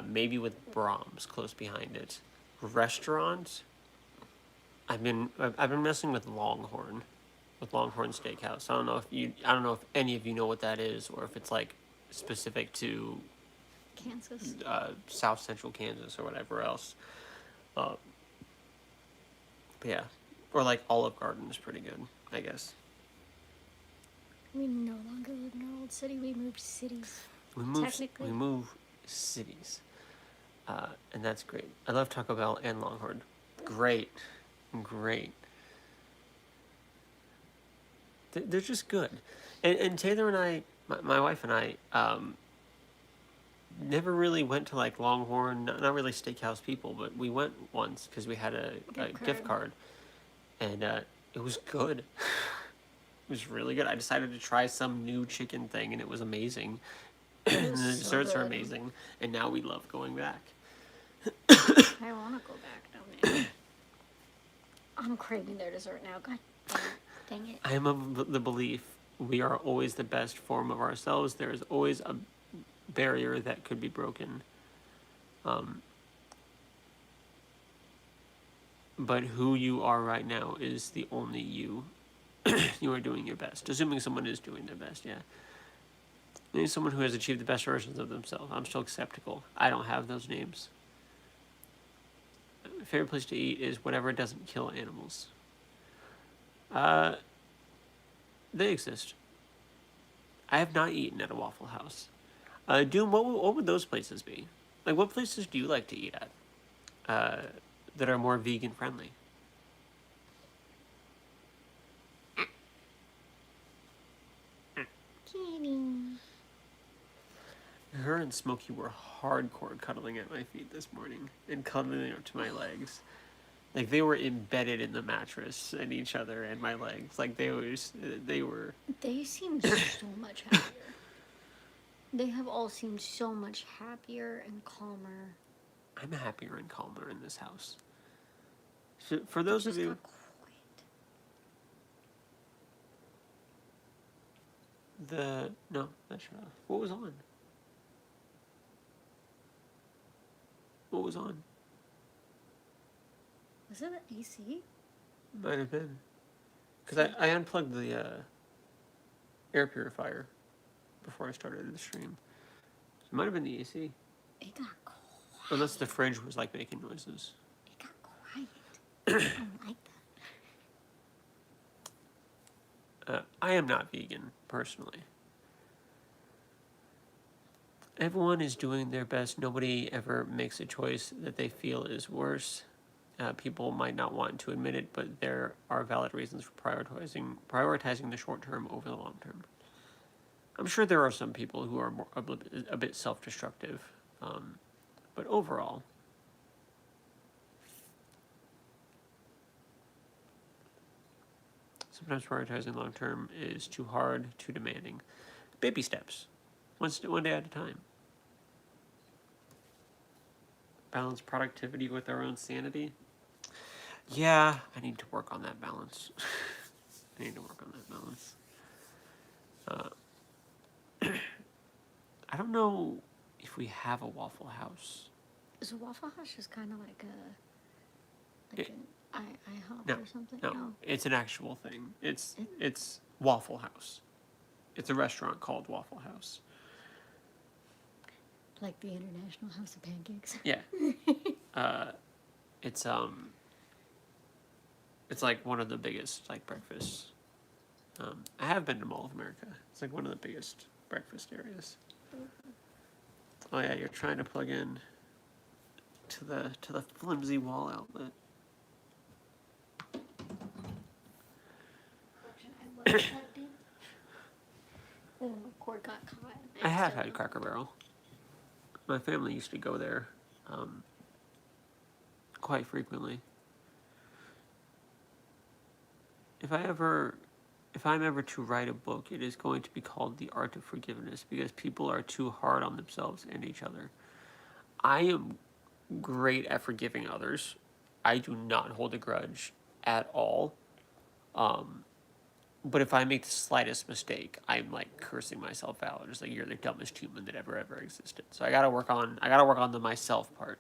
[SPEAKER 1] Maybe with Brahms close behind it. Restaurant, I've been messing with Longhorn Steakhouse. I don't know if any of you know what that is, or if it's like specific to
[SPEAKER 2] Kansas.
[SPEAKER 1] South Central Kansas or whatever else. But yeah, or like Olive Garden is pretty good, I guess.
[SPEAKER 2] We no longer live in our old city. We moved cities.
[SPEAKER 1] We
[SPEAKER 2] Technically.
[SPEAKER 1] move cities, and that's great. I love Taco Bell and Longhorn. Great. They're just good, and Taylor and I, my wife and I, never really went to like Longhorn, not really steakhouse people, but we went once because we had a gift card, and it was good. It was really good. I decided to try some new chicken thing, and it was amazing. And the
[SPEAKER 2] so
[SPEAKER 1] desserts are
[SPEAKER 2] good.
[SPEAKER 1] amazing, and now we love going back.
[SPEAKER 2] I want to go back down there. I'm craving their dessert now. God dang it.
[SPEAKER 1] I am of the belief we are always the best form of ourselves. There is always a barrier that could be broken. But who you are right now is the only you. You are doing your best. Assuming someone is doing their best, yeah. Maybe someone who has achieved the best versions of themselves. I'm still skeptical. I don't have those names. My favorite place to eat is whatever doesn't kill animals. They exist. I have not eaten at a Waffle House. Doom, what would those places be? Like, what places do you like to eat at that are more vegan friendly?
[SPEAKER 2] Kidding.
[SPEAKER 1] Her and Smokey were hardcore cuddling at my feet this morning and cuddling up to my legs. Like, they were embedded in the mattress and each other and my legs. Like, they were...
[SPEAKER 2] They seem so much happier. They have all seemed so much happier and calmer.
[SPEAKER 1] I'm happier and calmer in this house. So for those of you... No, that shut off. What was on? What was on?
[SPEAKER 2] Was it the AC?
[SPEAKER 1] Might have been. Because I unplugged the air purifier before I started the stream. So it might have been the AC.
[SPEAKER 2] It got quiet.
[SPEAKER 1] Unless the fridge was like making noises.
[SPEAKER 2] It got quiet. I don't like that.
[SPEAKER 1] I am not vegan, personally. Everyone is doing their best. Nobody ever makes a choice that they feel is worse. People might not want to admit it, but there are valid reasons for prioritizing the short term over the long term. I'm sure there are some people who are a bit self-destructive, but overall, sometimes prioritizing long term is too hard, too demanding. Baby steps, one day at a time. Balance productivity with our own sanity. Yeah, I need to work on that balance. I don't know if we have a Waffle House.
[SPEAKER 2] Is a Waffle House just kind of like an IHOP
[SPEAKER 1] No,
[SPEAKER 2] or something?
[SPEAKER 1] no, it's an actual thing. It's Waffle House. It's a restaurant called Waffle House.
[SPEAKER 2] Like the International House of Pancakes.
[SPEAKER 1] Yeah. It's like one of the biggest like breakfasts. I have been to Mall of America. It's like one of the biggest breakfast areas. Oh yeah, you're trying to plug in to the flimsy wall outlet.
[SPEAKER 2] The cord got caught.
[SPEAKER 1] I have had Cracker Barrel. My family used to go there quite frequently. If I'm ever to write a book, it is going to be called The Art of Forgiveness, because people are too hard on themselves and each other. I am great at forgiving others. I do not hold a grudge at all. But if I make the slightest mistake, I'm like cursing myself out. Just like, you're the dumbest human that ever existed. So I gotta work on the myself part.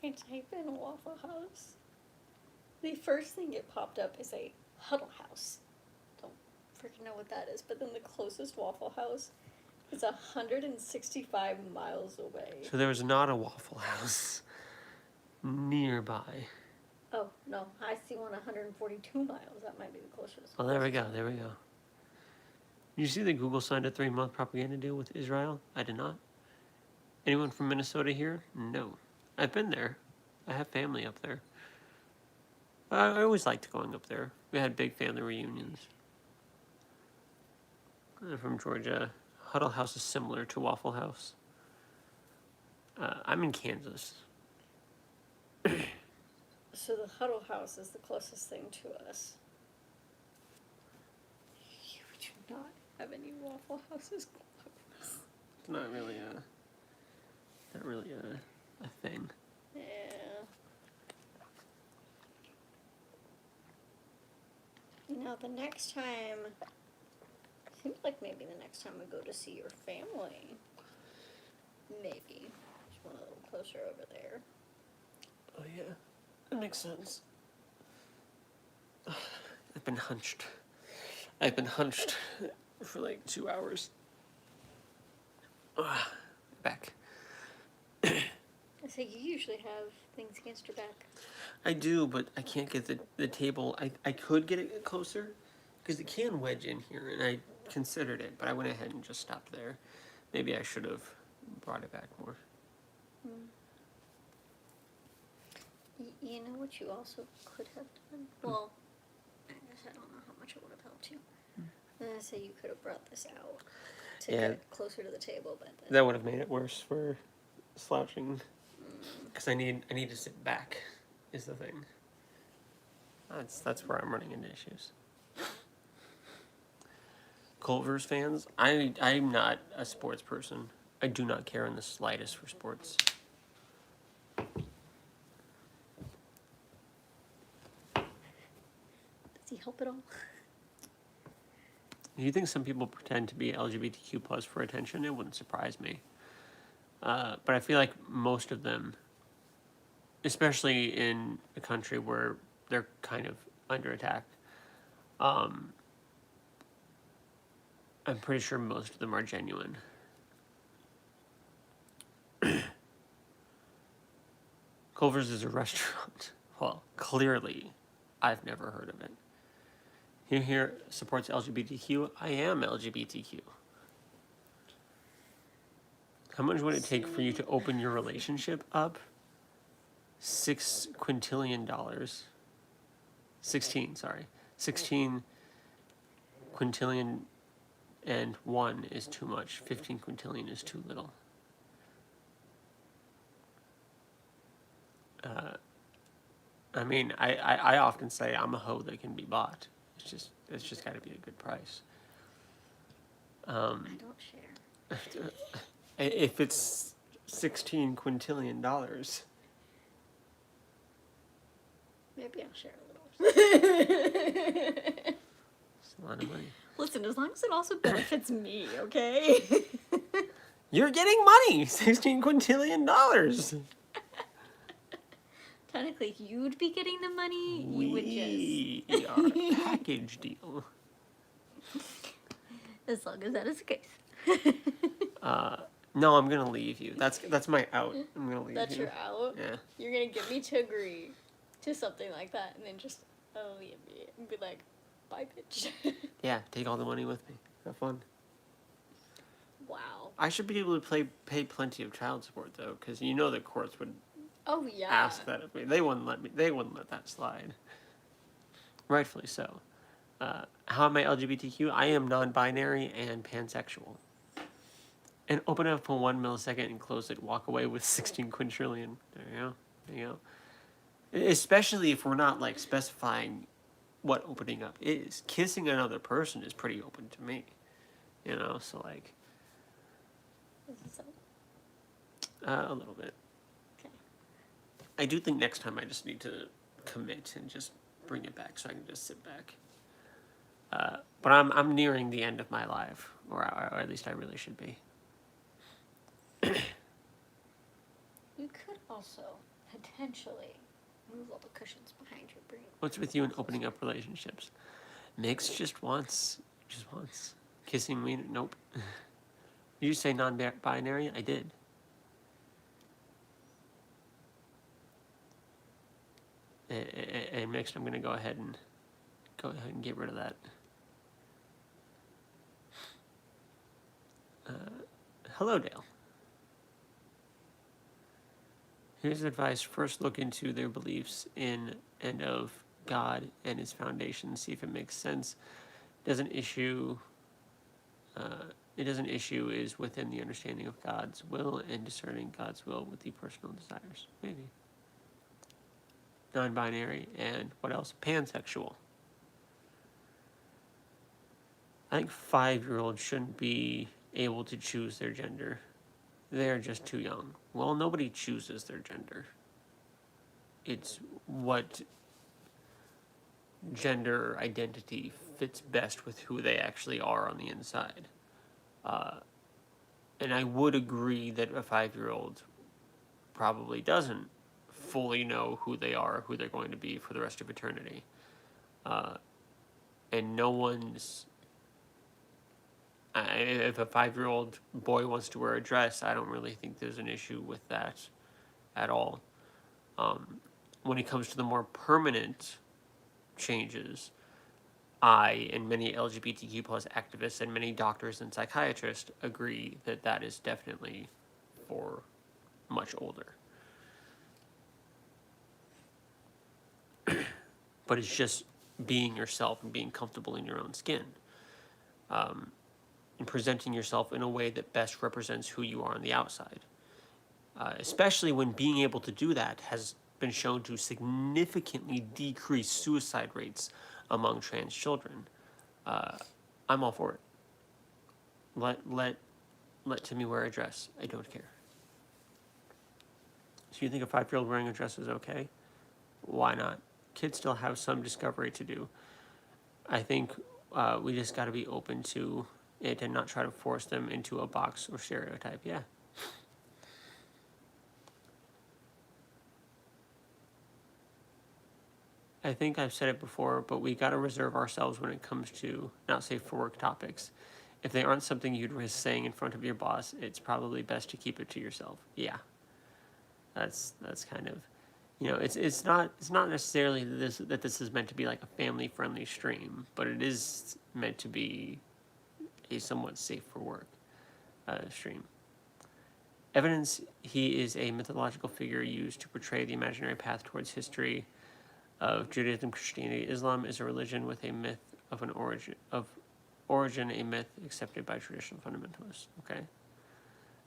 [SPEAKER 2] I type in Waffle House. The first thing that popped up is a Huddle House. Don't freaking know what that is. But then the closest Waffle House is 165 miles away.
[SPEAKER 1] So there was not a Waffle House nearby.
[SPEAKER 2] Oh, no. I see one 142 miles. That might be the closest.
[SPEAKER 1] Oh, there we go. Did you see the Google signed a 3-month propaganda deal with Israel? I did not. Anyone from Minnesota here? No. I've been there. I have family up there. I always liked going up there. We had big family reunions. I'm from Georgia. Huddle House is similar to Waffle House. I'm in Kansas.
[SPEAKER 2] So the Huddle House is the closest thing to us. You do not have any Waffle Houses close.
[SPEAKER 1] It's not really a thing.
[SPEAKER 2] Yeah. You know, the next time, seems like maybe the next time we go to see your family, maybe there's one a little closer over there.
[SPEAKER 1] Oh yeah, that makes sense. I've been hunched for like 2 hours. Back.
[SPEAKER 2] I say you usually have things against your back.
[SPEAKER 1] I do, but I can't get the table. I could get it closer, because it can wedge in here, and I considered it, but I went ahead and just stopped there. Maybe I should have brought it back more.
[SPEAKER 2] You know what you also could have done? Well, I guess I don't know how much it would have helped you. I say you could have brought this out to get closer to the table, but
[SPEAKER 1] That would have made it worse for slouching, because I need to sit back, is the thing. That's where I'm running into issues. Culver's fans, I'm not a sports person. I do not care in the slightest for sports.
[SPEAKER 2] does he help at all?
[SPEAKER 1] Do you think some people pretend to be LGBTQ plus for attention? It wouldn't surprise me. But I feel like most of them, especially in a country where they're kind of under attack, I'm pretty sure most of them are genuine. Culver's is a restaurant. Well, clearly, I've never heard of it. Here supports LGBTQ. I am LGBTQ. How much would it take for you to open your relationship up? $6 quintillion. 16, sorry. 16 quintillion and 1 is too much. 15 quintillion is too little. I mean, I often say I'm a hoe that can be bought. It's just got to be a good price.
[SPEAKER 2] I don't share.
[SPEAKER 1] If it's $16 quintillion,
[SPEAKER 2] Maybe I'll share a little.
[SPEAKER 1] it's a lot of money.
[SPEAKER 2] Listen, as long as it also benefits me, okay?
[SPEAKER 1] You're getting money, $16 quintillion.
[SPEAKER 2] Technically, you'd be getting the money. You would just.
[SPEAKER 1] We are a package deal.
[SPEAKER 2] As long as that is the case.
[SPEAKER 1] No, I'm gonna leave you. That's my out. I'm gonna leave
[SPEAKER 2] That's
[SPEAKER 1] you.
[SPEAKER 2] your out?
[SPEAKER 1] Yeah.
[SPEAKER 2] You're gonna get me to agree to something like that and then just leave me and be like, bye, bitch.
[SPEAKER 1] Yeah, take all the money with me. Have fun.
[SPEAKER 2] Wow.
[SPEAKER 1] I should be able to pay plenty of child support though, because you know the courts would
[SPEAKER 2] Oh, yeah.
[SPEAKER 1] ask that of me. They wouldn't let that slide. Rightfully so. How am I LGBTQ? I am non-binary and pansexual. And open it up for 1 millisecond and close it. Walk away with 16 quintillion. There you go. There you go. Especially if we're not like specifying what opening up is. Kissing another person is pretty open to me. You know, so like
[SPEAKER 2] Is this
[SPEAKER 1] a little bit.
[SPEAKER 2] okay?
[SPEAKER 1] I do think next time I just need to commit and just bring it back so I can just sit back. But I'm nearing the end of my life, or at least I really should be.
[SPEAKER 2] You could also potentially move all the cushions behind your brain.
[SPEAKER 1] What's with you in opening up relationships? Mixed just once. Just once. Kissing me? Nope. Did you say non-binary? I did. And mixed, I'm going to go ahead and get rid of that. Hello, Dale. Here's advice. First, look into their beliefs in and of God and his foundation. See if it makes sense. Doesn't issue It is an issue is within the understanding of God's will and discerning God's will with the personal desires. Maybe. Non-binary and what else? Pansexual. I think 5-year-olds shouldn't be able to choose their gender. They're just too young. Well, nobody chooses their gender. It's what gender identity fits best with who they actually are on the inside. And I would agree that a 5-year-old probably doesn't fully know who they are, who they're going to be for the rest of eternity. And no one's... if a 5-year-old boy wants to wear a dress, I don't really think there's an issue with that at all. When it comes to the more permanent changes, I and many LGBTQ plus activists and many doctors and psychiatrists agree that that is definitely for much older. But it's just being yourself and being comfortable in your own skin. And presenting yourself in a way that best represents who you are on the outside. Especially when being able to do that has been shown to significantly decrease suicide rates among trans children. I'm all for it. Let Timmy wear a dress. I don't care. So you think a 5-year-old wearing a dress is okay? Why not? Kids still have some discovery to do. I think we just got to be open to it and not try to force them into a box or stereotype. Yeah. I think I've said it before, but we got to reserve ourselves when it comes to not safe for work topics. If they aren't something you'd risk saying in front of your boss, it's probably best to keep it to yourself. Yeah. That's kind of, it's not necessarily that this is meant to be like a family friendly stream, but it is meant to be a somewhat safe for work stream. Evidence he is a mythological figure used to portray the imaginary path towards history of Judaism, Christianity, Islam is a religion with a myth of an origin, a myth accepted by traditional fundamentalists. Okay.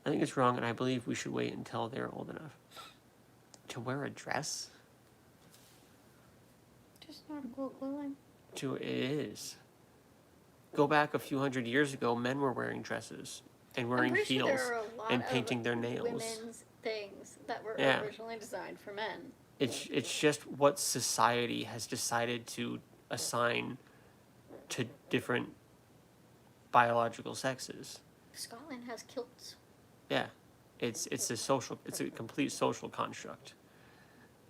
[SPEAKER 1] I think it's wrong, and I believe we should wait until they're old enough to wear a dress.
[SPEAKER 2] Just not Googling.
[SPEAKER 1] It is. Go back a few hundred years ago, men were wearing dresses and wearing heels and painting their nails.
[SPEAKER 2] Women's things that were originally designed for men.
[SPEAKER 1] It's just what society has decided to assign to different biological sexes.
[SPEAKER 2] Scotland has kilts.
[SPEAKER 1] Yeah, it's a complete social construct,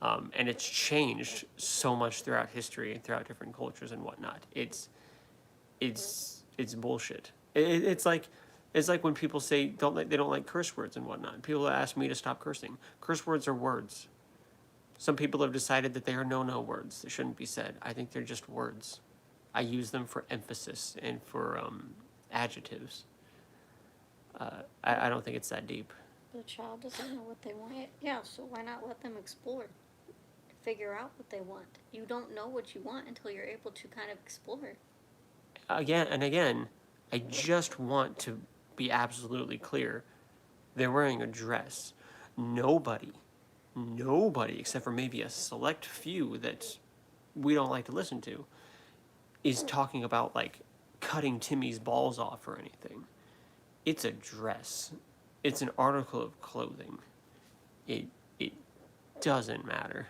[SPEAKER 1] and it's changed so much throughout history and throughout different cultures and whatnot. It's bullshit. It's like when people say they don't like curse words and whatnot. People ask me to stop cursing. Curse words are words. Some people have decided that they are no words that shouldn't be said. I think they're just words. I use them for emphasis and for adjectives. I don't think it's that deep.
[SPEAKER 2] The child doesn't know what they want. Yeah, so why not let them explore? Figure out what they want. You don't know what you want until you're able to kind of explore.
[SPEAKER 1] Again, I just want to be absolutely clear. They're wearing a dress. Nobody, except for maybe a select few that we don't like to listen to, is talking about like cutting Timmy's balls off or anything. It's a dress. It's an article of clothing. It doesn't matter.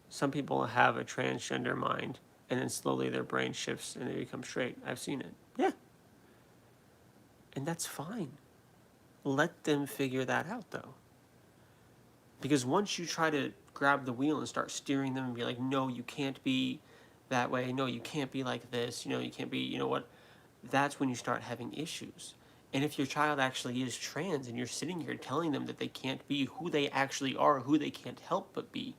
[SPEAKER 1] Some people have a transgender mind, and then slowly their brain shifts and they become straight. I've seen it. Yeah. And that's fine. Let them figure that out, though. Because once you try to grab the wheel and start steering them and be like, no, you can't be that way. No, you can't be like this. You can't be, what? That's when you start having issues. And if your child actually is trans and you're sitting here telling them that they can't be who they actually are, who they can't help but be,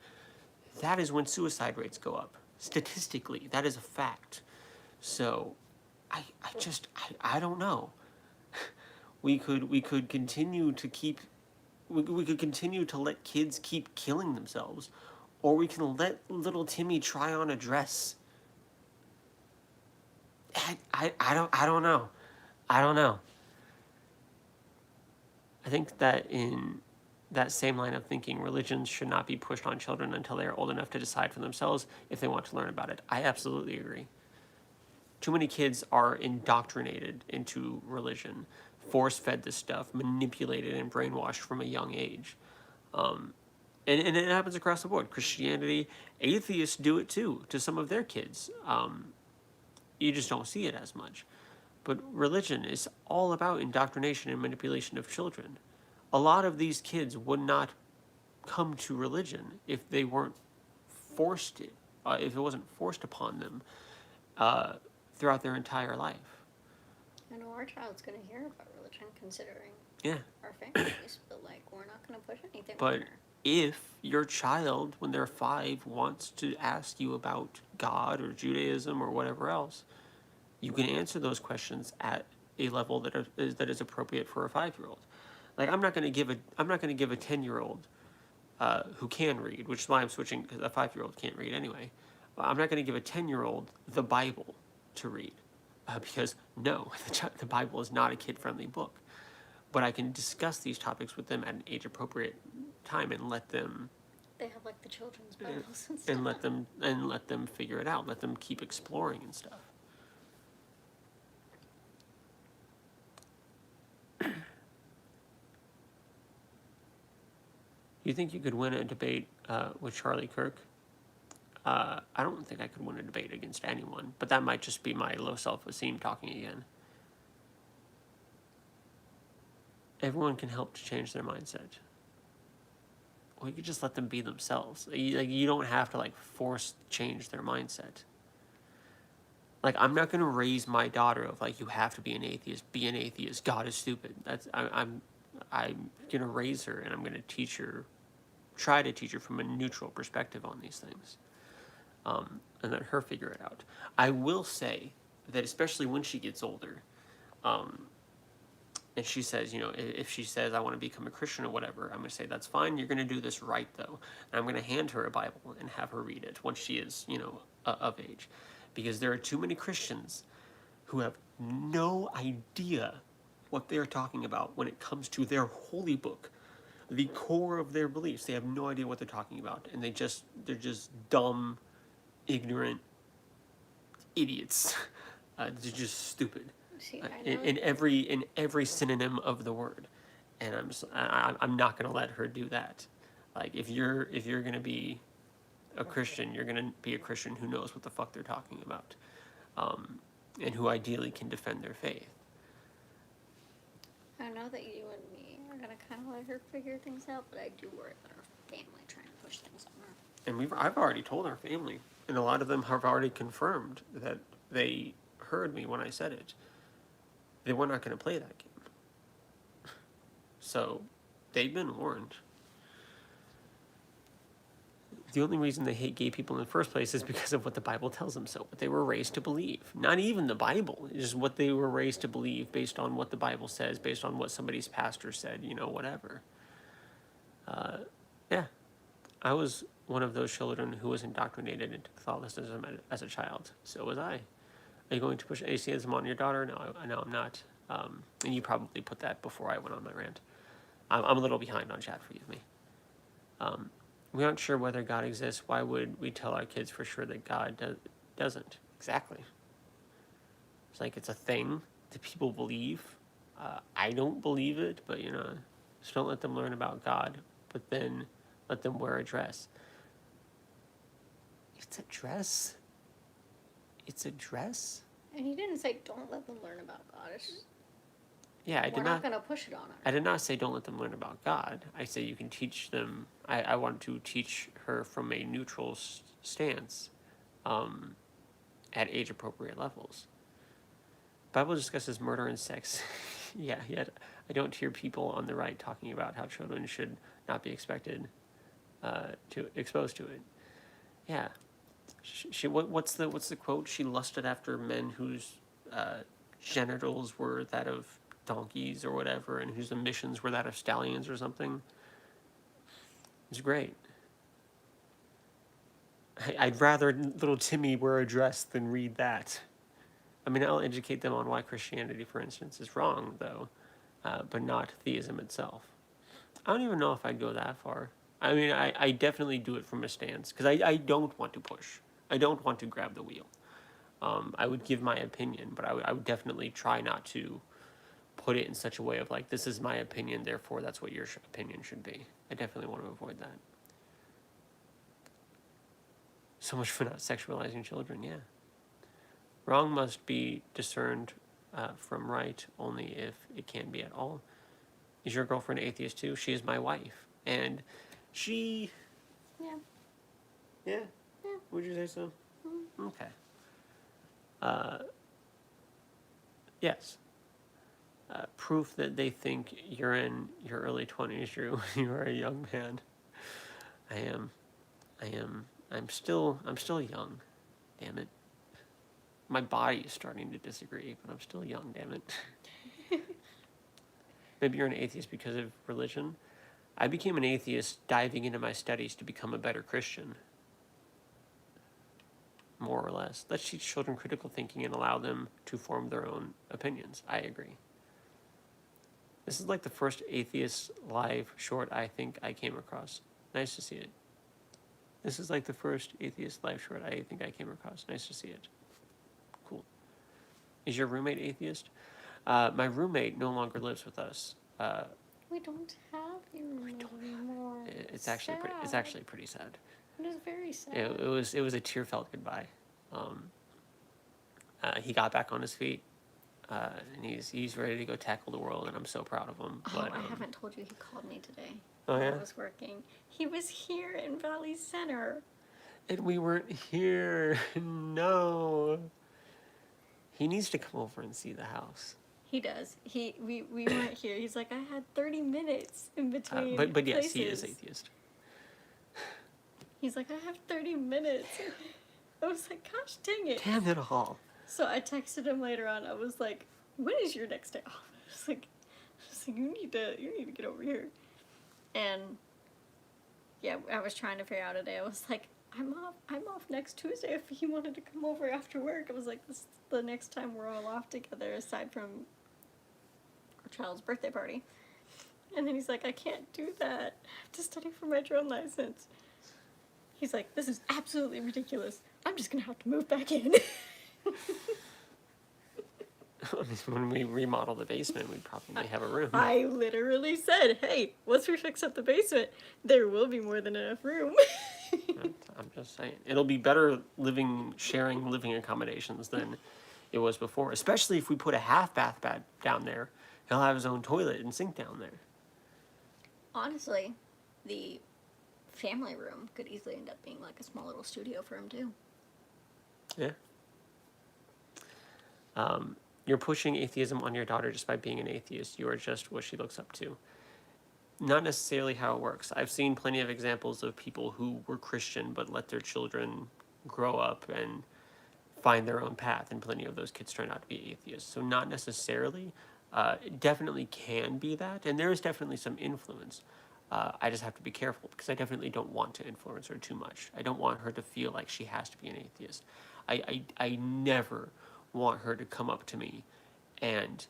[SPEAKER 1] that is when suicide rates go up. Statistically, that is a fact. So, I don't know. We could continue to let kids keep killing themselves, or we can let little Timmy try on a dress. I don't know. I don't know. I think that in that same line of thinking, religions should not be pushed on children until they are old enough to decide for themselves if they want to learn about it. I absolutely agree. Too many kids are indoctrinated into religion, force-fed this stuff, manipulated and brainwashed from a young age. And it happens across the board. Christianity, atheists do it too to some of their kids. You just don't see it as much. But religion is all about indoctrination and manipulation of children. A lot of these kids would not come to religion if they weren't forced it, if it wasn't forced upon them throughout their entire life.
[SPEAKER 2] I know our child's going to hear about religion considering
[SPEAKER 1] Yeah.
[SPEAKER 2] our families, but like we're not going to push anything
[SPEAKER 1] But
[SPEAKER 2] on her.
[SPEAKER 1] if your child, when they're 5, wants to ask you about God or Judaism or whatever else, you can answer those questions at a level that is appropriate for a 5-year-old. Like I'm not going to give a 10-year-old who can read, which is why I'm switching because a 5-year-old can't read anyway. I'm not going to give a 10-year-old the Bible to read because no, the Bible is not a kid-friendly book. But I can discuss these topics with them at an age-appropriate time and let them
[SPEAKER 2] They have like the children's Bibles and stuff.
[SPEAKER 1] and let them figure it out. Let them keep exploring and stuff. You think you could win a debate with Charlie Kirk? I don't think I could win a debate against anyone, but that might just be my low self-esteem talking again. Everyone can help to change their mindset. Or you could just let them be themselves. You don't have to force change their mindset. I'm not gonna raise my daughter of you have to be an atheist. Be an atheist. God is stupid. I'm gonna raise her and I'm gonna teach her, try to teach her from a neutral perspective on these things, and let her figure it out. I will say that especially when she gets older, and she says, if she says, I want to become a Christian or whatever, I'm going to say, that's fine. You're going to do this right, though. And I'm going to hand her a Bible and have her read it once she is, of age. Because there are too many Christians who have no idea what they're talking about when it comes to their holy book, the core of their beliefs. They have no idea what they're talking about. And they're just dumb, ignorant idiots. They're just stupid.
[SPEAKER 2] See,
[SPEAKER 1] In every synonym of the word, and I'm not gonna let her do that. If you're gonna be a Christian, you're gonna be a Christian who knows what the fuck they're talking about, and who ideally can defend their faith.
[SPEAKER 2] I know that you and me are gonna kind of let her figure things out, but I do worry about our family trying to push things on her.
[SPEAKER 1] And I've already told our family, and a lot of them have already confirmed that they heard me when I said it. They were not going to play that game. So, they've been warned. The only reason they hate gay people in the first place is because of what the Bible tells them so, what they were raised to believe. Not even the Bible, it's just what they were raised to believe based on what the Bible says, based on what somebody's pastor said, whatever. Yeah. I was one of those children who was indoctrinated into Catholicism as a child. So was I. Are you going to push atheism on your daughter? No, I'm not. And you probably put that before I went on my rant. I'm a little behind on chat, forgive me. We aren't sure whether God exists. Why would we tell our kids for sure that God doesn't? Exactly. It's it's a thing that people believe. I don't believe it, but just don't let them learn about God, but then let them wear a dress. It's a dress? It's a dress?
[SPEAKER 2] And he didn't say don't let them learn about God. It's just,
[SPEAKER 1] Yeah, I did
[SPEAKER 2] we're not going to push it on her.
[SPEAKER 1] I did not say don't let them learn about God. I say you can teach them. I want to teach her from a neutral stance, at age-appropriate levels. Bible discusses murder and sex. Yeah, yet I don't hear people on the right talking about how children should not be expected to exposed to it. Yeah. What's the quote? She lusted after men whose genitals were that of donkeys or whatever, and whose emissions were that of stallions or something. It's great. I'd rather little Timmy wear a dress than read that. I mean, I'll educate them on why Christianity, for instance, is wrong, though, but not theism itself. I don't even know if I'd go that far. I mean, I definitely do it from a stance, because I don't want to push. I don't want to grab the wheel. I would give my opinion, but I would definitely try not to put it in such a way of like, this is my opinion, therefore that's what your opinion should be. I definitely want to avoid that. So much for not sexualizing children, yeah. Wrong must be discerned from right only if it can be at all. Is your girlfriend atheist too? She is my wife. And she...
[SPEAKER 2] Yeah.
[SPEAKER 1] Yeah?
[SPEAKER 2] Yeah.
[SPEAKER 1] Would you say so?
[SPEAKER 2] Mm-hmm.
[SPEAKER 1] Okay. Yes. Proof that they think you're in your early 20s, Drew. You are a young man. I'm still young. Damn it. My body is starting to disagree, but I'm still young, damn it. Maybe you're an atheist because of religion. I became an atheist diving into my studies to become a better Christian. More or less. Let's teach children critical thinking and allow them to form their own opinions. I agree. This is like the first atheist live short I think I came across. Nice to see it. This is like the first atheist live short I think I came across. Nice to see it. Cool. Is your roommate atheist? My roommate no longer lives with us.
[SPEAKER 2] We don't have you anymore.
[SPEAKER 1] It's actually pretty. It's actually pretty sad.
[SPEAKER 2] It is very sad.
[SPEAKER 1] It was a tear-felt goodbye. He got back on his feet, and he's ready to go tackle the world, and I'm so proud of him. But
[SPEAKER 2] I haven't told you he called me today.
[SPEAKER 1] Oh, yeah?
[SPEAKER 2] I was working. He was here in Valley Center.
[SPEAKER 1] And we weren't here. No. He needs to come over and see the house.
[SPEAKER 2] He does. We weren't here. He's like, I had 30 minutes in between.
[SPEAKER 1] But yes,
[SPEAKER 2] places.
[SPEAKER 1] he is atheist.
[SPEAKER 2] He's like, I have 30 minutes. I was like, gosh dang it.
[SPEAKER 1] Damn it all.
[SPEAKER 2] So I texted him later on. I was like, when is your next day off? I was like, you need to get over here. And yeah, I was trying to figure out a day. I was like, I'm off next Tuesday if he wanted to come over after work. I was like, this is the next time we're all off together aside from our child's birthday party. And then he's like, I can't do that. I have to study for my drone license. He's like, this is absolutely ridiculous. I'm just going to have to move back in.
[SPEAKER 1] When we remodel the basement, we'd probably have a room.
[SPEAKER 2] I literally said, hey, once we fix up the basement, there will be more than enough room.
[SPEAKER 1] I'm just saying. It'll be better sharing living accommodations than it was before, especially if we put a half bath down there. He'll have his own toilet and sink down there. Honestly,
[SPEAKER 2] The family room could easily end up being like a small little studio for him, too.
[SPEAKER 1] Yeah. You're pushing atheism on your daughter just by being an atheist. You are just what she looks up to. Not necessarily how it works. I've seen plenty of examples of people who were Christian but let their children grow up and find their own path, and plenty of those kids turn out to be atheists. So not necessarily. It definitely can be that, and there is definitely some influence. I just have to be careful because I definitely don't want to influence her too much. I don't want her to feel like she has to be an atheist. I never want her to come up to me and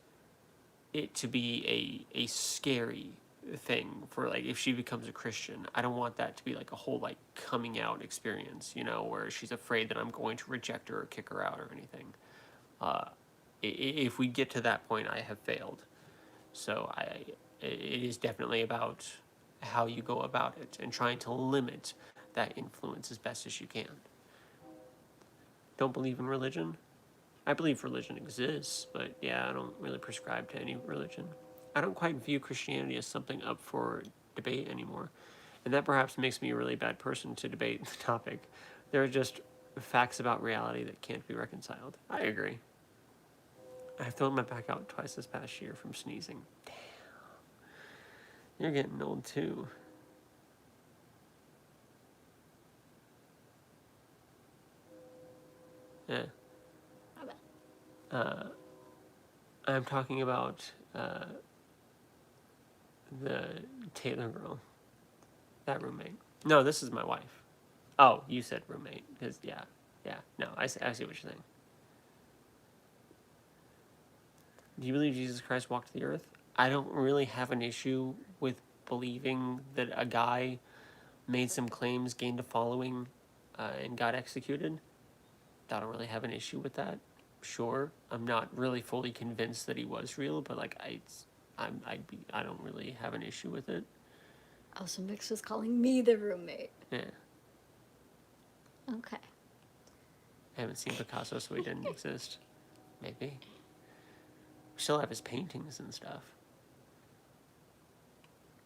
[SPEAKER 1] it to be a scary thing for, like, if she becomes a Christian. I don't want that to be like a whole like coming out experience, you know, where she's afraid that I'm going to reject her or kick her out or anything. If we get to that point, I have failed. So it is definitely about how you go about it and trying to limit that influence as best as you can. Don't believe in religion? I believe religion exists, but yeah, I don't really prescribe to any religion. I don't quite view Christianity as something up for debate anymore, and that perhaps makes me a really bad person to debate the topic. There are just facts about reality that can't be reconciled. I agree. I've thrown my back out twice this past year from sneezing. Damn. You're getting old too. Yeah. I'm talking about the Taylor girl, that roommate. No, this is my wife. Oh, you said roommate. Because, yeah. No, I see what you're saying. Do you believe Jesus Christ walked the earth? I don't really have an issue with believing that a guy made some claims, gained a following, and got executed. I don't really have an issue with that. Sure, I'm not really fully convinced that he was real, but like I don't really have an issue with it.
[SPEAKER 2] Oh, so Mix was calling me the roommate.
[SPEAKER 1] Yeah,
[SPEAKER 2] Okay.
[SPEAKER 1] I haven't seen Picasso, so he didn't exist. Maybe. We still have his paintings and stuff.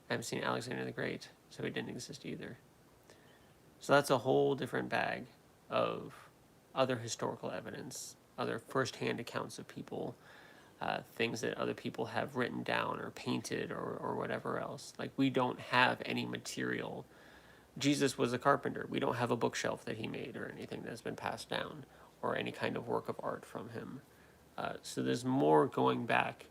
[SPEAKER 1] I haven't seen Alexander the Great, so he didn't exist either. So that's a whole different bag of other historical evidence, other first-hand accounts of people, things that other people have written down or painted or whatever else. Like, we don't have any material. Jesus was a carpenter. We don't have a bookshelf that he made or anything that's been passed down or any kind of work of art from him. So there's more going back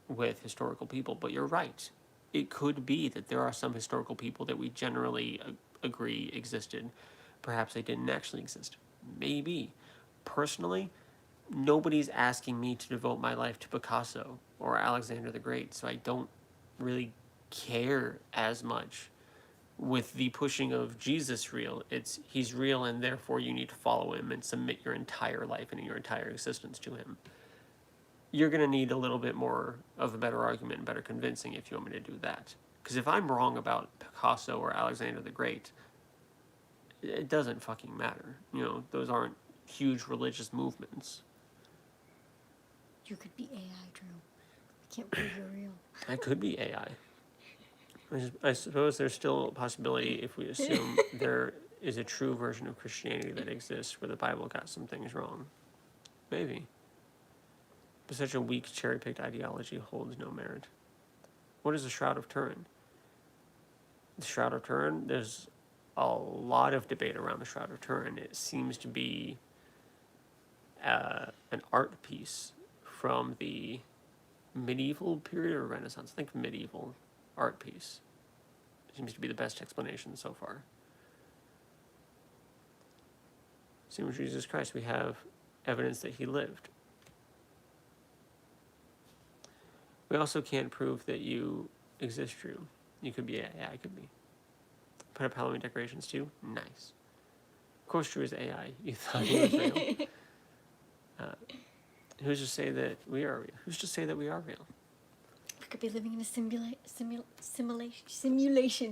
[SPEAKER 1] with historical people, but you're right. It could be that there are some historical people that we generally agree existed. Perhaps they didn't actually exist. Maybe. Personally, nobody's asking me to devote my life to Picasso or Alexander the Great, so I don't really care as much. With the pushing of Jesus real, it's he's real and therefore you need to follow him and submit your entire life and your entire existence to him. You're going to need a little bit more of a better argument and better convincing if you want me to do that. Because if I'm wrong about Picasso or Alexander the Great, it doesn't fucking matter. You know, those aren't huge religious movements.
[SPEAKER 2] You could be AI, Drew. I can't believe you're real.
[SPEAKER 1] I could be AI. I suppose there's still a possibility if we assume there is a true version of Christianity that exists where the Bible got some things wrong. Maybe. But such a weak, cherry-picked ideology holds no merit. What is the Shroud of Turin? The Shroud of Turin, there's a lot of debate around the Shroud of Turin. It seems to be an art piece from the medieval period or Renaissance. I think medieval art piece. Seems to be the best explanation so far. Same with Jesus Christ. We have evidence that he lived. We also can't prove that you exist, Drew. You could be AI, I could be. Put up Halloween decorations too? Nice. Of course Drew is AI. You thought he was real. Who's to say that we are real? Who's to say that we are real?
[SPEAKER 2] We could be living in a simulation.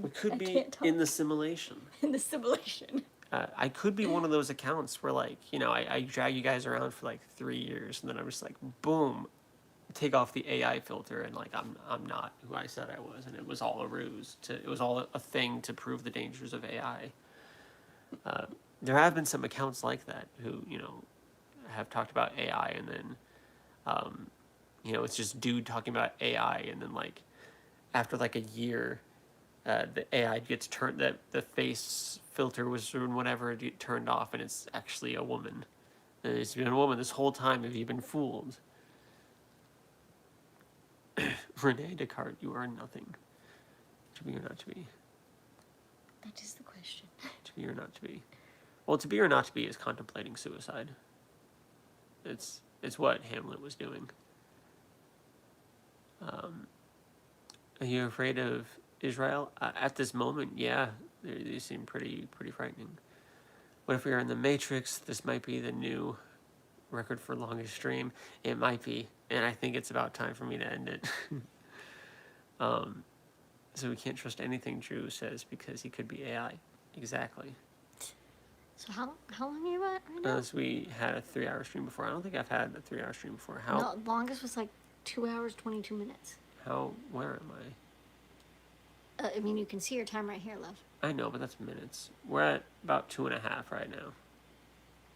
[SPEAKER 1] We could be in the simulation.
[SPEAKER 2] In the simulation.
[SPEAKER 1] I could be one of those accounts where, like, you know, I drag you guys around for like 3 years, and then I'm just like, boom, take off the AI filter, and like I'm not who I said I was, and it was all a ruse. It was all a thing to prove the dangers of AI. There have been some accounts like that who, you know, have talked about AI, and then, you know, it's just dude talking about AI, and then like after like a year, the AI gets turned, that the face filter was or whatever turned off, and it's actually a woman. And it's been a woman this whole time. Have you been fooled? Rene Descartes, you are nothing. To be or not to be?
[SPEAKER 2] That is the question.
[SPEAKER 1] To be or not to be? Well, to be or not to be is contemplating suicide. It's what Hamlet was doing. Are you afraid of Israel? At this moment, yeah, they seem pretty frightening. What if we are in the Matrix? This might be the new record for longest stream. It might be, and I think it's about time for me to end it. So we can't trust anything Drew says because he could be AI. Exactly.
[SPEAKER 2] So how long are you at right now?
[SPEAKER 1] Unless we had a 3-hour stream before. I don't think I've had a 3-hour stream before. How?
[SPEAKER 2] No, longest was like 2 hours, 22 minutes.
[SPEAKER 1] How? Where am I?
[SPEAKER 2] I mean, you can see your time right here, love.
[SPEAKER 1] I know, but that's minutes. We're at about 2.5 right now.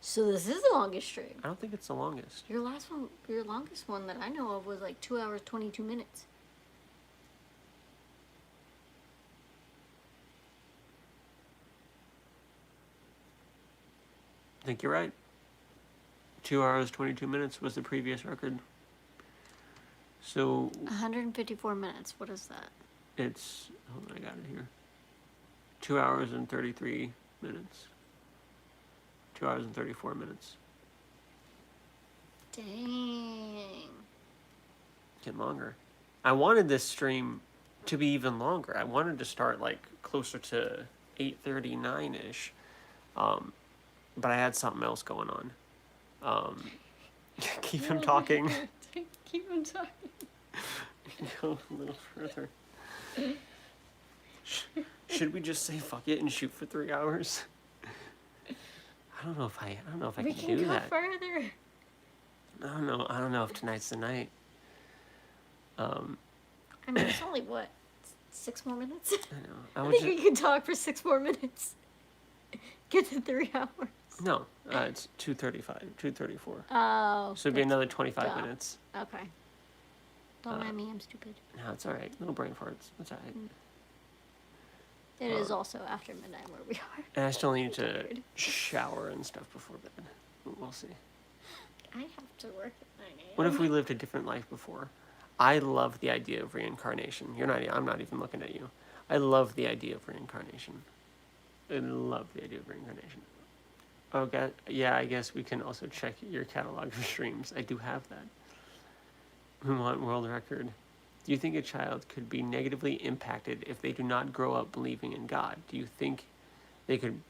[SPEAKER 2] So this is the longest stream.
[SPEAKER 1] I don't think it's the longest.
[SPEAKER 2] Your longest one that I know of was like 2 hours, 22 minutes.
[SPEAKER 1] I think you're right. 2 hours, 22 minutes was the previous record. So
[SPEAKER 2] 154 minutes. What is that?
[SPEAKER 1] it's, hold on, I got it here. 2 hours and 33 minutes. 2 hours and 34 minutes.
[SPEAKER 2] Dang.
[SPEAKER 1] Getting longer. I wanted this stream to be even longer. I wanted to start like closer to 8:39-ish. But I had something else going on. Keep him talking.
[SPEAKER 2] Keep him talking.
[SPEAKER 1] Go a little further. Should we just say fuck it and shoot for 3 hours? I don't know if I
[SPEAKER 2] We
[SPEAKER 1] can
[SPEAKER 2] can
[SPEAKER 1] do
[SPEAKER 2] go
[SPEAKER 1] that.
[SPEAKER 2] further.
[SPEAKER 1] I don't know if tonight's the night.
[SPEAKER 2] I mean, it's only what, 6 more minutes?
[SPEAKER 1] I know.
[SPEAKER 2] I
[SPEAKER 1] I
[SPEAKER 2] think
[SPEAKER 1] was
[SPEAKER 2] we can talk for 6 more minutes. Get to 3 hours.
[SPEAKER 1] no. It's 2:35, 2:34.
[SPEAKER 2] Oh.
[SPEAKER 1] So it'd be
[SPEAKER 2] that's
[SPEAKER 1] another 25
[SPEAKER 2] dumb.
[SPEAKER 1] minutes.
[SPEAKER 2] Okay. Don't mind me, I'm stupid.
[SPEAKER 1] No, it's all right. Little brain farts. It's all right.
[SPEAKER 2] It is also after midnight where we are.
[SPEAKER 1] And I still need to
[SPEAKER 2] Tired.
[SPEAKER 1] shower and stuff before bed. We'll see.
[SPEAKER 2] I have to work at 9 a.m.
[SPEAKER 1] What if we lived a different life before? I love the idea of reincarnation. I'm not even looking at you. I love the idea of reincarnation. I love the idea of reincarnation. Oh, God. Yeah, I guess we can also check your catalog of streams. I do have that. We want world record. Do you think a child could be negatively impacted if they do not grow up believing in God? Do you think they could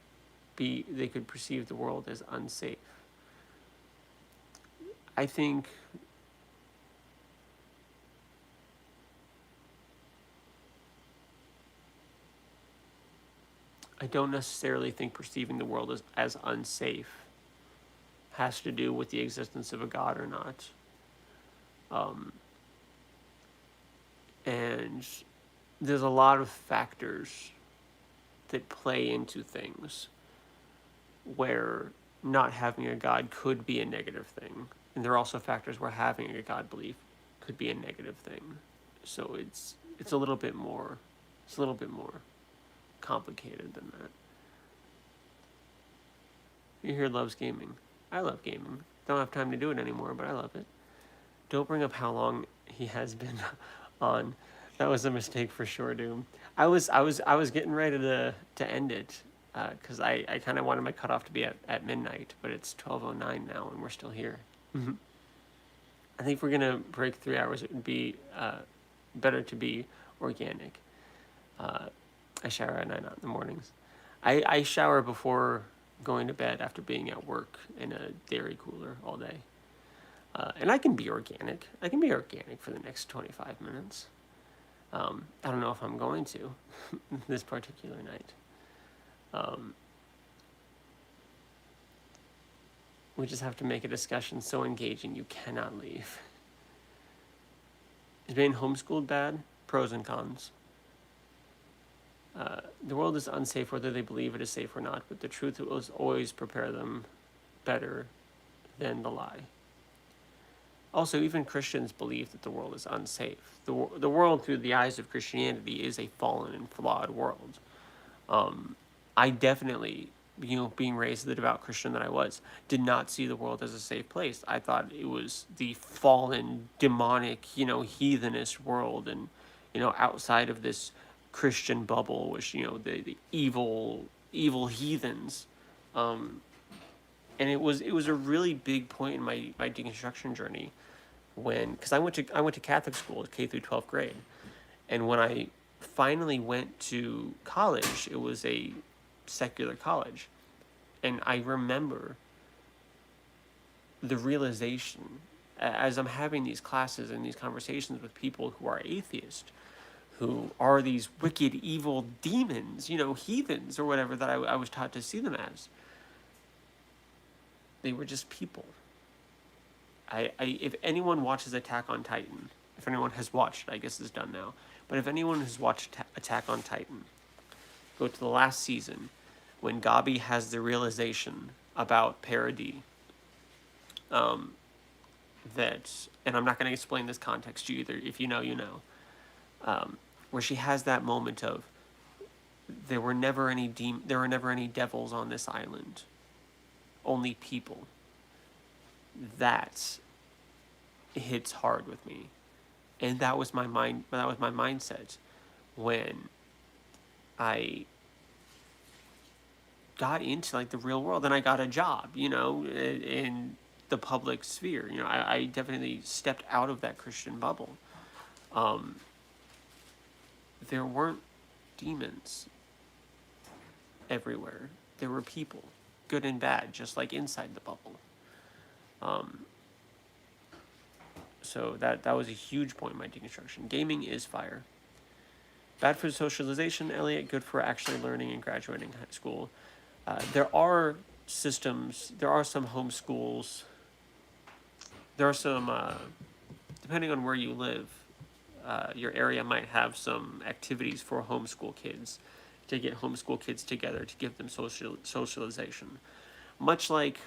[SPEAKER 1] perceive the world as unsafe? I think I don't necessarily think perceiving the world as unsafe has to do with the existence of a God or not. And there's a lot of factors that play into things where not having a God could be a negative thing. And there are also factors where having a God belief could be a negative thing. So it's a little bit more complicated than that. You here loves gaming. I love gaming. Don't have time to do it anymore, but I love it. Don't bring up how long he has been on. That was a mistake for sure, Doom. I was getting ready to end it because I kind of wanted my cutoff to be at midnight, but it's 12:09 now and we're still here. I think if we're gonna break 3 hours, it would be better to be organic. I shower at night, not in the mornings. I shower before going to bed after being at work in a dairy cooler all day. And I can be organic. I can be organic for the next 25 minutes. I don't know if I'm going to this particular night. We just have to make a discussion so engaging you cannot leave. Is being homeschooled bad? Pros and cons. The world is unsafe whether they believe it is safe or not, but the truth will always prepare them better than the lie. Also, even Christians believe that the world is unsafe. The world, through the eyes of Christianity, is a fallen and flawed world. I definitely, being raised the devout Christian that I was, did not see the world as a safe place. I thought it was the fallen, demonic, heathenish world, and outside of this Christian bubble, which the evil heathens. And it was a really big point in my deconstruction journey because I went to Catholic school, K through 12th grade, and when I finally went to college, it was a secular college, and I remember the realization as I'm having these classes and these conversations with people who are atheist, who are these wicked, evil demons, heathens or whatever that I was taught to see them as. They were just people. If anyone watches Attack on Titan, if anyone has watched, I guess it's done now, but if anyone has watched Attack on Titan, go to the last season when Gabi has the realization about Paradis. That, and I'm not going to explain this context to you either. If you know, you know. Where she has that moment of there were never any devils on this island, only people. That hits hard with me, and that was my mindset when I got into like the real world, and I got a job, you know, in the public sphere. You know, I definitely stepped out of that Christian bubble. Um, there weren't demons everywhere. There were people, good and bad, just like inside the bubble. Um, so that was a huge point in my deconstruction. Gaming is fire. Bad for socialization, Elliot. Good for actually learning and graduating high school. There are systems. There are some homeschools. There are some, depending on where you live, your area might have some activities for homeschool kids, to get homeschool kids together to give them socialization. Much like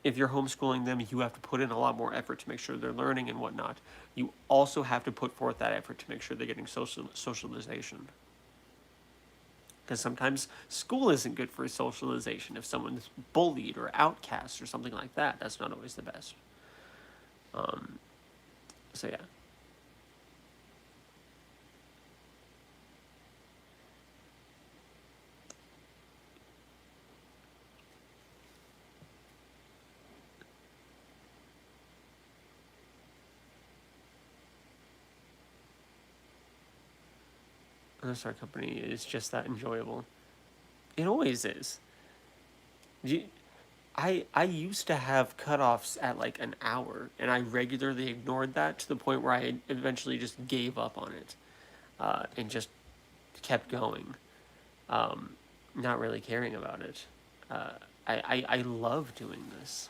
[SPEAKER 1] if you're homeschooling them, you have to put in a lot more effort to make sure they're learning and whatnot. You also have to put forth that effort to make sure they're getting socialization. Because sometimes school isn't good for socialization. If someone's bullied or outcast or something like that, that's not always the best. So yeah. The Star Company is just that enjoyable. It always is. I used to have cutoffs at like an hour, and I regularly ignored that to the point where I eventually just gave up on it, and just kept going, not really caring about it. I love doing this.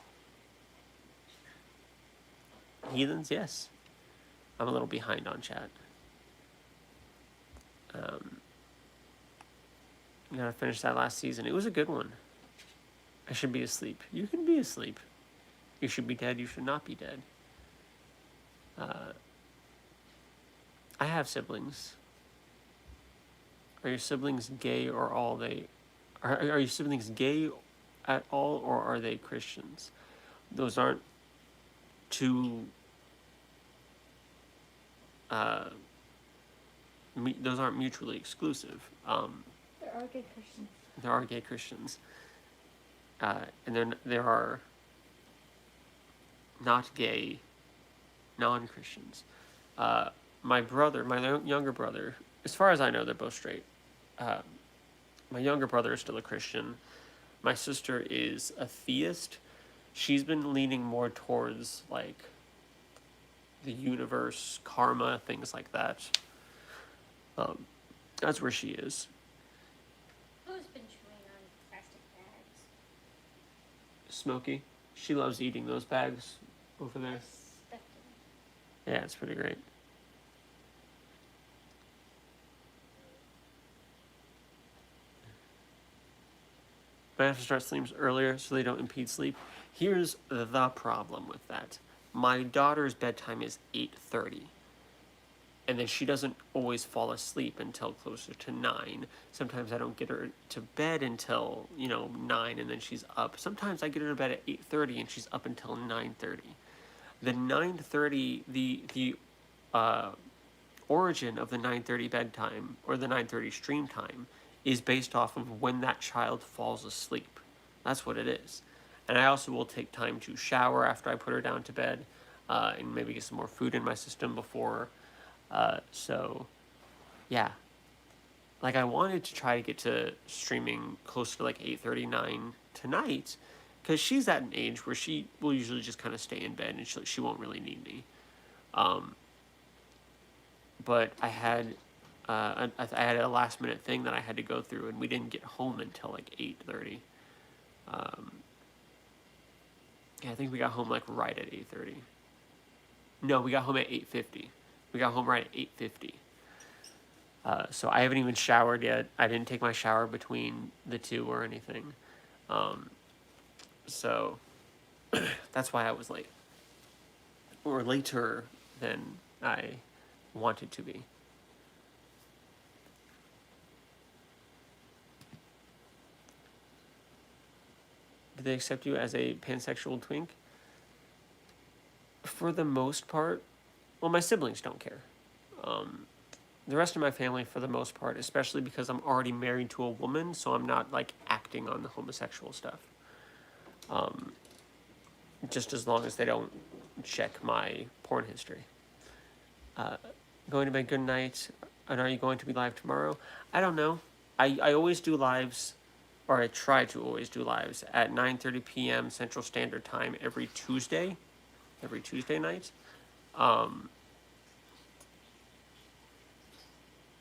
[SPEAKER 1] Heathens, yes. I'm a little behind on chat. Gotta finish that last season. It was a good one. I should be asleep. You can be asleep. You should be dead. You should not be dead. I have siblings. Are your siblings gay or all they? Are your siblings gay at all, or are they Christians? Those aren't two. Those aren't mutually exclusive.
[SPEAKER 2] There are gay Christians.
[SPEAKER 1] There are gay Christians, and then there are not gay non-Christians. My brother, my younger brother, as far as I know, they're both straight. My younger brother is still a Christian. My sister is a theist. She's been leaning more towards like the universe, karma, things like that. That's where she is.
[SPEAKER 2] Who's been chewing on plastic bags?
[SPEAKER 1] Smokey. She loves eating those bags over there. Yeah, it's pretty great. I have to start sleeps earlier so they don't impede sleep. Here's the problem with that. My daughter's bedtime is 8:30. And then she doesn't always fall asleep until closer to 9. Sometimes I don't get her to bed until, 9, and then she's up. Sometimes I get her to bed at 8:30 and she's up until 9:30. The 9:30, the origin of the 9:30 bedtime or the 9:30 stream time is based off of when that child falls asleep. That's what it is. And I also will take time to shower after I put her down to bed, and maybe get some more food in my system before. So, yeah. Like, I wanted to try to get to streaming close to like 8:39 tonight, because she's at an age where she will usually just kind of stay in bed and she won't really need me. But I had a last minute thing that I had to go through, and we didn't get home until like 8:30. Yeah, I think we got home like right at 8:30. No, we got home at 8:50. We got home right at 8:50. So I haven't even showered yet. I didn't take my shower between the two or anything. So that's why I was late. Or later than I wanted to be. Do they accept you as a pansexual twink? For the most part, well, my siblings don't care. the rest of my family, for the most part, especially because I'm already married to a woman, so I'm not like acting on the homosexual stuff. Just as long as they don't check my porn history. Going to bed, good night. And are you going to be live tomorrow? I don't know. I always do lives, or I try to always do lives at 9:30 p.m. Central Standard Time every Tuesday night.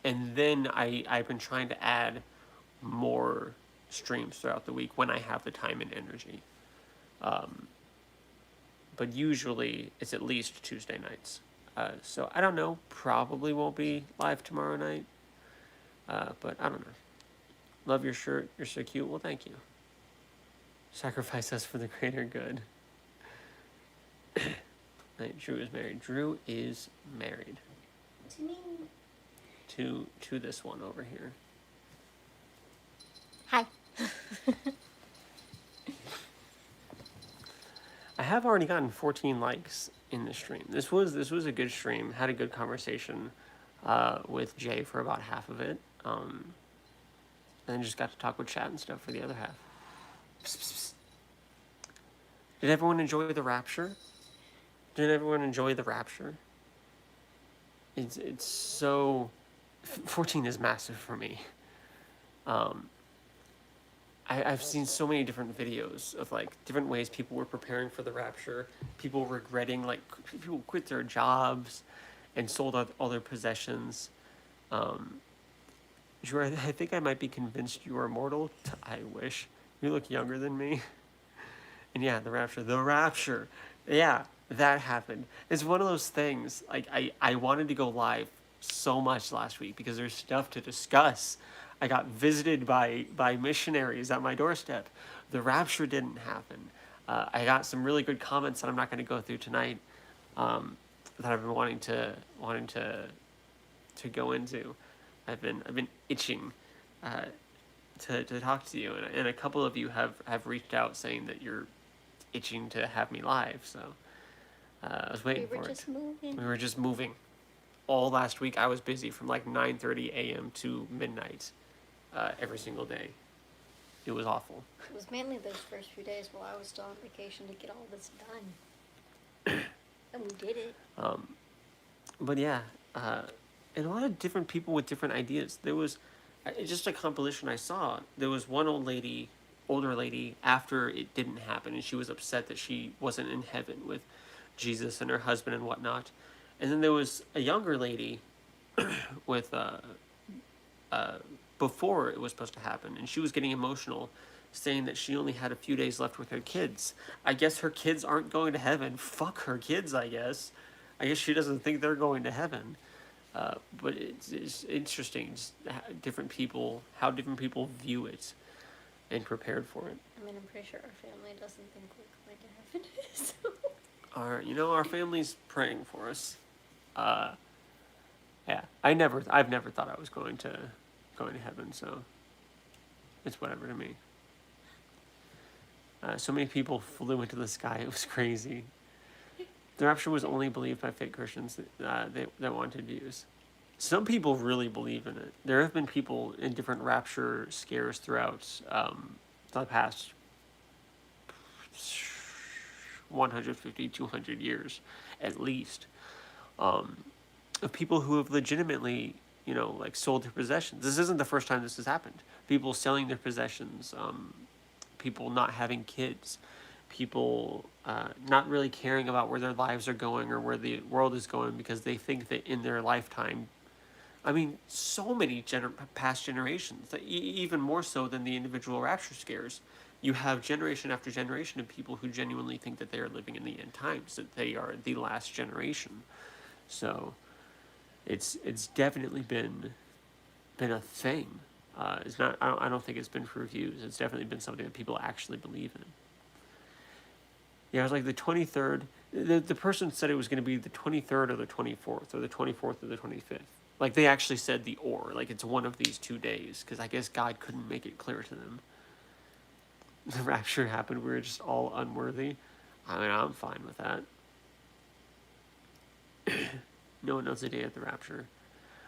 [SPEAKER 1] And then I've been trying to add more streams throughout the week when I have the time and energy. But usually it's at least Tuesday nights. So I don't know. Probably won't be live tomorrow night. But I don't know. Love your shirt. You're so cute. Well, thank you. Sacrifice us for the greater good. Drew is married. Drew is married.
[SPEAKER 2] To me.
[SPEAKER 1] To this one over here.
[SPEAKER 2] Hi.
[SPEAKER 1] I have already gotten 14 likes in the stream. This was a good stream. Had a good conversation with Jay for about half of it. And then just got to talk with chat and stuff for the other half. Psst, psst, psst. Did everyone enjoy the rapture? Did everyone enjoy the rapture? It's so... 14 is massive for me. I've seen so many different videos of like different ways people were preparing for the rapture, people regretting, like people quit their jobs and sold out all their possessions. Drew, I think I might be convinced you are immortal. I wish. You look younger than me. And yeah, the rapture. Yeah, that happened. It's one of those things, like I wanted to go live so much last week because there's stuff to discuss. I got visited by missionaries at my doorstep. The rapture didn't happen. I got some really good comments that I'm not going to go through tonight. That I've been wanting to go into. I've been itching to talk to you, and a couple of you have reached out saying that you're itching to have me live. So I was waiting for it. We were just moving. All last week I was busy from like 9:30 a.m. to midnight. Every single day. It was awful.
[SPEAKER 2] It was mainly those first few days while I was still on vacation to get all this done. And we did it.
[SPEAKER 1] But yeah, and a lot of different people with different ideas. There was just a compilation I saw. There was one older lady, after it didn't happen, and she was upset that she wasn't in heaven with Jesus and her husband and whatnot. And then there was a younger lady with before it was supposed to happen, and she was getting emotional, saying that she only had a few days left with her kids. I guess her kids aren't going to heaven. Fuck her kids, I guess. I guess she doesn't think they're going to heaven. But it's interesting, just how different people view it and prepared for it.
[SPEAKER 2] I mean, I'm pretty sure our family doesn't think we're going to heaven. So.
[SPEAKER 1] Our family's praying for us. Yeah, I've never thought I was going to heaven, so it's whatever to me. So many people flew into the sky, it was crazy. The rapture was only believed by fake Christians that wanted views. Some people really believe in it. There have been people in different rapture scares throughout the past 150, 200 years, at least, of people who have legitimately, like sold their possessions. This isn't the first time this has happened. People selling their possessions, people not having kids, people not really caring about where their lives are going or where the world is going because they think that in their lifetime, I mean, so many past generations, even more so than the individual rapture scares, you have generation after generation of people who genuinely think that they are living in the end times, that they are the last generation. So it's definitely been a thing. It's not. I don't think it's been for reviews. It's definitely been something that people actually believe in. Yeah, it was like the 23rd. The person said it was going to be the 23rd or the 24th, or the 24th or the 25th. Like they actually said the or. Like it's one of these 2 days, because I guess God couldn't make it clear to them. The rapture happened. We were just all unworthy. I mean, I'm fine with that. No one knows the day of the rapture.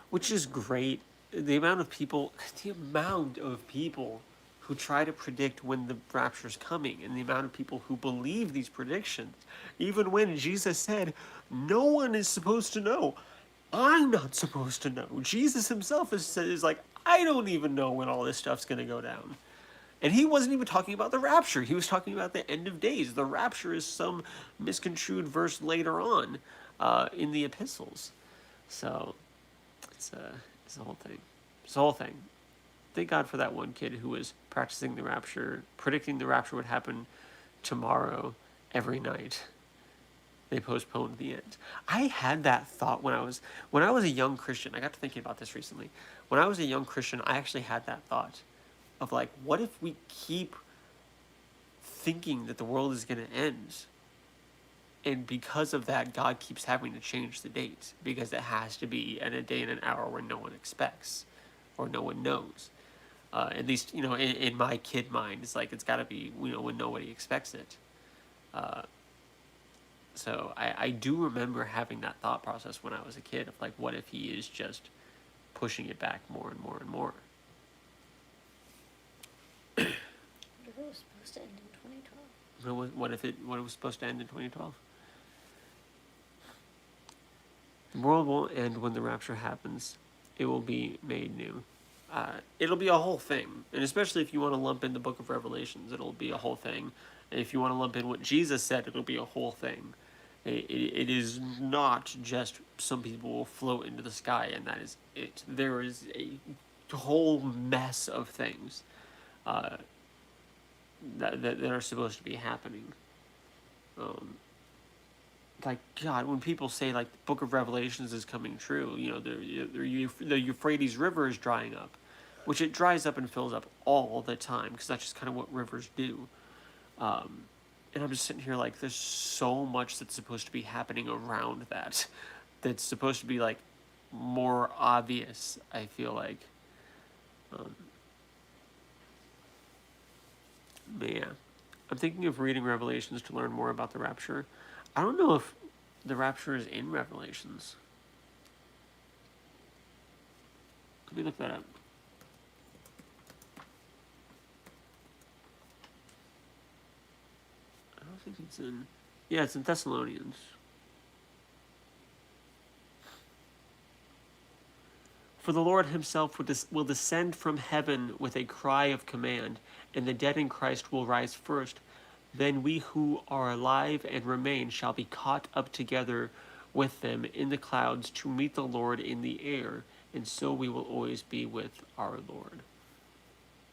[SPEAKER 1] which is great. The amount of people who try to predict when the rapture is coming, and the amount of people who believe these predictions, even when Jesus said, no one is supposed to know. I'm not supposed to know. Jesus himself is like, I don't even know when all this stuff's going to go down. And he wasn't even talking about the rapture. He was talking about the end of days. The rapture is some misconstrued verse later on in the epistles. So it's a whole thing. It's a whole thing. Thank God for that one kid who was practicing the rapture, predicting the rapture would happen tomorrow every night. They postponed the end. I had that thought when I was a young Christian. I got to thinking about this recently. When I was a young Christian, I actually had that thought of like, what if we keep thinking that the world is going to end, and because of that, God keeps having to change the date because it has to be at a day and an hour where no one expects or no one knows. At least, in my kid mind, it's like it's got to be, when nobody expects it. So I do remember having that thought process when I was a kid of like, what if he is just pushing it back more and more and more?
[SPEAKER 2] It was supposed to end in 2012.
[SPEAKER 1] What if it was supposed to end in 2012? The world won't end when the rapture happens. It will be made new. It'll be a whole thing. And especially if you want to lump in the book of Revelations, it'll be a whole thing. And if you want to lump in what Jesus said, it'll be a whole thing. It is not just some people will float into the sky and that is it. There is a whole mess of things that are supposed to be happening. Like, God, when people say, like, the book of Revelations is coming true, the Euphrates River is drying up, which it dries up and fills up all the time, because that's just kind of what rivers do. And I'm just sitting here like, there's so much that's supposed to be happening around that's supposed to be, like, more obvious, I feel like. But yeah, I'm thinking of reading Revelations to learn more about the rapture. I don't know if the rapture is in Revelations. Let me look that up. I don't think it's in... Yeah, it's in Thessalonians. For the Lord himself will descend from heaven with a cry of command, and the dead in Christ will rise first. Then we who are alive and remain shall be caught up together with them in the clouds to meet the Lord in the air, and so we will always be with our Lord.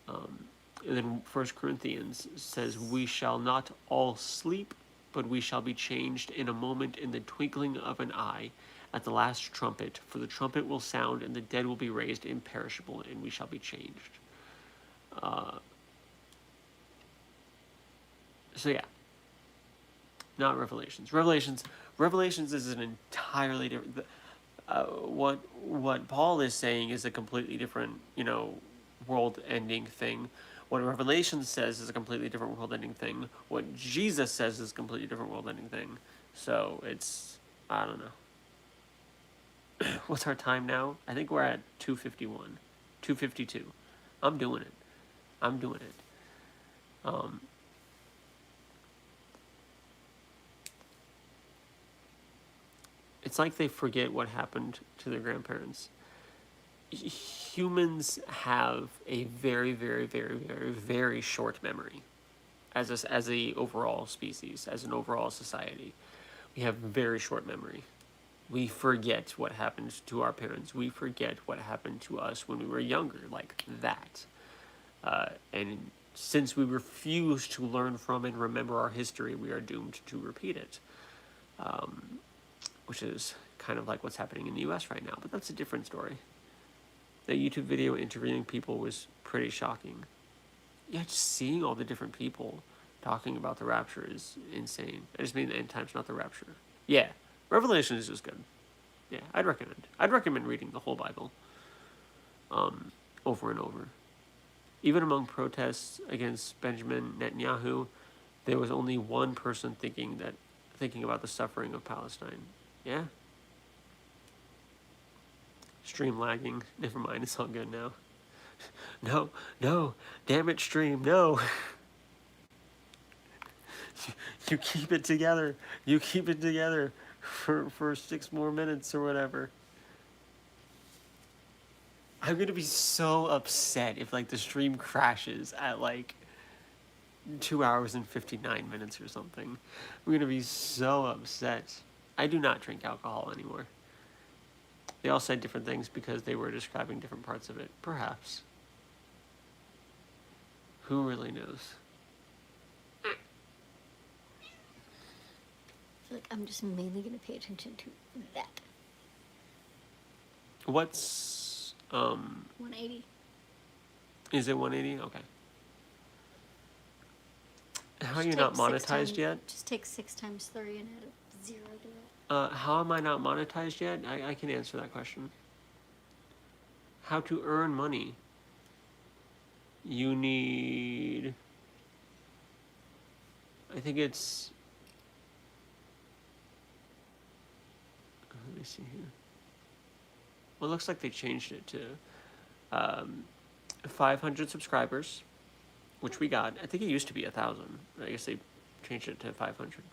[SPEAKER 1] And then 1 Corinthians says, we shall not all sleep, but we shall be changed in a moment, in the twinkling of an eye, at the last trumpet. For the trumpet will sound, and the dead will be raised imperishable, and we shall be changed. So yeah, not Revelations. Revelations is an entirely different. What Paul is saying is a completely different, world-ending thing. What Revelation says is a completely different world-ending thing. What Jesus says is a completely different world-ending thing. So it's, I don't know. What's our time now? I think we're at 2:51, 2:52. I'm doing it. It's like they forget what happened to their grandparents. Humans have a very, very, very, very, very short memory as a overall species, as an overall society. We have very short memory. We forget what happened to our parents. We forget what happened to us when we were younger, like that. And since we refuse to learn from and remember our history, we are doomed to repeat it. Which is kind of like what's happening in the U.S. right now, but that's a different story. The YouTube video interviewing people was pretty shocking. Yeah, just seeing all the different people talking about the rapture is insane. I just mean the end times, not the rapture. Yeah, Revelation is just good. Yeah, I'd recommend reading the whole Bible over and over. Even among protests against Benjamin Netanyahu, there was only one person thinking about the suffering of Palestine. Yeah. It's Stream lagging. Never mind, it's all good now. No, no, damn it, stream, no. You keep it together. You keep it together for 6 more minutes or whatever. I'm gonna be so upset if like the stream crashes at like 2 hours and 59 minutes or something. I'm gonna be so upset. I do not drink alcohol anymore. They all said different things because they were describing different parts of it. Perhaps. Who really knows?
[SPEAKER 2] I feel like I'm just mainly going to pay attention to that.
[SPEAKER 1] What's
[SPEAKER 2] 180.
[SPEAKER 1] Is it 180? Okay. How are
[SPEAKER 2] Just
[SPEAKER 1] you not
[SPEAKER 2] take 6
[SPEAKER 1] monetized
[SPEAKER 2] times-
[SPEAKER 1] yet?
[SPEAKER 2] Just take 6 times 3 and add a 0 to it.
[SPEAKER 1] How am I not monetized yet? I can answer that question. How to earn money? You need... I think it's... Let me see here. Well, it looks like they changed it to 500 subscribers, which we got. I think it used to be 1,000. I guess they changed it to 500.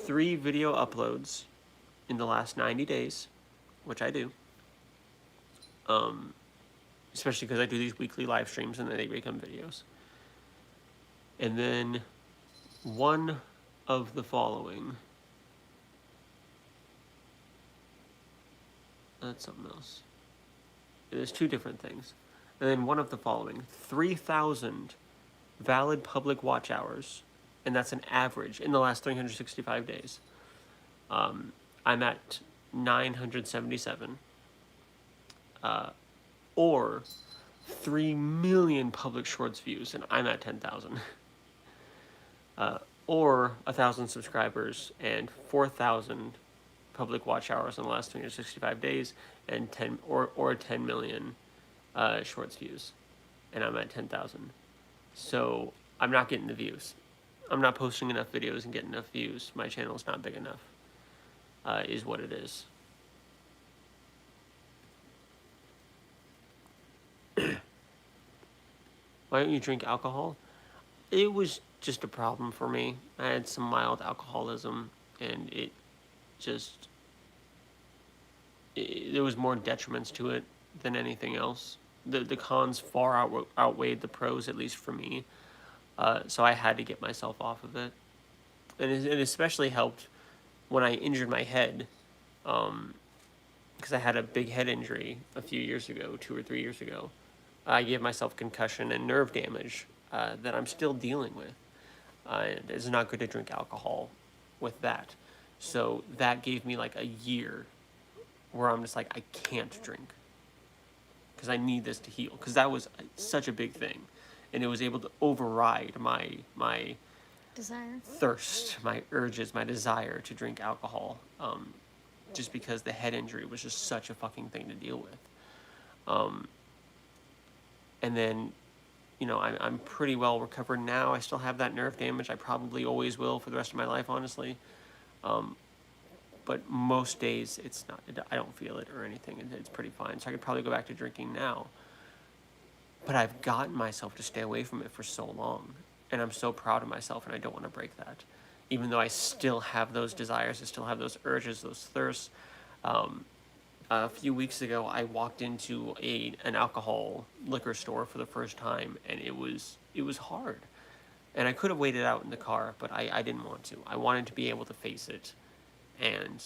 [SPEAKER 1] 3 video uploads in the last 90 days, which I do. Especially because I do these weekly live streams and then they become videos. And then one of the following. That's something else. There's 2 different things. And then one of the following. 3,000 valid public watch hours. And that's an average in the last 365 days. I'm at 977. Or 3 million public shorts views, and I'm at 10,000. Or 1,000 subscribers and 4,000 public watch hours in the last 365 days, and 10 million shorts views, and I'm at 10,000. So I'm not getting the views. I'm not posting enough videos and getting enough views. My channel's not big enough. Is what it is. Why don't you drink alcohol? It was just a problem for me. I had some mild alcoholism, and there was more detriments to it than anything else. The cons far outweighed the pros, at least for me. So I had to get myself off of it. And it especially helped when I injured my head, because I had a big head injury a few years ago, 2 or 3 years ago. I gave myself concussion and nerve damage that I'm still dealing with. It's not good to drink alcohol with that. So that gave me like a year where I'm just like, I can't drink because I need this to heal. Because that was such a big thing. And it was able to override my
[SPEAKER 2] Desire.
[SPEAKER 1] thirst, my urges, my desire to drink alcohol. Just because the head injury was just such a fucking thing to deal with. And then, you know, I'm pretty well recovered now. I still have that nerve damage. I probably always will for the rest of my life, honestly. But most days, it's not. I don't feel it or anything. It's pretty fine. So I could probably go back to drinking now. But I've gotten myself to stay away from it for so long. And I'm so proud of myself, and I don't want to break that. Even though I still have those desires, I still have those urges, those thirsts. A few weeks ago, I walked into an alcohol liquor store for the first time, and it was hard. And I could have waited out in the car, but I didn't want to. I wanted to be able to face it and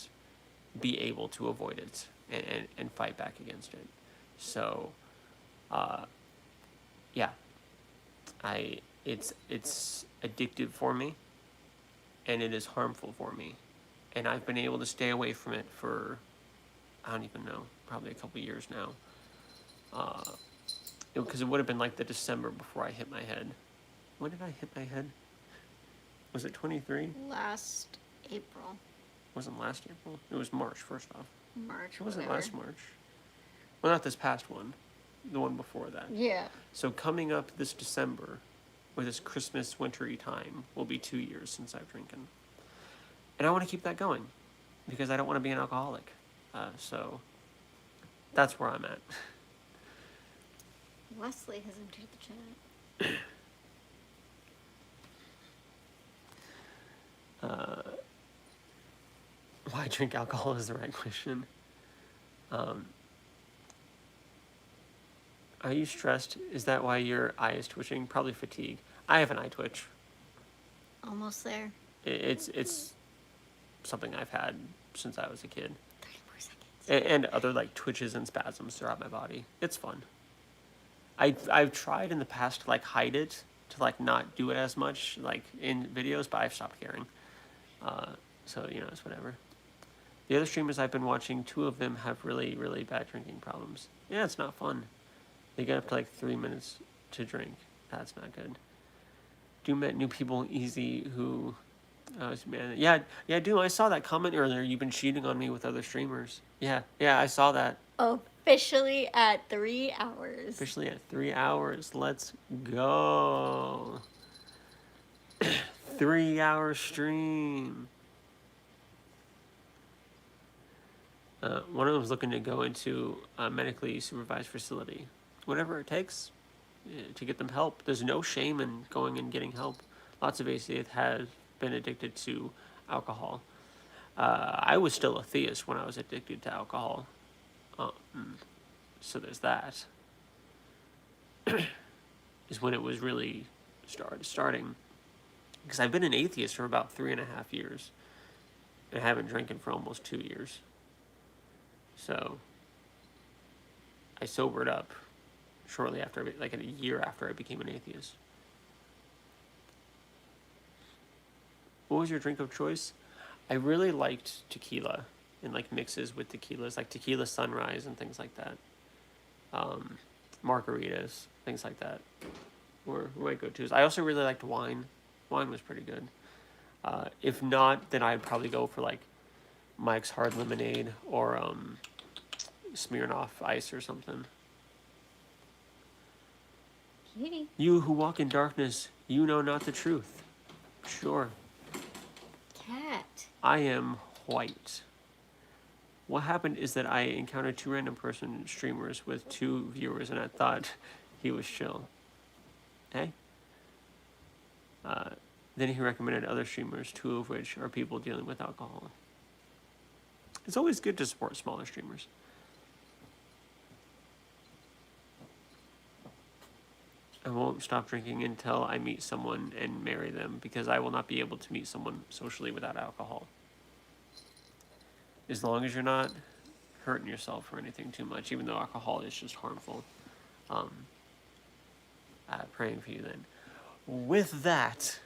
[SPEAKER 1] be able to avoid it and fight back against it. So, yeah, it's addictive for me, and it is harmful for me. And I've been able to stay away from it for, I don't even know, probably a couple years now. Because it would have been like the December before I hit my head. When did I hit my head? Was it 23?
[SPEAKER 2] Last April.
[SPEAKER 1] Wasn't last April. It was March, first off.
[SPEAKER 2] March.
[SPEAKER 1] It wasn't
[SPEAKER 2] whatever.
[SPEAKER 1] last March. Well, not this past one. The one before that.
[SPEAKER 2] Yeah.
[SPEAKER 1] So coming up this December, or this Christmas wintry time, will be 2 years since I've drinking. And I want to keep that going, because I don't want to be an alcoholic. So That's where I'm at.
[SPEAKER 2] Wesley has entered the chat.
[SPEAKER 1] Why drink alcohol is the right question. Are you stressed? Is that why your eye is twitching? Probably fatigue. I have an eye twitch.
[SPEAKER 2] Almost there.
[SPEAKER 1] It's something I've had since I was a kid.
[SPEAKER 2] 30 more seconds.
[SPEAKER 1] And other like twitches and spasms throughout my body. It's fun. I've tried in the past to like hide it, to like not do it as much like in videos, but I've stopped caring. So you know, it's whatever. The other streamers I've been watching, 2 of them have really, really bad drinking problems. Yeah, it's not fun. They get up to like 3 minutes to drink. That's not good. Do met new people easy who, man, yeah, I do. I saw that comment earlier. You've been cheating on me with other streamers. Yeah, I saw that.
[SPEAKER 2] Officially at 3 hours.
[SPEAKER 1] Officially at 3 hours. Let's go. 3-hour stream. One of them was looking to go into a medically supervised facility. Whatever it takes to get them help. There's no shame in going and getting help. Lots of atheists have been addicted to alcohol. I was still a theist when I was addicted to alcohol. So there's that. Is when it was really starting. Because I've been an atheist for about 3.5 years. And I haven't drinking for almost 2 years. So I sobered up shortly after, like a year after I became an atheist. What was your drink of choice? I really liked tequila and like mixes with tequilas, like tequila sunrise and things like that. Margaritas, things like that were my go-tos. I also really liked wine. Wine was pretty good. If not, then I'd probably go for like Mike's Hard Lemonade or Smirnoff Ice or something.
[SPEAKER 2] Kitty.
[SPEAKER 1] You who walk in darkness, you know not the truth. Sure.
[SPEAKER 2] Cat.
[SPEAKER 1] I am white. What happened is that I encountered 2 random person streamers with 2 viewers, and I thought he was chill. Hey? Then he recommended other streamers, 2 of which are people dealing with alcohol. It's always good to support smaller streamers. I won't stop drinking until I meet someone and marry them, because I will not be able to meet someone socially without alcohol. As long as you're not hurting yourself or anything too much, even though alcohol is just harmful. Praying for you then. With that,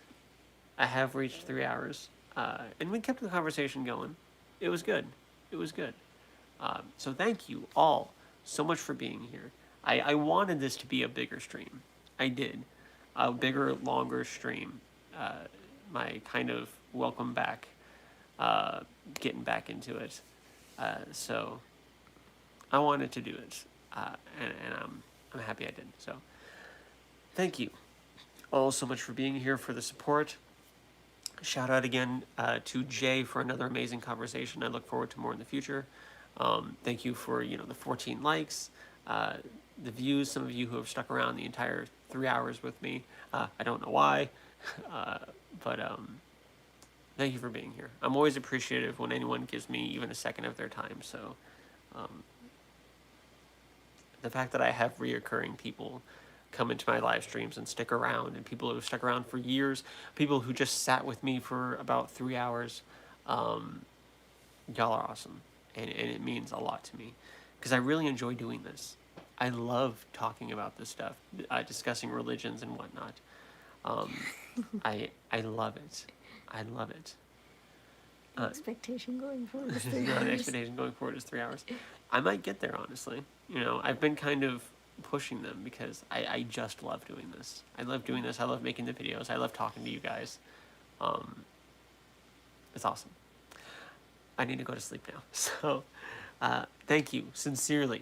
[SPEAKER 1] I have reached 3 hours, and we kept the conversation going. It was good. It was good. So thank you all so much for being here. I wanted this to be a bigger stream. I did. A bigger, longer stream. My kind of welcome back, getting back into it. So I wanted to do it, and I'm happy I did. So thank you all so much for being here, for the support. Shout out again to Jay for another amazing conversation. I look forward to more in the future. Thank you for the 14 likes, the views. Some of you who have stuck around the entire 3 hours with me. I don't know why, but thank you for being here. I'm always appreciative when anyone gives me even a second of their time. So the fact that I have reoccurring people come into my live streams and stick around, and people who have stuck around for years, people who just sat with me for about 3 hours, y'all are awesome, and it means a lot to me, because I really enjoy doing this. I love talking about this stuff, discussing religions and whatnot. I love it. I love it.
[SPEAKER 2] Expectation going forward is 3
[SPEAKER 1] The
[SPEAKER 2] hours.
[SPEAKER 1] expectation going forward is 3 hours. I might get there, honestly. I've been kind of pushing them because I just love doing this. I love doing this. I love making the videos. I love talking to you guys. It's awesome. I need to go to sleep now. So thank you. Sincerely,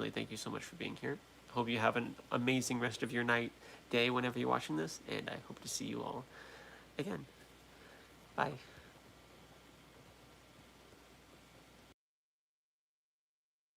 [SPEAKER 1] thank you so much for being here. Hope you have an amazing rest of your night, day, whenever you're watching this, and I hope to see you all again. Bye.